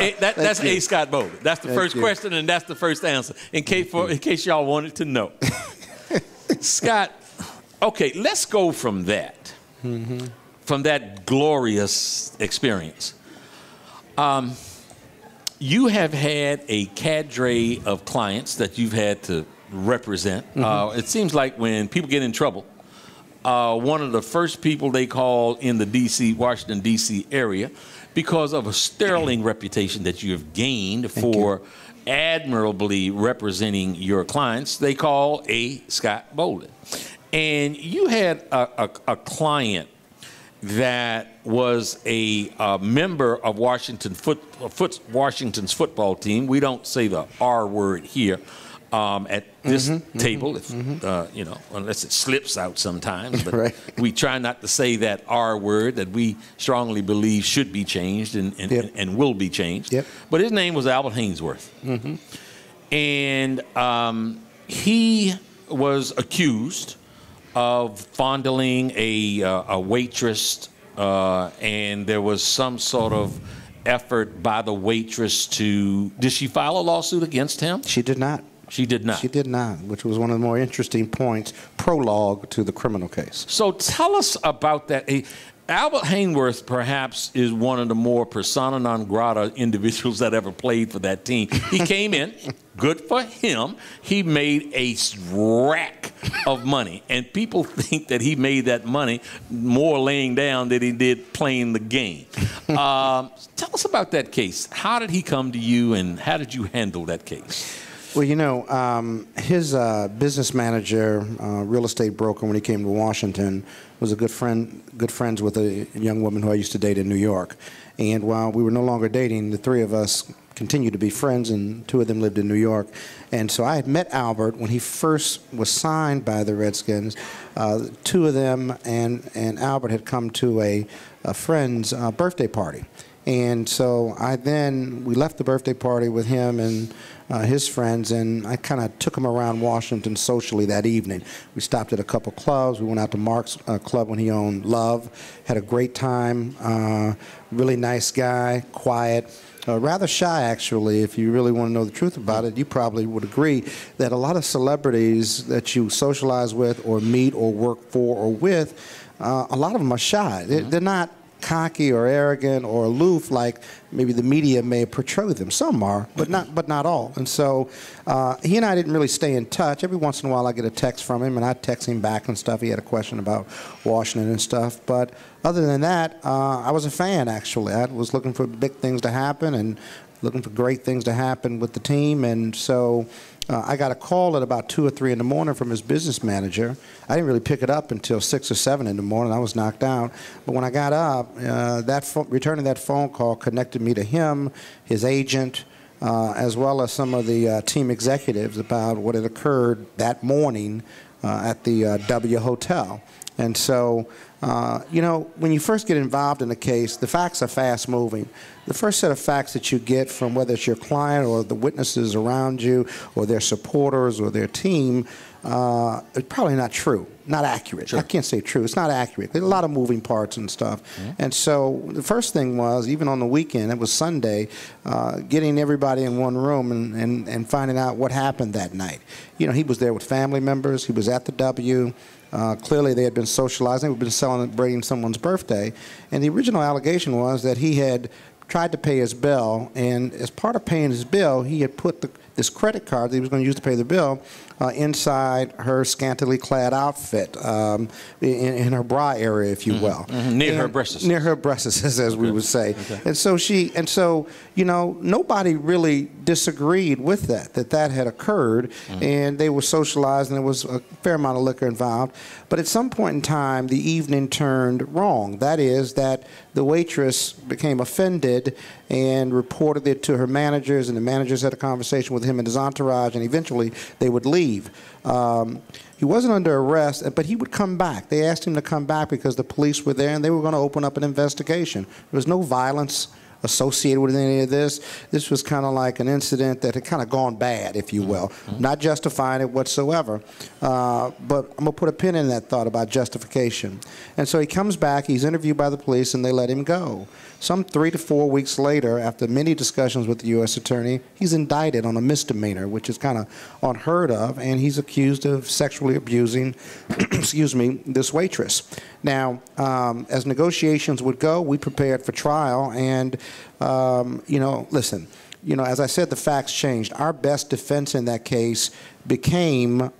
A. Scott Bolton. That's the first question, and that's the first answer. In case y'all wanted to know, Scott. Okay, let's go from that, from that glorious experience. You have had a cadre of clients that you've had to represent. It seems like when people get in trouble, one of the first people they call in the Washington, D.C. area, because of a sterling reputation that you have gained for admirably representing your clients, they call A. Scott Bolton. And you had a client that was a member of Washington's football team. We don't say the R word here at this table, if, you know, unless it slips out sometimes. But we try not to say that R word that we strongly believe should be changed and will be changed. But his name was Albert Hainsworth. And he was accused of fondling a waitress, and there was some sort of effort by the waitress to... Did she file a lawsuit against him? She did not. She did not. She did not, which was one of the more interesting points, prologue to the criminal case. So tell us about that. Albert Hainsworth perhaps is one of the more persona non grata individuals that ever played for that team. He came in, good for him. He made a rack of money, and people think that he made that money more laying down than he did playing the game. Tell us about that case. How did he come to you, and how did you handle that case? Well, you know, his business manager, real estate broker, when he came to Washington, was a good friends with a young woman who I used to date in New York. And while we were no longer dating, the three of us continued to be friends, and two of them lived in New York. And so I had met Albert when he first was signed by the Redskins. Two of them and Albert had come to a friend's birthday party. And so we left the birthday party with him and his friends, and I kind of took him around Washington socially that evening. We stopped at a couple clubs. We went out to Mark's club when he owned Love, had a great time. Really nice guy, quiet, rather shy actually. If you really want to know the truth about it, you probably would agree that a lot of celebrities that you socialize with or meet or work for or with, a lot of them are shy. They're not cocky or arrogant or aloof like maybe the media may portray them. Some are, but not all. And so he and I didn't really stay in touch. Every once in a while I get a text from him, and I text him back and stuff. He had a question about Washington and stuff. But other than that, I was a fan, actually. I was looking for big things to happen and looking for great things to happen with the team. And so I got a call at about 2 or 3 in the morning from his business manager. I didn't really pick it up until 6 or 7 in the morning. I was knocked out. But when I got up, returning that phone call connected me to him, his agent, as well as some of the team executives about what had occurred that morning at the W Hotel. And so, you know, when you first get involved in a case, the facts are fast moving. The first set of facts that you get from whether it's your client or the witnesses around you or their supporters or their team is probably not true, not accurate. Sure. I can't say true. It's not accurate. There's a lot of moving parts and stuff. And so the first thing was, even on the weekend, it was Sunday, getting everybody in one room and finding out what happened that night. You know, he was there with family members. He was at the W. Clearly, they had been socializing. We'd been celebrating someone's birthday. And the original allegation was that he had tried to pay his bill, and as part of paying his bill, he had put this credit card that he was going to use to pay the bill inside her scantily clad outfit, in her bra area, if you will. Near her breasts. Near her breasts, as we would say. And so you know, nobody really disagreed with that had occurred, and they were socialized, and there was a fair amount of liquor involved. But at some point in time, the evening turned wrong. That is, that the waitress became offended did and reported it to her managers, and the managers had a conversation with him and his entourage, and eventually they would leave. He wasn't under arrest, but he would come back. They asked him to come back because the police were there and they were going to open up an investigation. There was no violence associated with any of this. This was kind of like an incident that had kind of gone bad, if you will. Not justifying it whatsoever, but I'm going to put a pin in that thought about justification. And so he comes back, he's interviewed by the police, and they let him go. Some 3 to 4 weeks later, after many discussions with the U.S. Attorney, he's indicted on a misdemeanor, which is kind of unheard of, and he's accused of sexually abusing, excuse me, this waitress. Now, as negotiations would go, we prepared for trial, and, listen, as I said, the facts changed. Our best defense in that case became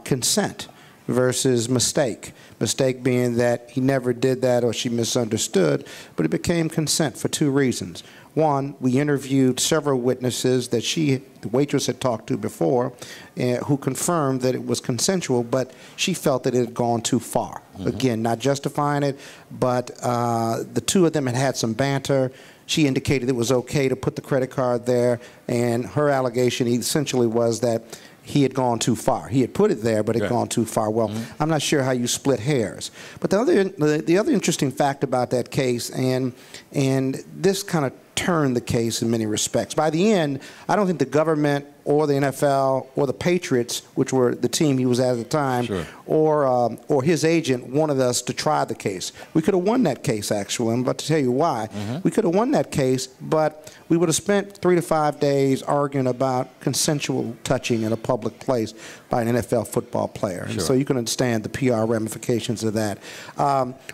consent versus mistake. Mistake being that he never did that or she misunderstood, but it became consent for 2 reasons. One, we interviewed several witnesses that the waitress had talked to before, who confirmed that it was consensual, but she felt that it had gone too far. Again, not justifying it, but the 2 of them had some banter. She indicated it was okay to put the credit card there, and her allegation essentially was that he had gone too far. He had put it there, but it had gone too far. Well, I'm not sure how you split hairs. But the other interesting fact about that case, and this kind of turned the case in many respects. By the end, I don't think the government or the NFL or the Patriots, which were the team he was at the time, or his agent wanted us to try the case. We could have won that case, actually. I'm about to tell you why. We could have won that case, but we would have spent 3 to 5 days arguing about consensual touching in a public place by an NFL football player. And so you can understand the PR ramifications of that.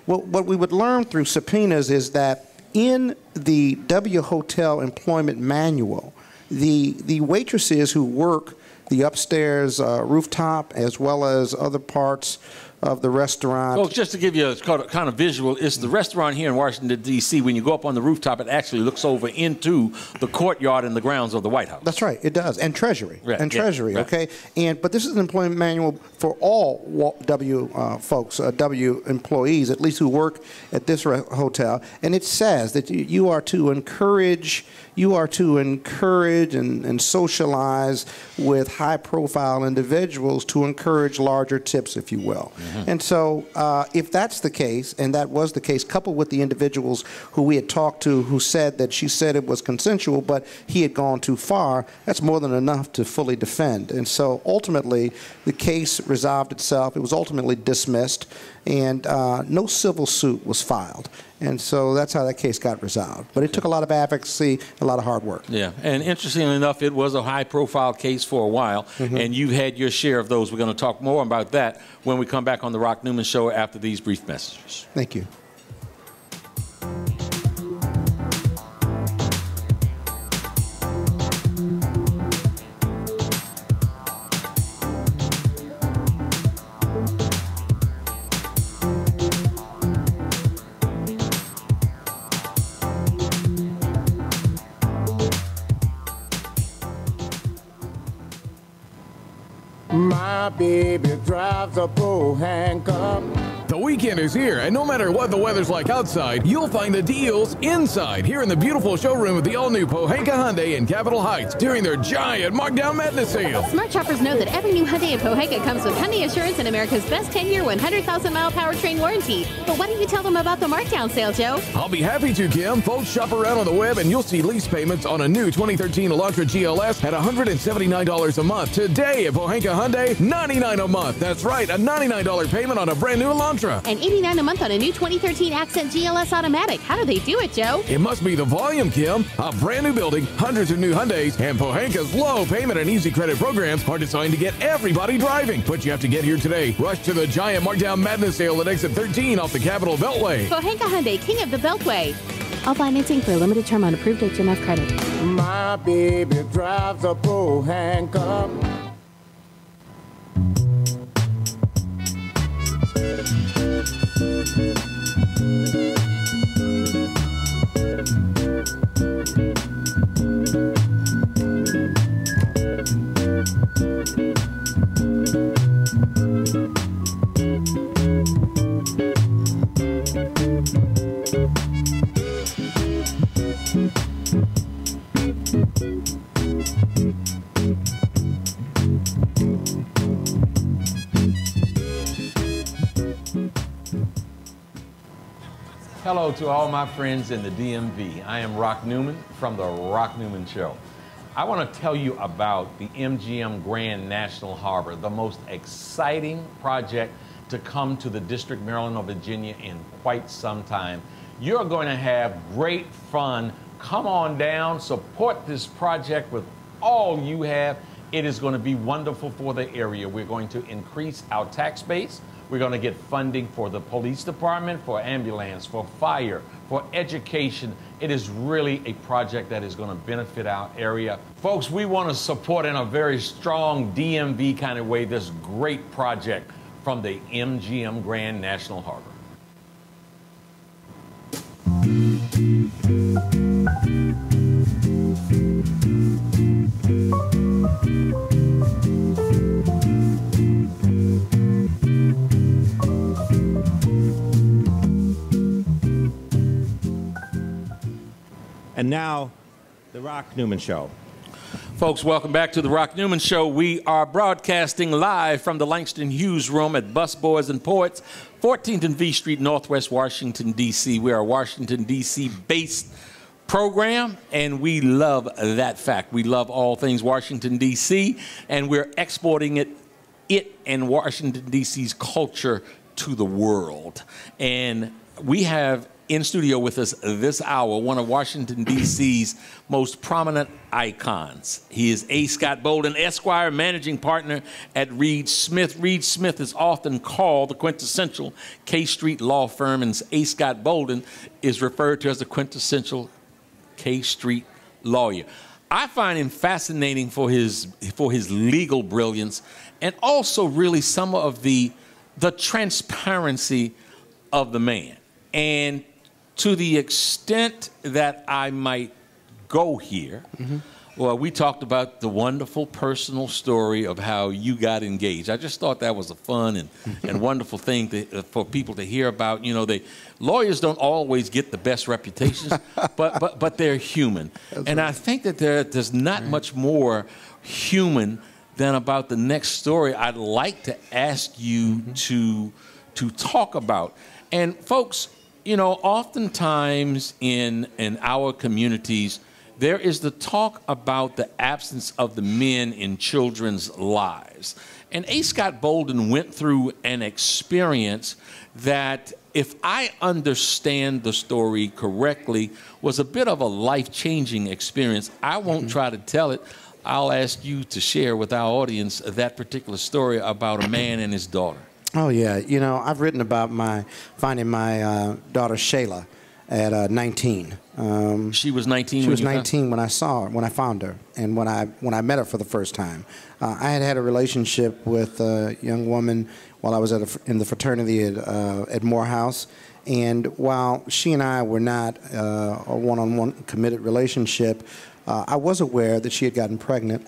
What we would learn through subpoenas is that in the W Hotel Employment Manual, the waitresses who work the upstairs rooftop as well as other parts of the restaurant. Well, just to give you a kind of visual, it's the restaurant here in Washington, D.C. When you go up on the rooftop, it actually looks over into the courtyard and the grounds of the White House. That's right, it does, and Treasury, Treasury, okay? But this is an employment manual for all W folks, W employees, at least who work at this hotel, and it says that you are to encourage and socialize with high-profile individuals to encourage larger tips, if you will. And so if that's the case, and that was the case, coupled with the individuals who we had talked to who said that she said it was consensual, but he had gone too far, that's more than enough to fully defend. And so ultimately, the case resolved itself. It was ultimately dismissed, and no civil suit was filed. And so that's how that case got resolved. But it took a lot of advocacy, a lot of hard work. Yeah, and interestingly enough, it was a high-profile case for a while, and you've had your share of those. We're going to talk more about that when we come back on the Rock Newman Show after these brief messages. Thank you. My baby drives a pro handcuff. The weekend is here, and no matter what the weather's like outside, you'll find the deals inside here in the beautiful showroom of the all-new Pohanka Hyundai in Capitol Heights during their giant Markdown Madness sale. Smart shoppers know that every new Hyundai in Pohanka comes with Hyundai Assurance and America's best 10-year, 100,000-mile powertrain warranty. But why don't you tell them about the Markdown sale, Joe? I'll be happy to, Kim. Folks, shop around on the web, and you'll see lease payments on a new 2013 Elantra GLS at $179 a month. Today at Pohanka Hyundai, $99 a month. That's right, a $99 payment on a brand new Elantra. And $89 a month on a new 2013 Accent GLS Automatic. How do they do it, Joe? It must be the volume, Kim. A brand new building, hundreds of new Hyundais, and Pohanka's low payment and easy credit programs are designed to get everybody driving. But you have to get here today. Rush to the giant Markdown Madness sale at exit 13 off the Capitol Beltway. Pohanka Hyundai, king of the Beltway. All financing for a limited term on approved HMF credit. My baby drives a pro handcuff. Hello to all my friends in the DMV. I am Rock Newman from the Rock Newman Show. I want to tell you about the MGM Grand National Harbor, the most exciting project to come to the District, Maryland, or Virginia in quite some time. You're going to have great fun. Come on down, support this project with all you have. It is going to be wonderful for the area. We're going to increase our tax base. We're going to get funding for the police department, for ambulance, for fire, for education. It is really a project that is going to benefit our area. Folks, we want to support in a very strong DMV kind of way this great project from the MGM Grand National Harbor. And now, The Rock Newman Show. Folks, welcome back to The Rock Newman Show. We are broadcasting live from the Langston Hughes Room at Busboys and Poets, 14th and V Street, Northwest Washington, D.C. We are a Washington, D.C. based program, and we love that fact. We love all things Washington, D.C., and we're exporting it and Washington, D.C.'s culture to the world. And we have in studio with us this hour one of Washington, D.C.'s most prominent icons. He is A. Scott Bolden, Esquire, managing partner at Reed Smith. Reed Smith is often called the quintessential K Street law firm, and A. Scott Bolden is referred to as the quintessential K Street lawyer. I find him fascinating for his legal brilliance, and also really some of the transparency of the man. And to the extent that I might go here, well, we talked about the wonderful personal story of how you got engaged. I just thought that was a fun and wonderful thing for people to hear about. You know, lawyers don't always get the best reputations, but they're human. And I think that there's not much more human than about the next story I'd like to ask you to talk about. And folks, you know, oftentimes in our communities, there is the talk about the absence of the men in children's lives. And A. Scott Bolden went through an experience that, if I understand the story correctly, was a bit of a life-changing experience. I won't try to tell it. I'll ask you to share with our audience that particular story about a man and his daughter. Oh, yeah. You know, I've written about finding my daughter Shayla at 19. She was 19. She was 19 when I found her, and when I met her for the first time. I had a relationship with a young woman while I was in the fraternity at Morehouse, and while she and I were not a one-on-one committed relationship, I was aware that she had gotten pregnant,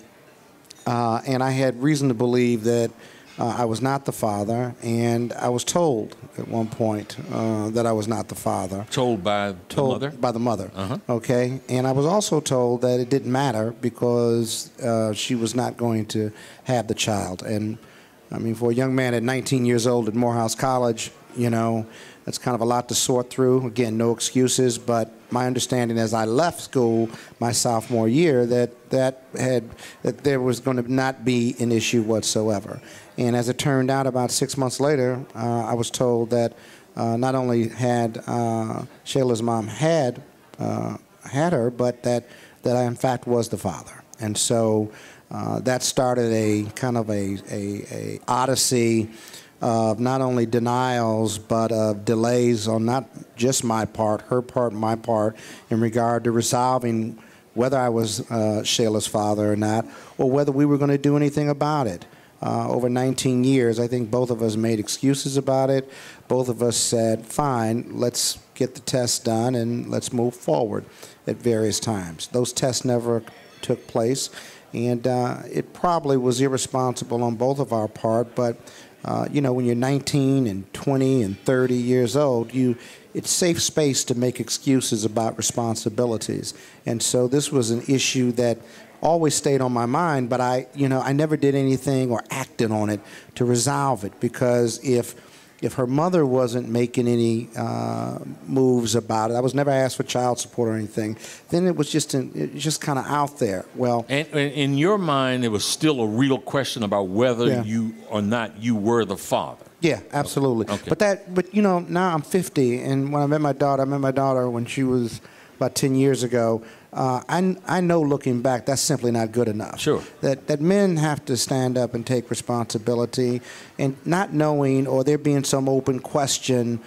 and I had reason to believe that I was not the father, and I was told at one point that I was not the father. Told by the mother? By the mother, okay? And I was also told that it didn't matter because she was not going to have the child. And, I mean, for a young man at 19 years old at Morehouse College, you know, that's kind of a lot to sort through. Again, no excuses, but my understanding as I left school my sophomore year that there was going to not be an issue whatsoever. And as it turned out, about 6 months later, I was told that not only had Shayla's mom had her, but that I in fact was the father. And so that started a kind of a odyssey of not only denials, but of delays on not just my part, her part, my part, in regard to resolving whether I was Shayla's father or not, or whether we were going to do anything about it. Over 19 years, I think both of us made excuses about it. Both of us said, fine, let's get the test done and let's move forward at various times. Those tests never took place. And it probably was irresponsible on both of our part, but when you're 19 and 20 and 30 years old, it's safe space to make excuses about responsibilities. And so this was an issue that always stayed on my mind, but I never did anything or acted on it to resolve it, because if her mother wasn't making any moves about it, I was never asked for child support or anything, then it was just kind of out there. Well, and in your mind, it was still a real question about whether you or not you were the father. Yeah, absolutely. Okay. But now I'm 50, and when I met my daughter when she was about 10 years ago. I know looking back, that's simply not good enough. Sure. That men have to stand up and take responsibility, and not knowing or there being some open question,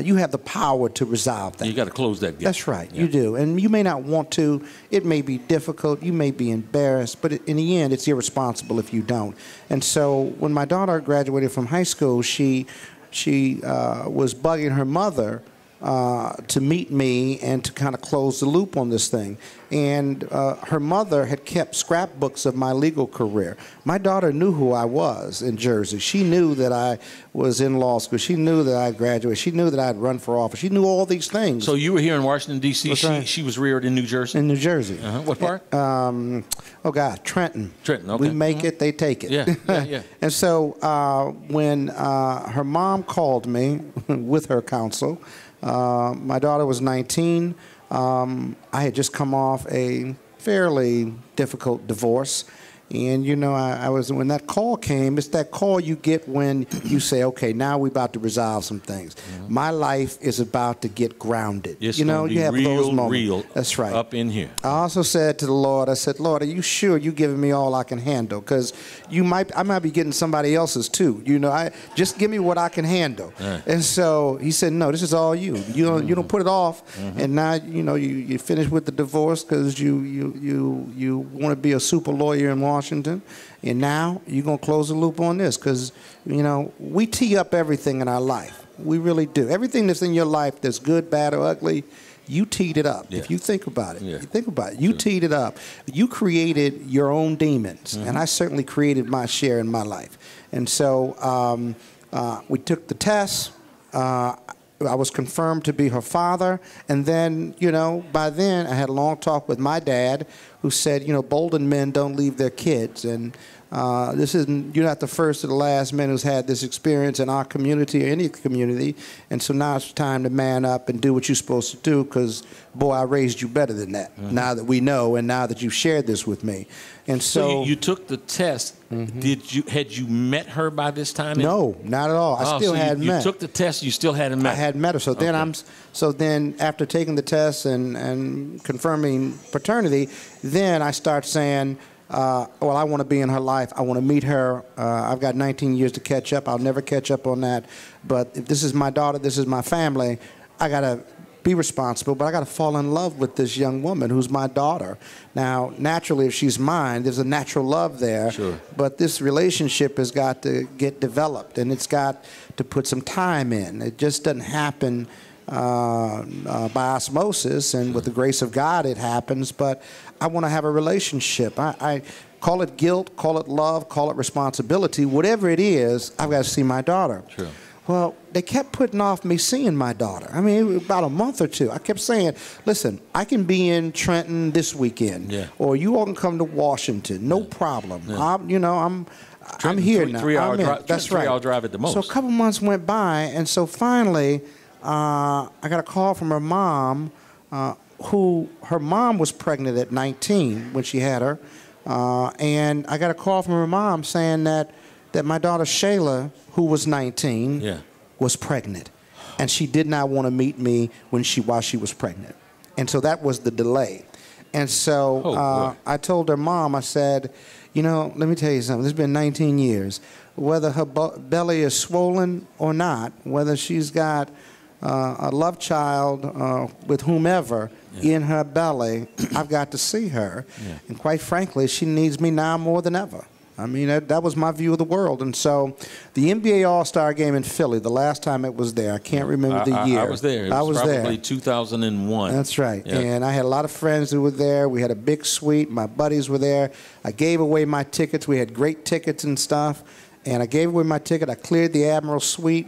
you have the power to resolve that. You got to close that gap. That's right, you do. And you may not want to. It may be difficult. You may be embarrassed. But in the end, it's irresponsible if you don't. And so when my daughter graduated from high school, she was bugging her mother to meet me and to kind of close the loop on this thing. And her mother had kept scrapbooks of my legal career. My daughter knew who I was in Jersey. She knew that I was in law school. She knew that I graduated. She knew that I had run for office. She knew all these things. So you were here in Washington, D.C. Right. She was reared in New Jersey? In New Jersey. What part? Trenton. Trenton, okay. We make it, they take it. Yeah. And so when her mom called me with her counsel, my daughter was 19. I had just come off a fairly difficult divorce. And, I was, when that call came, it's that call you get when you say, okay, now we're about to resolve some things. Mm-hmm. My life is about to get grounded. It's you have those moments. Real That's right. Up in here. I also said to the Lord, I said, Lord, are you sure you're giving me all I can handle? Because I might be getting somebody else's too. Just give me what I can handle. Right. And so he said, no, this is all you. You don't put it off. Mm-hmm. And now, you finish with the divorce because you want to be a super lawyer in Washington, and now you're going to close the loop on this because, we tee up everything in our life. We really do. Everything that's in your life that's good, bad, or ugly, you teed it up. Yeah. If you think about it, you teed it up. You created your own demons, and I certainly created my share in my life. And so we took the test. I was confirmed to be her father, and then, by then I had a long talk with my dad, who said, bolden men don't leave their kids, and you're not the first or the last man who's had this experience in our community or any community, and so now it's time to man up and do what you're supposed to do, because, boy, I raised you better than that, now that we know and now that you've shared this with me. And so you took the test. Mm-hmm. Had you met her by this time? No, not at all. I still hadn't met. You took the test. You still hadn't met. I hadn't met her. So then after taking the test and confirming paternity, then I start saying, I want to be in her life. I want to meet her. I've got 19 years to catch up. I'll never catch up on that. But if this is my daughter, this is my family, I got to be responsible, but I got to fall in love with this young woman who's my daughter. Now, naturally, if she's mine, there's a natural love there. Sure. But this relationship has got to get developed, and it's got to put some time in. It just doesn't happen by osmosis, and with the grace of God, it happens. But I want to have a relationship. I call it guilt, call it love, call it responsibility. Whatever it is, I've got to see my daughter. Sure. Well, they kept putting off me seeing my daughter. I mean, about a month or two. I kept saying, listen, I can be in Trenton this weekend, or you all can come to Washington. No problem. Yeah. I'm here now. 3 hour drive. That's right. 3 hour drive at the most. So a couple months went by, and so finally, I got a call from her mom, her mom was pregnant at 19 when she had her, and I got a call from her mom saying that my daughter Shayla, who was 19, was pregnant, and she did not want to meet me while she was pregnant, and so that was the delay. And so I told her mom, I said, let me tell you something. This has been 19 years. Whether her belly is swollen or not, whether she's got a love child with whomever in her belly, I've got to see her. Yeah. And quite frankly, she needs me now more than ever. I mean, that was my view of the world. And so the NBA All-Star Game in Philly, the last time it was there, I can't remember the year. I was there. It was probably 2001. That's right. Yeah. And I had a lot of friends who were there. We had a big suite. My buddies were there. I gave away my tickets. We had great tickets and stuff. And I gave away my ticket. I cleared the Admiral Suite.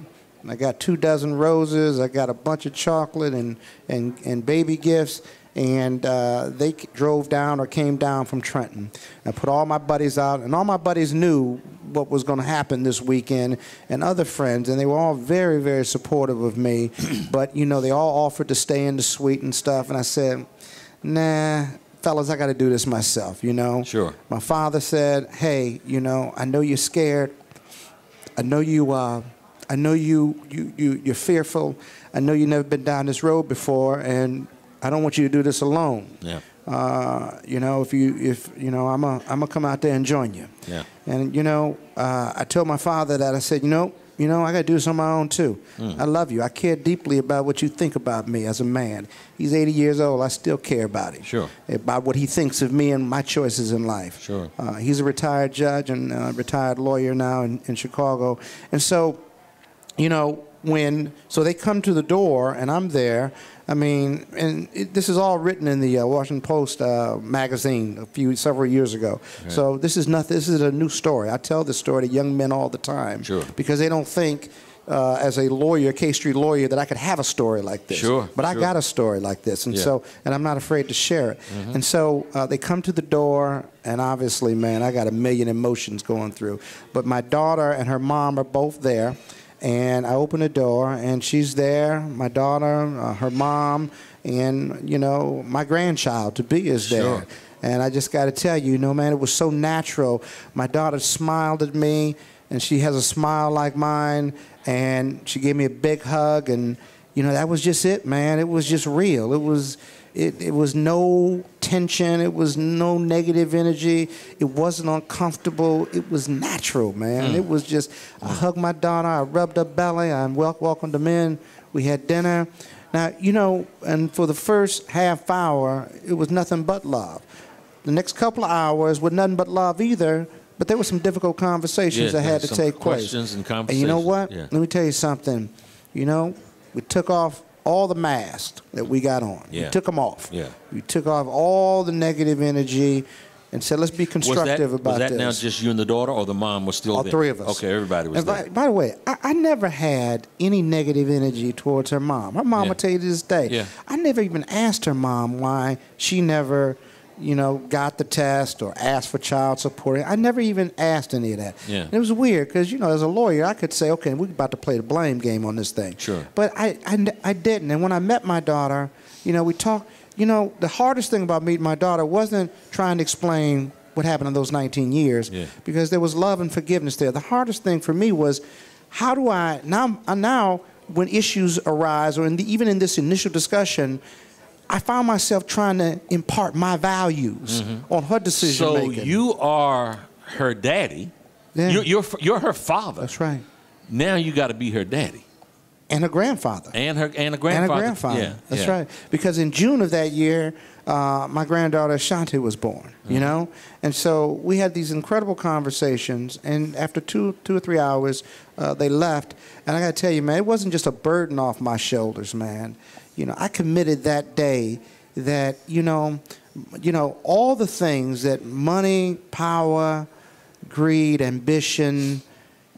I got 24 roses. I got a bunch of chocolate and baby gifts. And they drove down or came down from Trenton. I put all my buddies out, and all my buddies knew what was going to happen this weekend, and other friends, and they were all very, very supportive of me. But, you know, they all offered to stay in the suite and stuff, and I said, nah, fellas, I got to do this myself, you know. Sure. My father said, hey, you know, I know you're scared. I know you're fearful. I know you've never been down this road before, and I don't want you to do this alone. Yeah. You know, if you know, I'm gonna come out there and join you. Yeah. And you know, I told my father that I said, you know, I got to do this on my own too. I love you. I care deeply about what you think about me as a man. He's 80 years old. I still care about him. Sure. About what he thinks of me and my choices in life. Sure. He's a retired judge and a retired lawyer now in Chicago. And so, you know, so they come to the door and I'm there. I mean, this is all written in the Washington Post magazine several years ago. Okay. So this is nothing. This is a new story. I tell this story to young men all the time. Sure. Because they don't think, as a lawyer, K Street lawyer, that I could have a story like this. Sure. But I got a story like this, and and I'm not afraid to share it. Mm-hmm. And so they come to the door, and obviously, man, I got a million emotions going through. But my daughter and her mom are both there. And I open the door, and she's there, my daughter, her mom, and, you know, my grandchild, to be, is there. Sure. And I just got to tell you, man, it was so natural. My daughter smiled at me, and she has a smile like mine, and she gave me a big hug, and, you know, that was just it, man. It was just real. It was no tension. It was no negative energy. It wasn't uncomfortable. It was natural, man. It was just, I hugged my daughter. I rubbed her belly. I welcomed them in. We had dinner. Now, you know, and for the first half hour, it was nothing but love. The next couple of hours were nothing but love either, but there were some difficult conversations that had to take place. Questions and conversations. And you know what? Yeah. Let me tell you something. You know, we took off all the masks that we got on. Yeah. We took them off. Yeah. We took off all the negative energy and said, let's be constructive about this. Was that now just you and the daughter, or the mom was still there? All three of us. Okay, everybody was there. By the way, I never had any negative energy towards her mom. Her mom will tell you to this day. Yeah. I never even asked her mom why she never, you know, got the test or asked for child support. I never even asked any of that. Yeah. And it was weird because, you know, as a lawyer, I could say, okay, we're about to play the blame game on this thing. Sure. But I didn't. And when I met my daughter, you know, we talked. You know, the hardest thing about meeting my daughter wasn't trying to explain what happened in those 19 years because there was love and forgiveness there. The hardest thing for me was, how do I now when issues arise, or even in this initial discussion, I found myself trying to impart my values on her decision making. So you are her daddy. Yeah. You're her father. That's right. Now you got to be her daddy. And her grandfather. And a grandfather. And a grandfather. Yeah. That's right. Because in June of that year, my granddaughter Ashanti was born, you know? And so we had these incredible conversations, and after two or 3 hours, they left. And I got to tell you, man, it wasn't just a burden off my shoulders, man. You know, I committed that day that, you know, all the things that money, power, greed, ambition,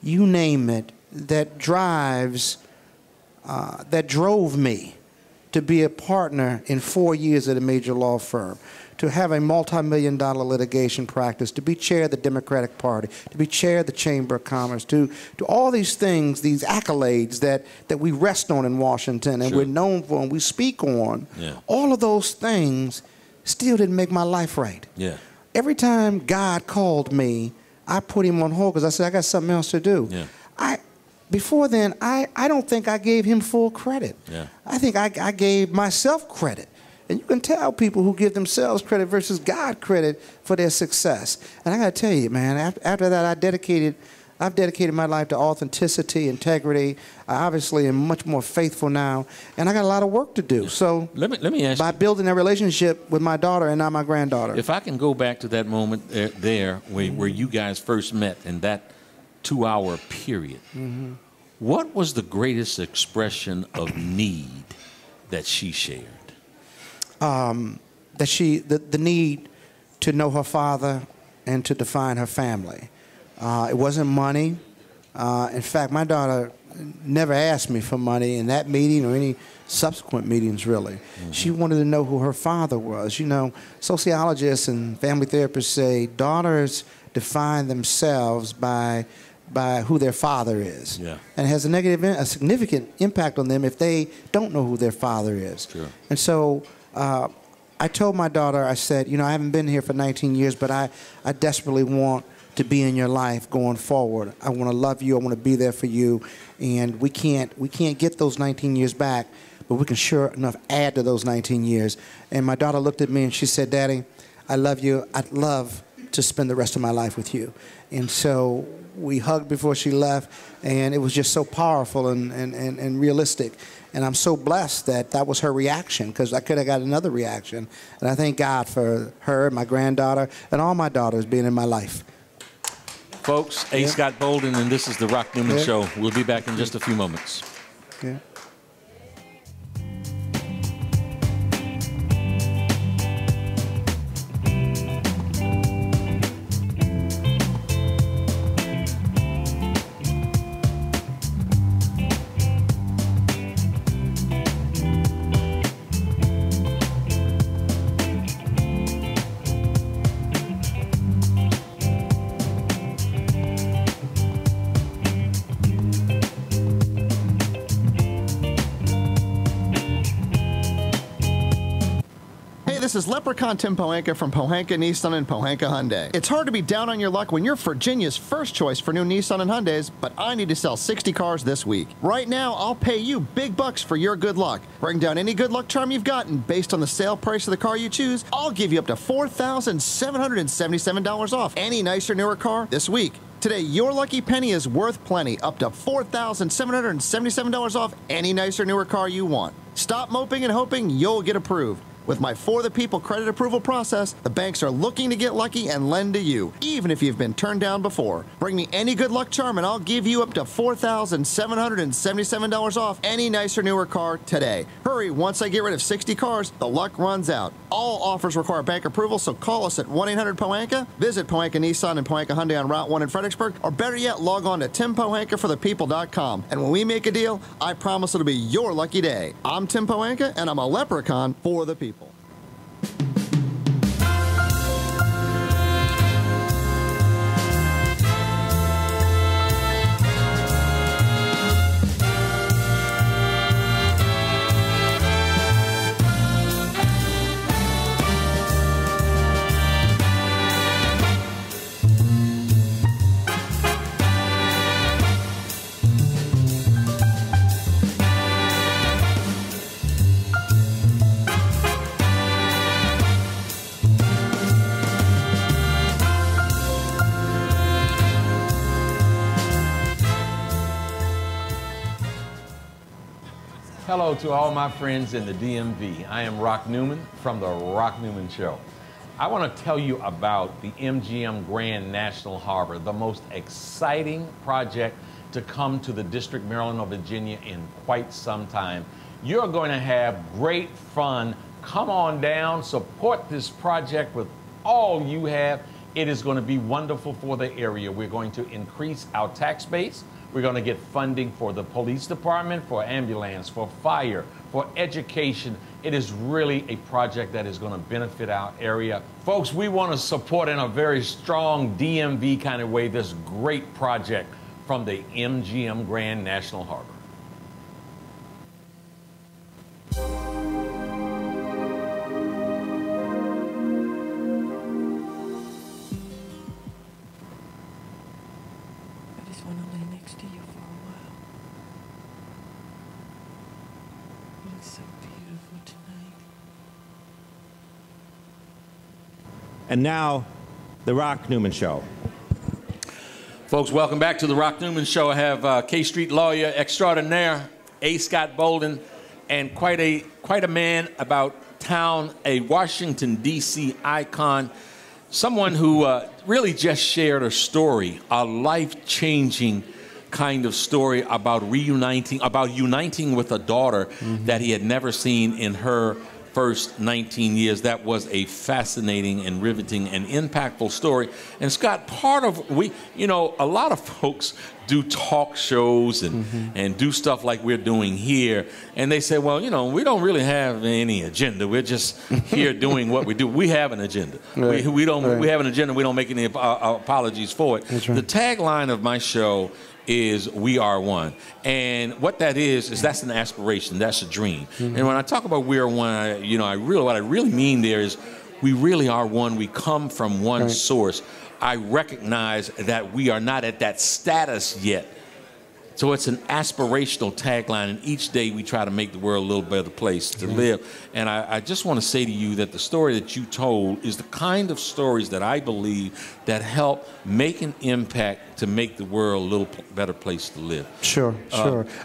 you name it, that drove me to be a partner in 4 years at a major law firm, to have a multi-million-dollar litigation practice, to be chair of the Democratic Party, to be chair of the Chamber of Commerce, to all these things, these accolades that we rest on in Washington and we're known for and we speak on, all of those things still didn't make my life right. Yeah. Every time God called me, I put him on hold because I said, I got something else to do. Yeah. Before then, I don't think I gave him full credit. Yeah. I think I gave myself credit. And you can tell people who give themselves credit versus God credit for their success. And I got to tell you, man, after that, I dedicated I've dedicated my life to authenticity, integrity. I obviously am much more faithful now, and I got a lot of work to do. So let me ask by you, building a relationship with my daughter and now my granddaughter. if I can go back to that moment where you guys first met in that 2-hour period, what was the greatest expression of need that she shared? The need to know her father and to define her family. It wasn't money. In fact, my daughter never asked me for money in that meeting or any subsequent meetings, really. She wanted to know who her father was. You know, sociologists and family therapists say daughters define themselves by who their father is. Yeah. And it has a significant impact on them if they don't know who their father is. Sure. And so I told my daughter, I said, you know, I haven't been here for 19 years, but I desperately want to be in your life going forward. I want to love you. I want to be there for you. And we can't get those 19 years back, but we can sure enough add to those 19 years. And my daughter looked at me and she said, Daddy, I love you. I'd love to spend the rest of my life with you. And so we hugged before she left, and it was just so powerful and realistic. And I'm so blessed that that was her reaction, because I could have got another reaction. And I thank God for her, my granddaughter, and all my daughters being in my life. Folks, A. Scott Bolden, and this is the Rock Newman Show. We'll be back in just a few moments. Yeah. This is Leprechaun Tim Pohanka from Pohanka Nissan and Pohanka Hyundai. It's hard to be down on your luck when you're Virginia's first choice for new Nissan and Hyundais, but I need to sell 60 cars this week. Right now, I'll pay you big bucks for your good luck. Bring down any good luck charm you've gotten based on the sale price of the car you choose. I'll give you up to $4,777 off any nicer, newer car this week. Today, your lucky penny is worth plenty, up to $4,777 off any nicer, newer car you want. Stop moping and hoping you'll get approved. With my For the People credit approval process, the banks are looking to get lucky and lend to you, even if you've been turned down before. Bring me any good luck charm and I'll give you up to $4,777 off any nicer, newer car today. Hurry, once I get rid of 60 cars, the luck runs out. All offers require bank approval, so call us at 1-800-POHANKA, visit Pohanka Nissan and Pohanka Hyundai on Route 1 in Fredericksburg, or better yet, log on to TimPohankaForThePeople.com. And when we make a deal, I promise it'll be your lucky day. I'm Tim Pohanka, and I'm a leprechaun for the people. Hello to all my friends in the DMV. I am Rock Newman from the Rock Newman Show. I want to tell you about the MGM Grand National Harbor, the most exciting project to come to the District, Maryland, or Virginia in quite some time. You're going to have great fun. Come on down, support this project with all you have. It is going to be wonderful for the area. We're going to increase our tax base. We're going to get funding for the police department, for ambulance, for fire, for education. It is really a project that is going to benefit our area. Folks, we want to support in a very strong DMV kind of way this great project from the MGM Grand National Harbor. And now, the Rock Newman Show. Folks, welcome back to the Rock Newman Show. I have K Street lawyer extraordinaire, A. Scott Bolden, and quite a man about town, a Washington, D.C. icon, someone who really just shared a story, a life-changing kind of story about uniting with a daughter that he had never seen in her first 19 years. That was a fascinating and riveting and impactful story. And Scott, a lot of folks do talk shows and do stuff like we're doing here. And they say, well, we don't really have any agenda. We're just here doing what we do. We have an agenda. Right. We have an agenda. We don't make any apologies for it. That's right. The tagline of my show is "We Are One," and what that is that's an aspiration, that's a dream. And when I talk about "We Are One," what I really mean there is we really are one. We come from one source. I recognize that we are not at that status yet. So it's an aspirational tagline, and each day we try to make the world a little better place to live. And I just want to say to you that the story that you told is the kind of stories that I believe that help make an impact to make the world a little better place to live. Sure.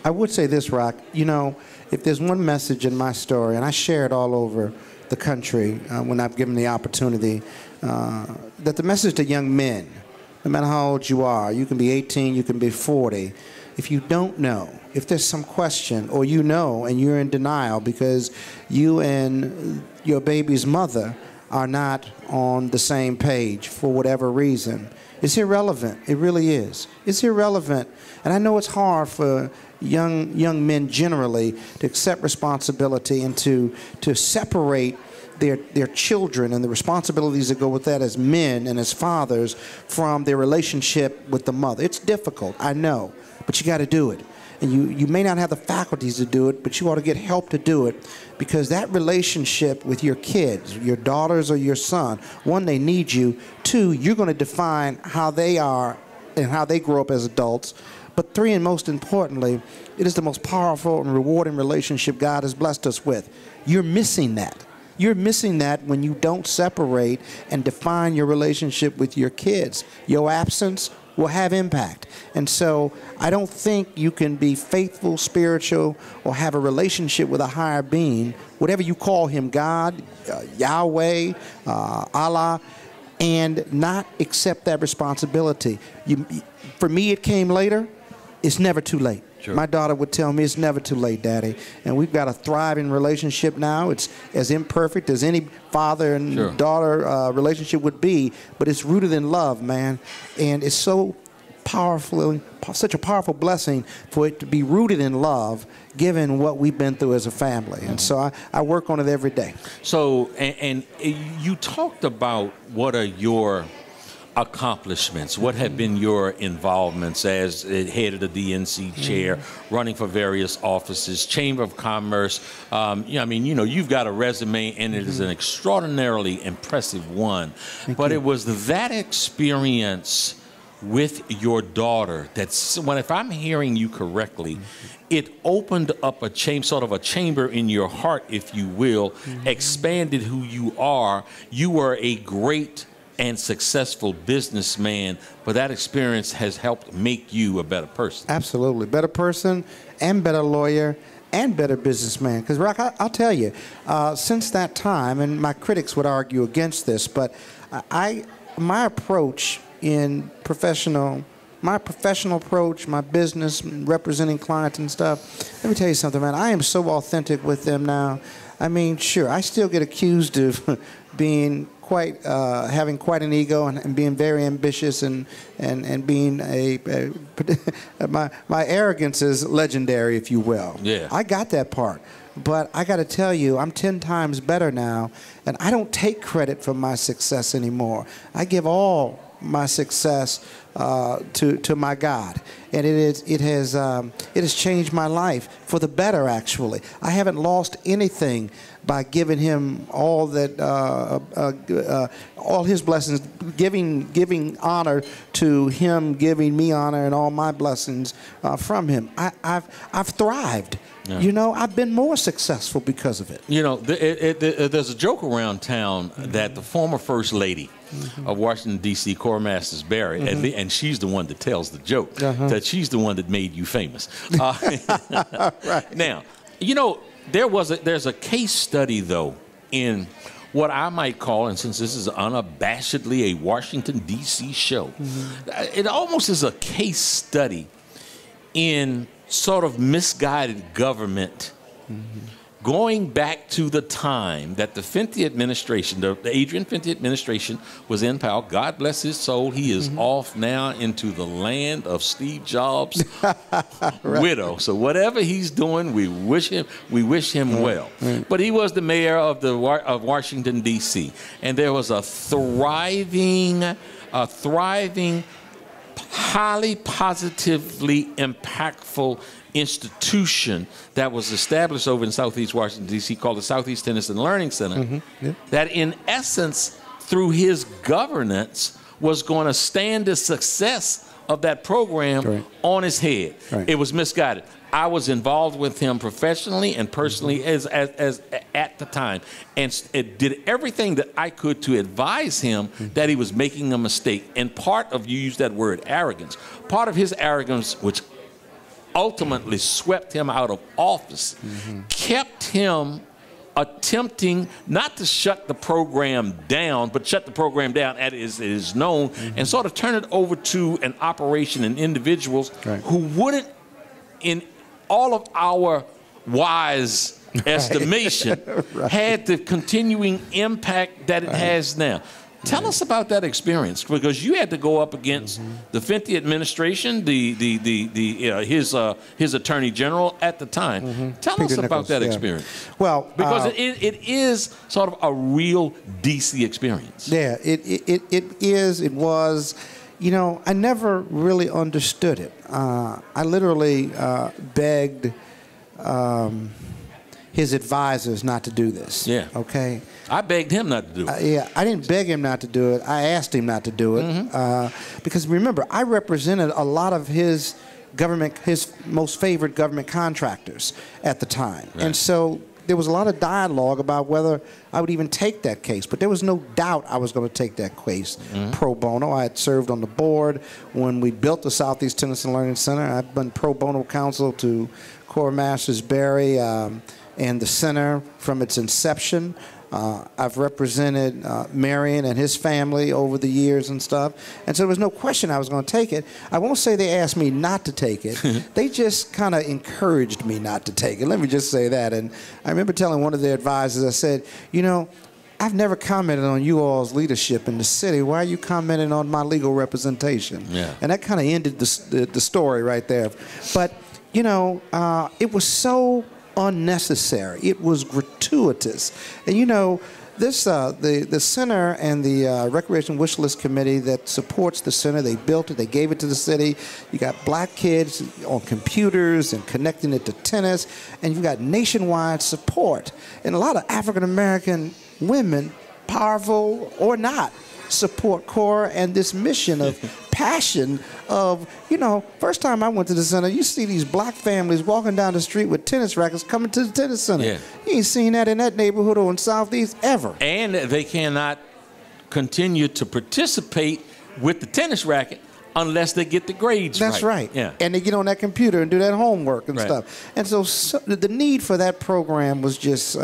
I would say this, Rock. If there's one message in my story, and I share it all over the country when I've given the opportunity, that the message to young men, no matter how old you are, you can be 18, you can be 40, if you don't know, if there's some question, or and you're in denial because you and your baby's mother are not on the same page for whatever reason, it's irrelevant. It really is. It's irrelevant. And I know it's hard for young men generally to accept responsibility and to separate their children and the responsibilities that go with that as men and as fathers from their relationship with the mother. It's difficult, I know, but you got to do it. And you may not have the faculties to do it, but you ought to get help to do it, because that relationship with your kids, your daughters or your son, one, they need you. Two, you're going to define how they are and how they grow up as adults. But three, and most importantly, it is the most powerful and rewarding relationship God has blessed us with. You're missing that. You're missing that when you don't separate and define your relationship with your kids. Your absence will have impact. And so I don't think you can be faithful, spiritual, or have a relationship with a higher being, whatever you call him, God, Yahweh, Allah, and not accept that responsibility. For me, it came later. It's never too late. Sure. My daughter would tell me, it's never too late, Daddy. And we've got a thriving relationship now. It's as imperfect as any father and daughter relationship would be, but it's rooted in love, man. And it's so powerful, such a powerful blessing for it to be rooted in love, given what we've been through as a family. And so I work on it every day. So, and you talked about what are your accomplishments, what have been your involvements as head of the DNC chair, running for various offices, Chamber of Commerce. You've got a resume, and it is an extraordinarily impressive one. But it was that experience with your daughter if I'm hearing you correctly, it opened up a chamber in your heart, if you will, expanded who you are. You were a great and successful businessman, but that experience has helped make you a better person. Absolutely. Better person and better lawyer and better businessman. Because, Rock, I'll tell you, since that time, and my critics would argue against this, but my approach in my professional approach, my business, representing clients and stuff, let me tell you something, man. I am so authentic with them now. I mean, sure, I still get accused of being having quite an ego and being very ambitious and being my arrogance is legendary, if you will. Yeah. I got that part. But I got to tell you, I'm 10 times better now, and I don't take credit for my success anymore. I give all my success to my God, and it has changed my life for the better. Actually, I haven't lost anything by giving him all that all his blessings, giving honor to him, giving me honor and all my blessings from him. I've thrived. Yeah. I've been more successful because of it. There's a joke around town that the former First Lady of Washington, D.C., Cora Masters Berry, and she's the one that tells the joke, that she's the one that made you famous. Right. Now, there's a case study, though, in what I might call, and since this is unabashedly a Washington, D.C. show, it almost is a case study in sort of misguided government, going back to the time that the Fenty administration, the Adrian Fenty administration, was in power. God bless his soul. He is off now into the land of Steve Jobs' widow. So whatever he's doing, we wish him well. But he was the mayor of Washington, D.C., and there was a thriving, highly positively impactful institution that was established over in Southeast Washington, D.C., called the Southeast Tennyson Learning Center, that in essence, through his governance, was going to stand the success of that program on his head. It was misguided. I was involved with him professionally and personally as at the time, and it did everything that I could to advise him that he was making a mistake. And part of, you used that word, arrogance, part of his arrogance, which ultimately swept him out of office, kept him attempting not to shut the program down, but shut the program down as it is known, and sort of turn it over to an operation and individuals who wouldn't, in all of our wise estimation, had the continuing impact that it has now. Tell us about that experience, because you had to go up against the Fenty administration, his attorney general at the time. Tell us about that experience. Well, because it is sort of a real DC experience. Yeah, it is. It was. You know, I never really understood it. I literally begged his advisors not to do this. Yeah. Okay. I begged him not to do it. Yeah, I didn't beg him not to do it. I asked him not to do it because remember, I represented a lot of his most favorite government contractors at the time, and so there was a lot of dialogue about whether I would even take that case. But there was no doubt I was going to take that case pro bono. I had served on the board when we built the Southeast Tennyson Learning Center. I've been pro bono counsel to Cora Masters Berry and the center from its inception. I've represented Marion and his family over the years and stuff. And so there was no question I was going to take it. I won't say they asked me not to take it. They just kind of encouraged me not to take it. Let me just say that. And I remember telling one of their advisors, I said, you know, I've never commented on you all's leadership in the city. Why are you commenting on my legal representation? Yeah. And that kind of ended the story right there. But, you know, it was so unnecessary. It was gratuitous. And you know, this the center and the Recreation Wish List Committee that supports the center, they built it, they gave it to the city. You got black kids on computers and connecting it to tennis, and you've got nationwide support. And a lot of African American women, powerful or not, support Cora and this mission of passion of, you know, first time I went to the center, you see these black families walking down the street with tennis rackets coming to the tennis center. Yeah. You ain't seen that in that neighborhood or in Southeast ever. And they cannot continue to participate with the tennis racket unless they get the grades right. That's right. Yeah. And they get on that computer and do that homework and stuff. And so the need for that program was just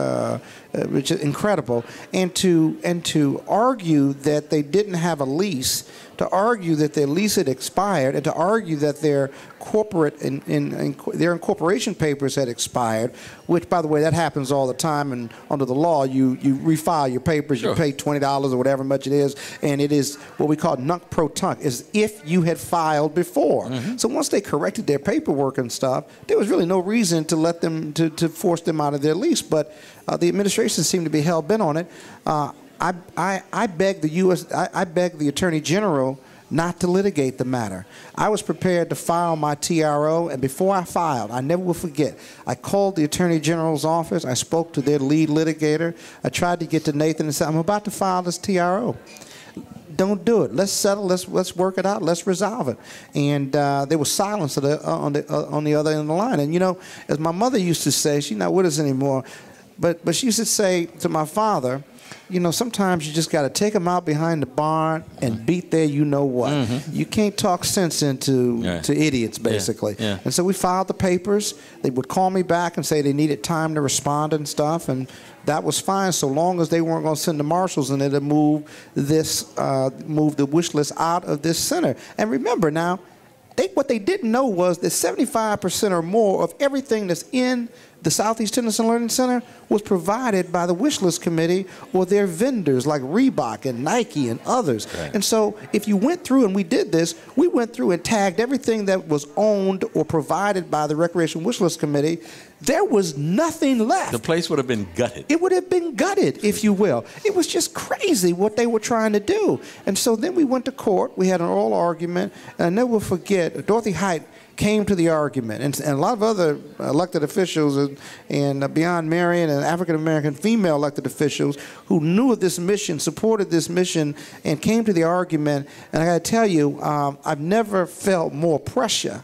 incredible. And to argue that they didn't have a lease, to argue that their lease had expired, and to argue that their corporate their incorporation papers had expired, which, by the way, that happens all the time. And under the law, you refile your papers, you pay $20 or whatever much it is, and it is what we call nunc pro tunc, is if you had filed before. So once they corrected their paperwork and stuff, there was really no reason to let them to force them out of their lease. But the administration seemed to be hell bent on it. I begged the Attorney General not to litigate the matter. I was prepared to file my TRO, and before I filed, I never will forget, I called the Attorney General's office, I spoke to their lead litigator, I tried to get to Nathan and said, I'm about to file this TRO. Don't do it. Let's settle. Let's work it out. Let's resolve it. And there was silence on the other end of the line. And you know, as my mother used to say, she's not with us anymore, But she used to say to my father, you know, sometimes you just got to take them out behind the barn and beat their you know what. You can't talk sense into to idiots, basically. And so we filed the papers. They would call me back and say they needed time to respond and stuff, and that was fine so long as they weren't going to send the marshals in there to move the wish list out of this center. And remember now, what they didn't know was that 75% or more of everything that's in the Southeast Tennyson Learning Center was provided by the wish list committee or their vendors like Reebok and Nike and others. And so if you went through, and we did this, we went through and tagged everything that was owned or provided by the Recreation Wish List Committee. There was nothing left. The place would have been gutted. It would have been gutted, if you will. It was just crazy what they were trying to do. And so then we went to court. We had an oral argument. And I never will forget, Dorothy Height came to the argument, and a lot of other elected officials and beyond Marion and African-American female elected officials who knew of this mission, supported this mission, and came to the argument. And I got to tell you, I've never felt more pressure.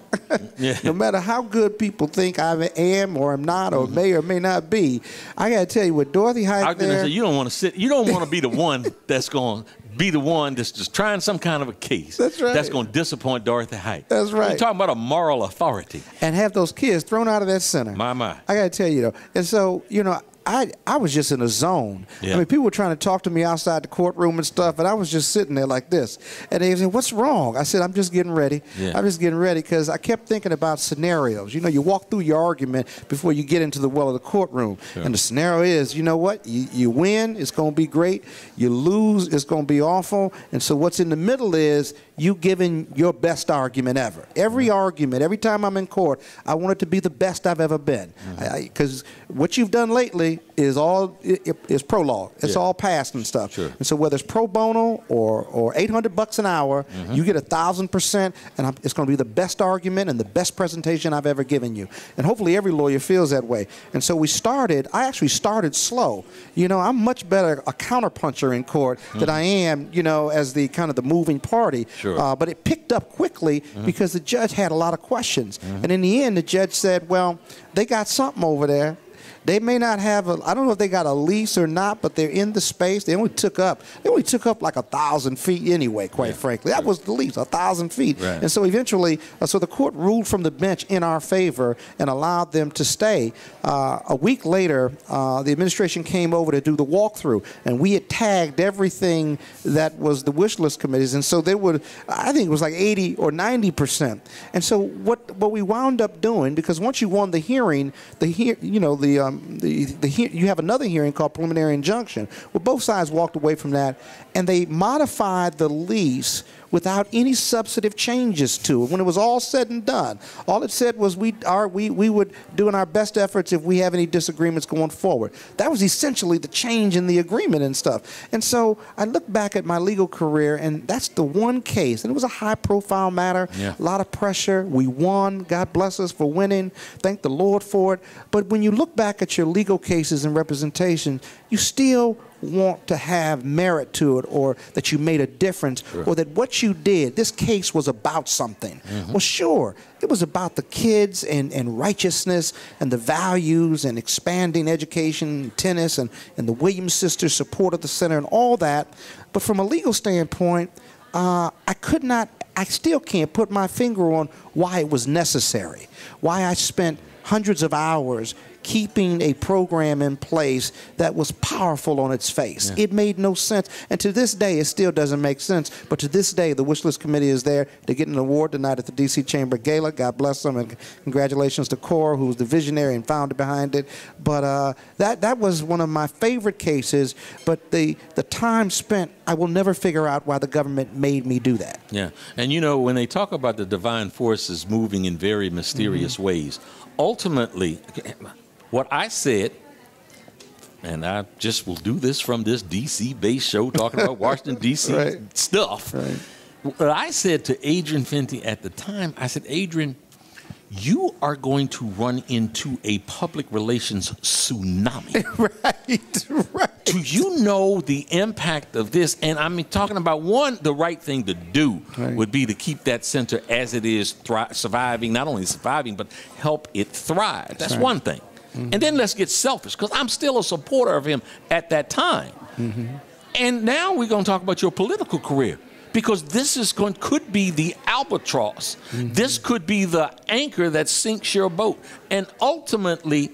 No matter how good people think I am or am not or may or may not be, I got to tell you, with Dorothy Height there, you don't want to sit. You don't want to be the one that's going to be the one that's just trying some kind of a case. That's right. That's going to disappoint Dorothy Height. That's right. You're talking about a moral authority. And have those kids thrown out of that center. My. I got to tell you, though. And so, you know, I was just in a zone. Yeah. I mean, people were trying to talk to me outside the courtroom and stuff, and I was just sitting there like this. And they said, "What's wrong?" I said, "I'm just getting ready." I'm just getting ready because I kept thinking about scenarios. You know, you walk through your argument before you get into the well of the courtroom. And the scenario is, you know what? You win, it's going to be great. You lose, it's going to be awful. And so what's in the middle is you giving your best argument ever. Every argument, every time I'm in court, I want it to be the best I've ever been. Because what you've done lately is all is prologue. It's all past and stuff. And so whether it's pro bono or $800 an hour, you get 1,000%, and it's going to be the best argument and the best presentation I've ever given you. And hopefully every lawyer feels that way. And so I actually started slow. You know, I'm much better a counterpuncher in court than I am, you know, as the kind of the moving party. But it picked up quickly because the judge had a lot of questions. And in the end, the judge said, well, they got something over there. They may not have I don't know if they got a lease or not, but they're in the space. They only took up like 1,000 feet anyway, quite frankly. That was the lease, 1,000 feet. And so eventually, so the court ruled from the bench in our favor and allowed them to stay. A week later, the administration came over to do the walkthrough, and we had tagged everything that was the wish list committees. And so they would, I think it was like 80 or 90%. And so what we wound up doing, because once you won the hearing, you have another hearing called preliminary injunction. Well, both sides walked away from that, and they modified the lease without any substantive changes to it. When it was all said and done, all it said was we would do in our best efforts if we have any disagreements going forward. That was essentially the change in the agreement and stuff. And so I look back at my legal career, and that's the one case, and it was a high-profile matter, a lot of pressure. We won. God bless us for winning. Thank the Lord for it. But when you look back at your legal cases and representation, you still want to have merit to it, or that you made a difference, or that what you did, this case was about something. Well, sure, it was about the kids and righteousness and the values and expanding education, tennis, and the Williams sisters' support of the center and all that. But from a legal standpoint, I still can't put my finger on why it was necessary, why I spent hundreds of hours keeping a program in place that was powerful on its face. It made no sense. And to this day, it still doesn't make sense. But to this day, the Wish List Committee is there. They're getting an award tonight at the D.C. Chamber Gala. God bless them. And congratulations to Cora, who was the visionary and founder behind it. But that was one of my favorite cases. But the time spent, I will never figure out why the government made me do that. Yeah. And, you know, when they talk about the divine forces moving in very mysterious ways, ultimately, what I said, and I just will do this from this D.C.-based show talking about Washington, D.C. stuff. What I said to Adrian Fenty at the time, I said, Adrian, you are going to run into a public relations tsunami. Do you know the impact of this? And I mean, talking about the right thing to do would be to keep that center as it is, surviving, not only surviving, but help it thrive. That's one thing. And then let's get selfish, because I'm still a supporter of him at that time. And now we're going to talk about your political career, because this is could be the albatross. This could be the anchor that sinks your boat. And ultimately,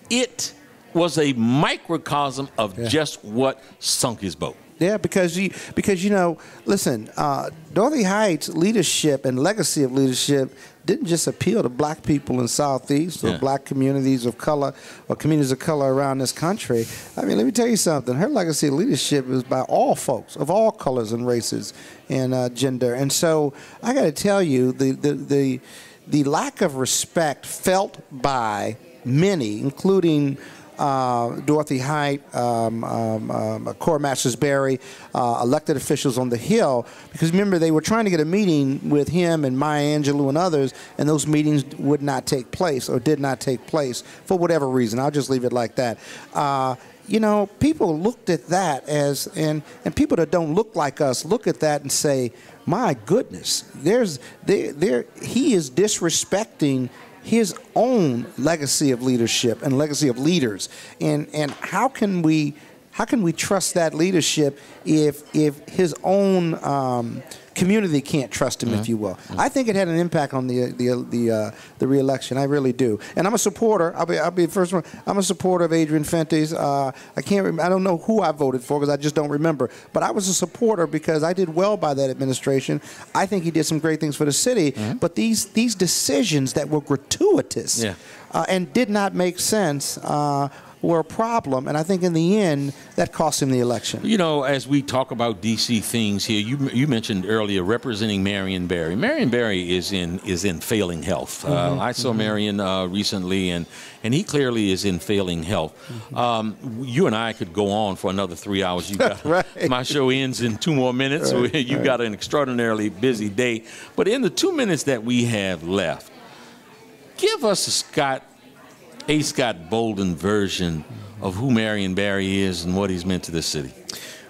it was a microcosm of just what sunk his boat. Yeah, because you know, listen, Dorothy Heights' leadership and legacy of leadership didn't just appeal to black people in Southeast or black communities of color or communities of color around this country. I mean, let me tell you something. Her legacy of leadership is by all folks of all colors and races and gender. And so I got to tell you, the lack of respect felt by many, including Dorothy Height, Cora Masters Berry, elected officials on the Hill, because remember, they were trying to get a meeting with him and Maya Angelou and others, and those meetings would not take place or did not take place for whatever reason. I'll just leave it like that. You know, people looked at that as, and people that don't look like us look at that and say, my goodness, he is disrespecting his own legacy of leadership and legacy of leaders, and how can we trust that leadership if his own community can't trust him, if you will? I think it had an impact on the re-election. I really do, and I'm a supporter. I'll be the first one. I'm a supporter of Adrian Fenty's. I don't know who I voted for, because I just don't remember. But I was a supporter because I did well by that administration. I think he did some great things for the city. But these decisions that were gratuitous and did not make sense were a problem, and I think in the end that cost him the election. You know, as we talk about D.C. things here, you mentioned earlier representing Marion Barry. Marion Barry is in failing health. I saw Marion recently, and he clearly is in failing health. You and I could go on for another 3 hours. You got, my show ends in 2 more minutes. You got an extraordinarily busy day. But in the 2 minutes that we have left, give us a Scott Bolden version of who Marion Barry is and what he's meant to the city.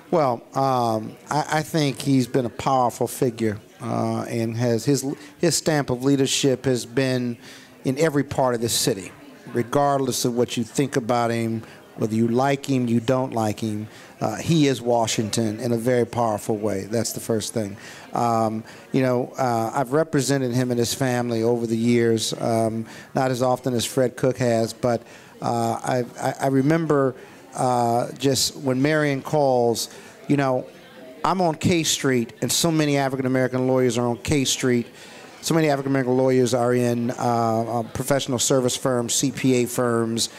Well, I think he's been a powerful figure, and has his stamp of leadership has been in every part of this city, regardless of what you think about him, whether you like him, you don't like him. He is Washington in a very powerful way. That's the first thing. You know, I've represented him and his family over the years, not as often as Fred Cook has, but I remember just when Marion calls, you know, I'm on K Street, and so many African-American lawyers are on K Street. So many African-American lawyers are in professional service firms, CPA firms,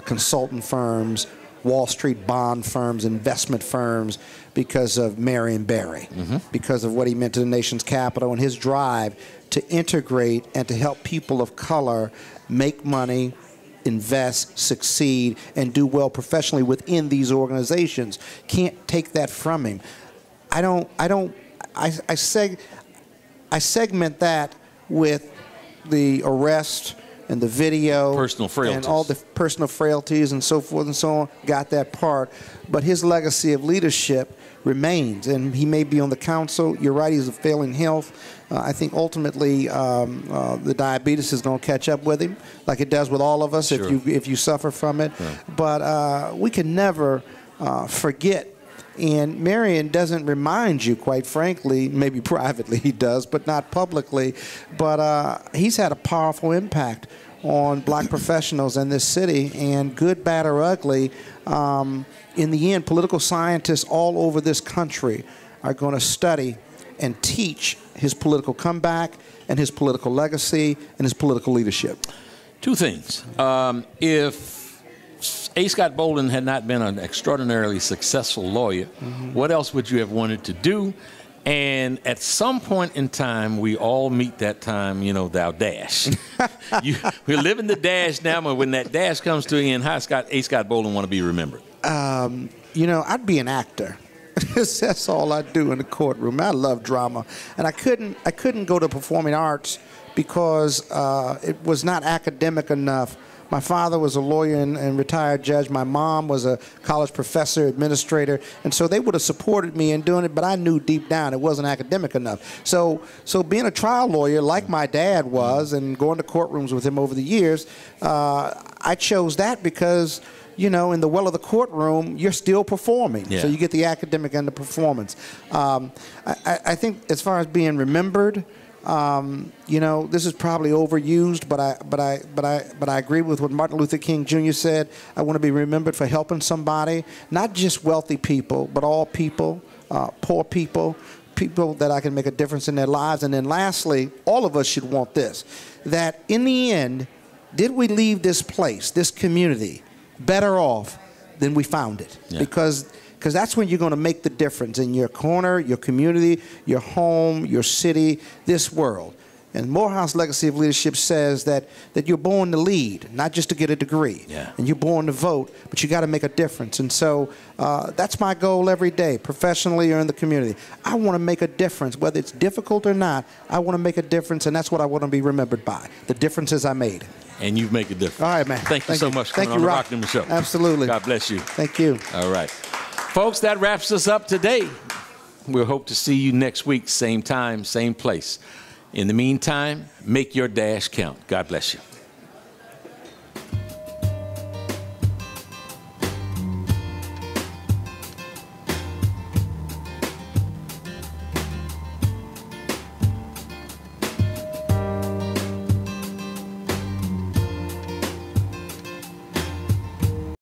consultant firms, Wall Street bond firms, investment firms, because of Marion Barry, because of what he meant to the nation's capital and his drive to integrate and to help people of color make money, invest, succeed, and do well professionally within these organizations. Can't take that from him. I segment that with the arrest and the video, personal frailties, and all the personal frailties and so forth and so on. Got that part, but his legacy of leadership remains, and he may be on the council. You're right; he's failing health. I think ultimately the diabetes is going to catch up with him, like it does with all of us if you suffer from it. But we can never forget. And Marion doesn't remind you, quite frankly, maybe privately he does, but not publicly. But he's had a powerful impact on black professionals in this city, and good, bad, or ugly, in the end, political scientists all over this country are going to study and teach his political comeback and his political legacy and his political leadership. Two things. If A. Scott Bolden had not been an extraordinarily successful lawyer, what else would you have wanted to do? And at some point in time, we all meet that time, you know, thou dash. We're living the dash now, but when that dash comes to an end, how A. Scott Bolden want to be remembered? You know, I'd be an actor. That's all I do in the courtroom. I love drama, and I couldn't go to performing arts because it was not academic enough. My father was a lawyer and retired judge. My mom was a college professor, administrator, and so they would have supported me in doing it, but I knew deep down it wasn't academic enough. So being a trial lawyer, like my dad was, and going to courtrooms with him over the years, I chose that because, you know, in the well of the courtroom, you're still performing. Yeah. So you get the academic and the performance. I think as far as being remembered, you know, this is probably overused, but I agree with what Martin Luther King Jr. said. I want to be remembered for helping somebody, not just wealthy people, but all people, poor people, people that I can make a difference in their lives. And then lastly, all of us should want this, that in the end, did we leave this place, this community, better off than we found it? Yeah. Because that's when you're going to make the difference in your corner, your community, your home, your city, this world. And Morehouse Legacy of Leadership says that you're born to lead, not just to get a degree. Yeah. And you're born to vote, but you got to make a difference. And so that's my goal every day, professionally or in the community. I want to make a difference, whether it's difficult or not. I want to make a difference, and that's what I want to be remembered by, the differences I made. And you make a difference. All right, man. Thank you so much for Thank coming you, on the Rock. Rock Newman Show. Absolutely. God bless you. Thank you. All right. Folks, that wraps us up today. We'll hope to see you next week, same time, same place. In the meantime, make your dash count. God bless you.